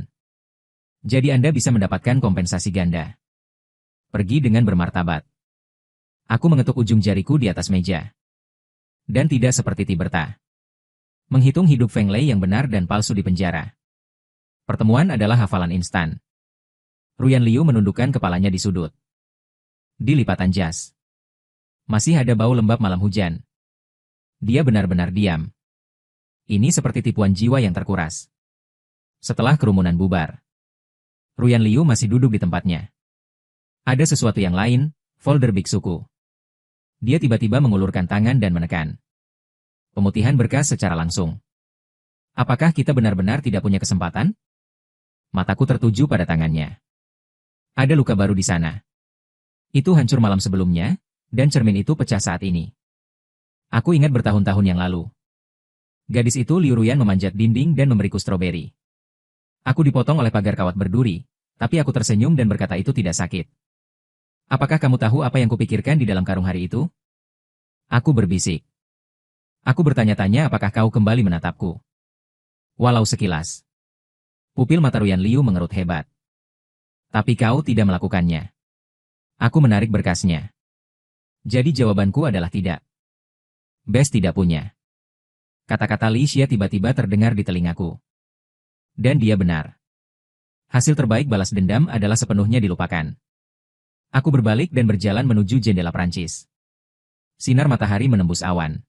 Speaker 1: Jadi Anda bisa mendapatkan kompensasi ganda. Pergi dengan bermartabat. Aku mengetuk ujung jariku di atas meja. Dan tidak seperti Tiberta. Menghitung hidup Feng Lei yang benar dan palsu di penjara. Pertemuan adalah hafalan instan. Ruyan Liu menundukkan kepalanya di sudut. Di lipatan jas. Masih ada bau lembab malam hujan. Dia benar-benar diam. Ini seperti tipuan jiwa yang terkuras. Setelah kerumunan bubar, Ruyan Liu masih duduk di tempatnya. Ada sesuatu yang lain, folder biksuku. Dia tiba-tiba mengulurkan tangan dan menekan. Pemutihan berkas secara langsung. Apakah kita benar-benar tidak punya kesempatan? Mataku tertuju pada tangannya. Ada luka baru di sana. Itu hancur malam sebelumnya, dan cermin itu pecah saat ini. Aku ingat bertahun-tahun yang lalu. Gadis itu Liu Ruyan memanjat dinding dan memberiku stroberi. Aku dipotong oleh pagar kawat berduri, tapi aku tersenyum dan berkata itu tidak sakit. Apakah kamu tahu apa yang kupikirkan di dalam karung hari itu? Aku berbisik. Aku bertanya-tanya apakah kau kembali menatapku. Walau sekilas. Pupil mata Ruyan Liu mengerut hebat. Tapi kau tidak melakukannya. Aku menarik berkasnya. Jadi jawabanku adalah tidak. Bes tidak punya. Kata-kata Li Xia tiba-tiba terdengar di telingaku. Dan dia benar. Hasil terbaik balas dendam adalah sepenuhnya dilupakan. Aku berbalik dan berjalan menuju jendela Prancis. Sinar matahari menembus awan.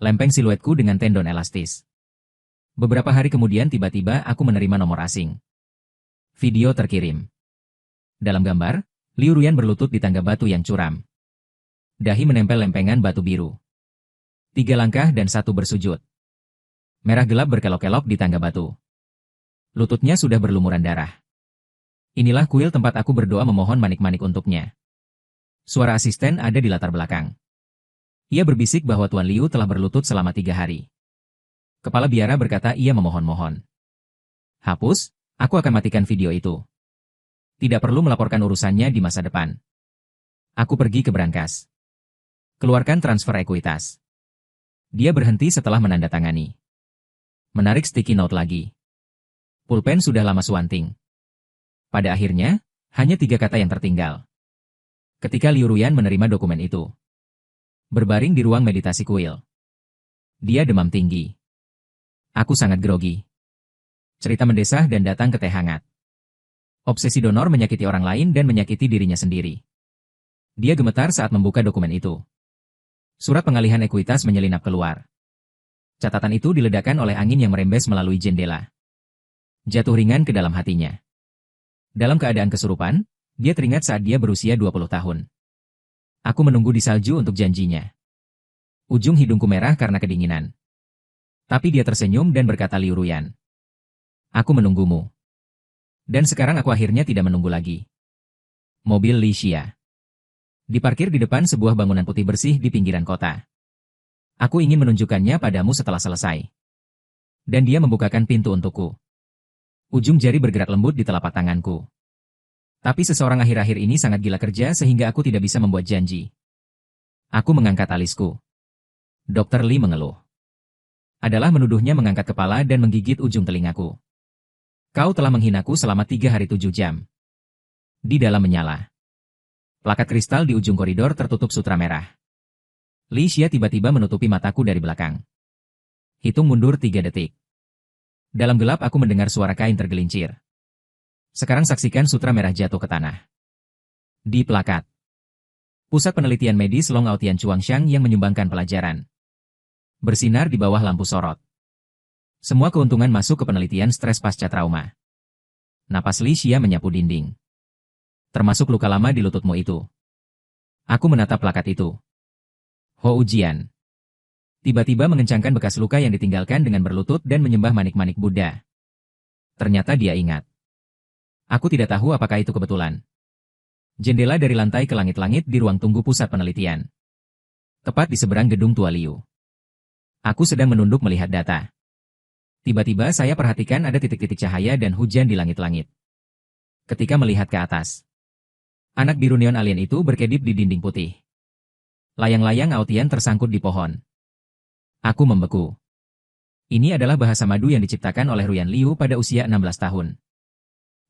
Speaker 1: Lempeng siluetku dengan tendon elastis. Beberapa hari kemudian tiba-tiba aku menerima nomor asing. Video terkirim. Dalam gambar, Liu Ruyan berlutut di tangga batu yang curam. Dahi menempel lempengan batu biru. 3 langkah dan 1 bersujud. Merah gelap berkelok-kelok di tangga batu. Lututnya sudah berlumuran darah. Inilah kuil tempat aku berdoa memohon manik-manik untuknya. Suara asisten ada di latar belakang. Ia berbisik bahwa Tuan Liu telah berlutut selama 3 hari. Kepala biara berkata ia memohon-mohon. Hapus, aku akan matikan video itu. Tidak perlu melaporkan urusannya di masa depan. Aku pergi ke brankas. Keluarkan transfer ekuitas. Dia berhenti setelah menandatangani. Menarik sticky note lagi. Pulpen sudah lama suanting. Pada akhirnya, hanya 3 kata yang tertinggal. Ketika Liu Ruyan menerima dokumen itu. Berbaring di ruang meditasi kuil. Dia demam tinggi. Aku sangat grogi. Cerita mendesah dan datang ke teh hangat. Obsesi donor menyakiti orang lain dan menyakiti dirinya sendiri. Dia gemetar saat membuka dokumen itu. Surat pengalihan ekuitas menyelinap keluar. Catatan itu diledakkan oleh angin yang merembes melalui jendela. Jatuh ringan ke dalam hatinya. Dalam keadaan kesurupan, dia teringat saat dia berusia 20 tahun. Aku menunggu di salju untuk janjinya. Ujung hidungku merah karena kedinginan. Tapi dia tersenyum dan berkata Liu Ruyan. Aku menunggumu. Dan sekarang aku akhirnya tidak menunggu lagi. Mobil Li Xia. Diparkir di depan sebuah bangunan putih bersih di pinggiran kota. Aku ingin menunjukkannya padamu setelah selesai. Dan dia membukakan pintu untukku. Ujung jari bergerak lembut di telapak tanganku. Tapi seseorang akhir-akhir ini sangat gila kerja sehingga aku tidak bisa membuat janji. Aku mengangkat alisku. Dr. Li mengeluh. Adalah menuduhnya mengangkat kepala dan menggigit ujung telingaku. Kau telah menghinaku selama 3 hari 7 jam. Di dalam menyala. Plakat kristal di ujung koridor tertutup sutra merah. Li Xia tiba-tiba menutupi mataku dari belakang. Hitung mundur 3 detik. Dalam gelap aku mendengar suara kain tergelincir. Sekarang saksikan sutra merah jatuh ke tanah. Di plakat. Pusat Penelitian Medis Long Aotian Chuangshan yang menyumbangkan pelajaran. Bersinar di bawah lampu sorot. Semua keuntungan masuk ke penelitian stres pasca trauma. Napas Li Xia menyapu dinding. Termasuk luka lama di lututmu itu. Aku menatap plakat itu. Ho Ujian. Tiba-tiba mengencangkan bekas luka yang ditinggalkan dengan berlutut dan menyembah manik-manik Buddha. Ternyata dia ingat. Aku tidak tahu apakah itu kebetulan. Jendela dari lantai ke langit-langit di ruang tunggu pusat penelitian. Tepat di seberang gedung Tua Liu. Aku sedang menunduk melihat data. Tiba-tiba saya perhatikan ada titik-titik cahaya dan hujan di langit-langit. Ketika melihat ke atas. Anak biru neon alien itu berkedip di dinding putih. Layang-layang Aotian tersangkut di pohon. Aku membeku. Ini adalah bahasa madu yang diciptakan oleh Ruyan Liu pada usia 16 tahun.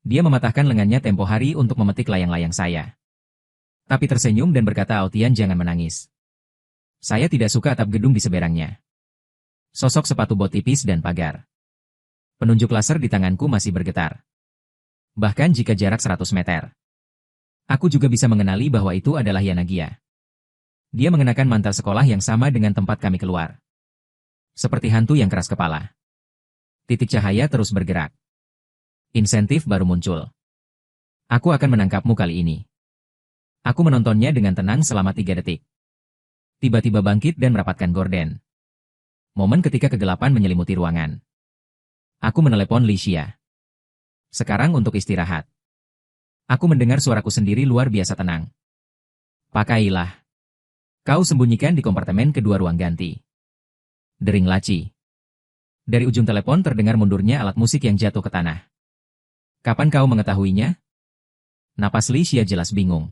Speaker 1: Dia mematahkan lengannya tempo hari untuk memetik layang-layang saya. Tapi tersenyum dan berkata Aotian jangan menangis. Saya tidak suka atap gedung di seberangnya. Sosok sepatu bot tipis dan pagar. Penunjuk laser di tanganku masih bergetar. Bahkan jika jarak 100 meter. Aku juga bisa mengenali bahwa itu adalah Yanagia. Dia mengenakan mantel sekolah yang sama dengan tempat kami keluar. Seperti hantu yang keras kepala. Titik cahaya terus bergerak. Insentif baru muncul. Aku akan menangkapmu kali ini. Aku menontonnya dengan tenang selama 3 detik. Tiba-tiba bangkit dan merapatkan gorden. Momen ketika kegelapan menyelimuti ruangan. Aku menelepon Licia. Sekarang untuk istirahat. Aku mendengar suaraku sendiri luar biasa tenang. Pakailah. Kau sembunyikan di kompartemen kedua ruang ganti. Dering laci. Dari ujung telepon terdengar mundurnya alat musik yang jatuh ke tanah. Kapan kau mengetahuinya? Napas Licia jelas bingung.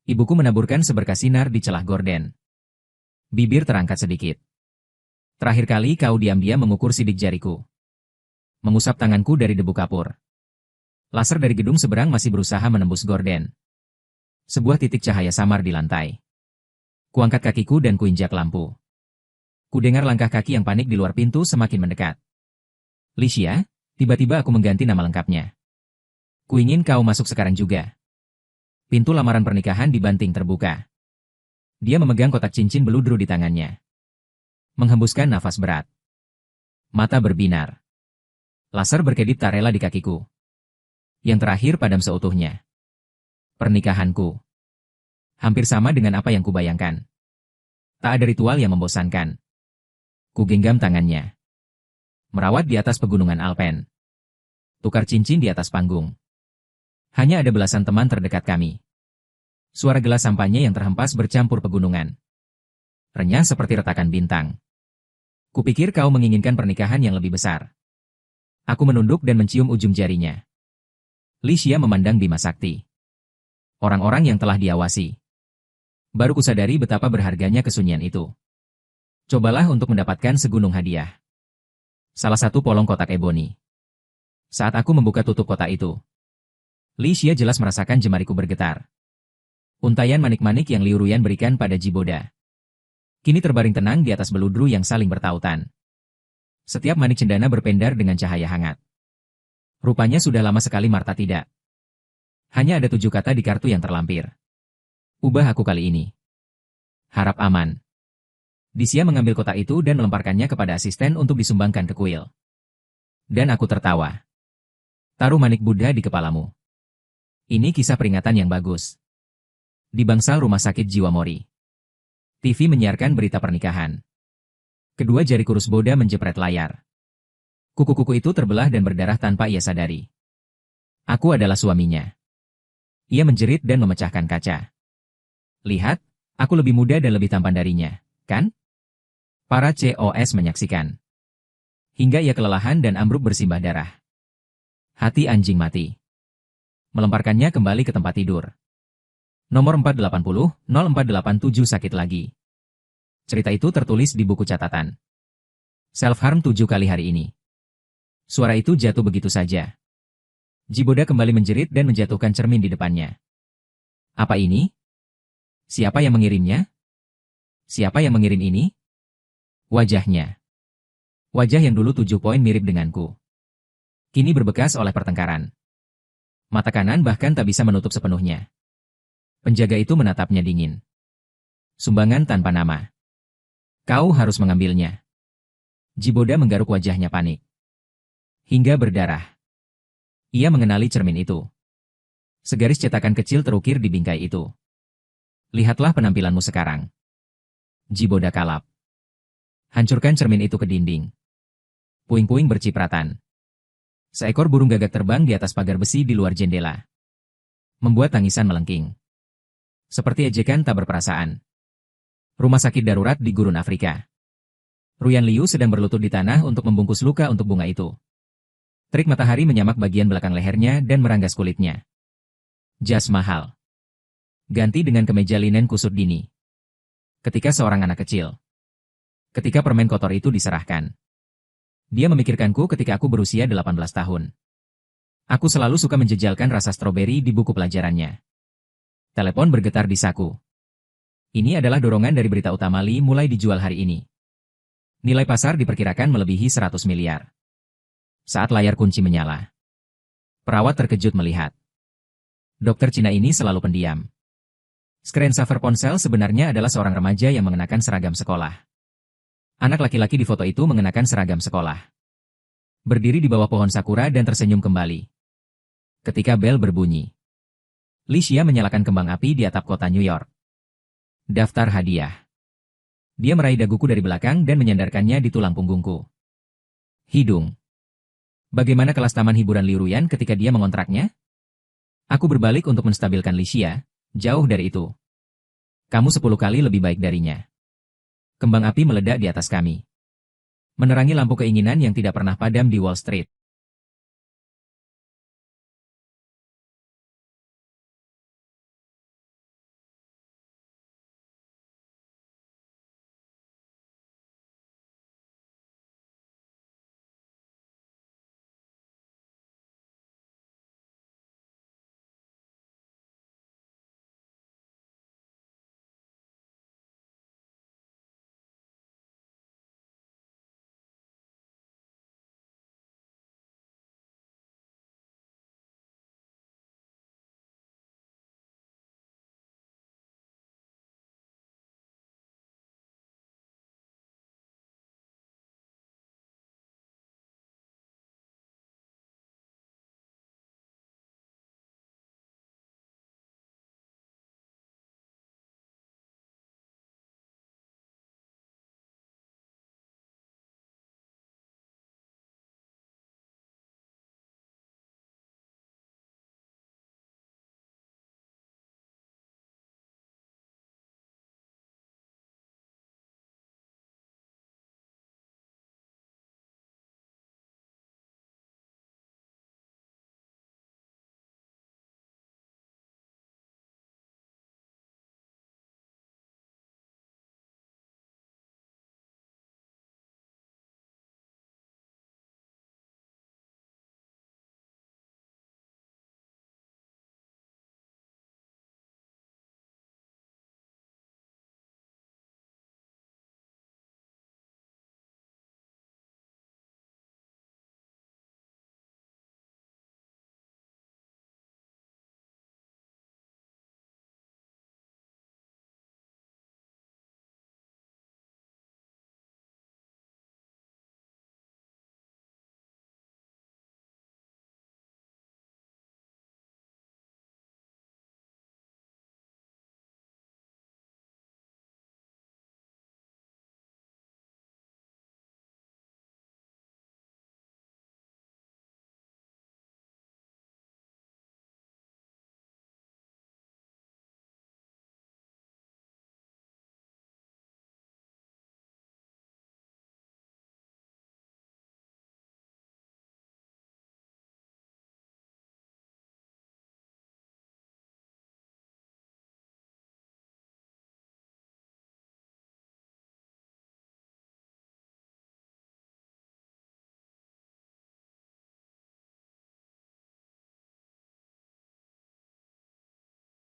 Speaker 1: Ibuku menaburkan seberkas sinar di celah gorden. Bibir terangkat sedikit. Terakhir kali kau diam-diam mengukur sidik jariku. Mengusap tanganku dari debu kapur. Laser dari gedung seberang masih berusaha menembus gorden. Sebuah titik cahaya samar di lantai. Kuangkat kakiku dan kuinjak lampu. Kudengar langkah kaki yang panik di luar pintu semakin mendekat. Licia, tiba-tiba aku mengganti nama lengkapnya. Kuingin kau masuk sekarang juga. Pintu lamaran pernikahan dibanting terbuka. Dia memegang kotak cincin beludru di tangannya. Menghembuskan nafas berat. Mata berbinar. Laser berkedip tak rela di kakiku. Yang terakhir padam seutuhnya. Pernikahanku. Hampir sama dengan apa yang kubayangkan. Tak ada ritual yang membosankan. Kugenggam tangannya. Merawat di atas pegunungan Alpen. Tukar cincin di atas panggung. Hanya ada belasan teman terdekat kami. Suara gelas sampahnya yang terhempas bercampur pegunungan. Renyah seperti retakan bintang. Kupikir kau menginginkan pernikahan yang lebih besar. Aku menunduk dan mencium ujung jarinya. Licia memandang Bima Sakti. Orang-orang yang telah diawasi. Baru kusadari betapa berharganya kesunyian itu. Cobalah untuk mendapatkan segunung hadiah. Salah satu polong kotak eboni. Saat aku membuka tutup kotak itu, Licia jelas merasakan jemariku bergetar. Untaian manik-manik yang Liu Ruyan berikan pada Jiboda. Kini terbaring tenang di atas beludru yang saling bertautan. Setiap manik cendana berpendar dengan cahaya hangat. Rupanya sudah lama sekali Marta tidak. Hanya ada 7 kata di kartu yang terlampir. Ubah aku kali ini. Harap aman. Disia mengambil kotak itu dan melemparkannya kepada asisten untuk disumbangkan ke kuil. Dan aku tertawa. Taruh manik Buddha di kepalamu. Ini kisah peringatan yang bagus. Di bangsal rumah sakit jiwa Mori. TV menyiarkan berita pernikahan. Kedua jari kurus Boda menjepret layar. Kuku-kuku itu terbelah dan berdarah tanpa ia sadari. Aku adalah suaminya. Ia menjerit dan memecahkan kaca. Lihat, aku lebih muda dan lebih tampan darinya, kan? Para COS menyaksikan. Hingga ia kelelahan dan ambruk bersimbah darah. Hati anjing mati. Melemparkannya kembali ke tempat tidur. Nomor 480-0487 sakit lagi. Cerita itu tertulis di buku catatan. Self-harm 7 kali hari ini. Suara itu jatuh begitu saja. Jiboda kembali menjerit dan menjatuhkan cermin di depannya. Apa ini? Siapa yang mengirimnya? Siapa yang mengirim ini? Wajahnya. Wajah yang dulu 7 poin mirip denganku. Kini berbekas oleh pertengkaran. Mata kanan bahkan tak bisa menutup sepenuhnya. Penjaga itu menatapnya dingin. Sumbangan tanpa nama. Kau harus mengambilnya. Jiboda menggaruk wajahnya panik. Hingga berdarah. Ia mengenali cermin itu. Segaris cetakan kecil terukir di bingkai itu. Lihatlah penampilanmu sekarang. Jiboda kalap. Hancurkan cermin itu ke dinding. Puing-puing bercipratan. Seekor burung gagak terbang di atas pagar besi di luar jendela. Membuat tangisan melengking. Seperti ejekan tak berperasaan. Rumah sakit darurat di gurun Afrika. Ruyan Liu sedang berlutut di tanah untuk membungkus luka untuk bunga itu. Terik matahari menyamak bagian belakang lehernya dan meranggas kulitnya. Jas mahal. Ganti dengan kemeja linen kusut dini. Ketika seorang anak kecil. Ketika permen kotor itu diserahkan. Dia memikirkanku ketika aku berusia 18 tahun. Aku selalu suka menjejalkan rasa stroberi di buku pelajarannya. Telepon bergetar di saku. Ini adalah dorongan dari berita utama Li mulai dijual hari ini. Nilai pasar diperkirakan melebihi 100 miliar. Saat layar kunci menyala, perawat terkejut melihat dokter Cina ini selalu pendiam. Screensaver ponsel sebenarnya adalah seorang remaja yang mengenakan seragam sekolah. Anak laki-laki di foto itu mengenakan seragam sekolah. Berdiri di bawah pohon sakura dan tersenyum kembali. Ketika bel berbunyi, Li Xia menyalakan kembang api di atap kota New York. Daftar hadiah. Dia meraih daguku dari belakang dan menyandarkannya di tulang punggungku. Hidung. Bagaimana kelas taman hiburan Li Ruyan ketika dia mengontraknya? Aku berbalik untuk menstabilkan Li Xia, jauh dari itu. Kamu 10 kali lebih baik darinya. Kembang api meledak di atas kami. Menerangi lampu keinginan yang tidak pernah padam di Wall Street.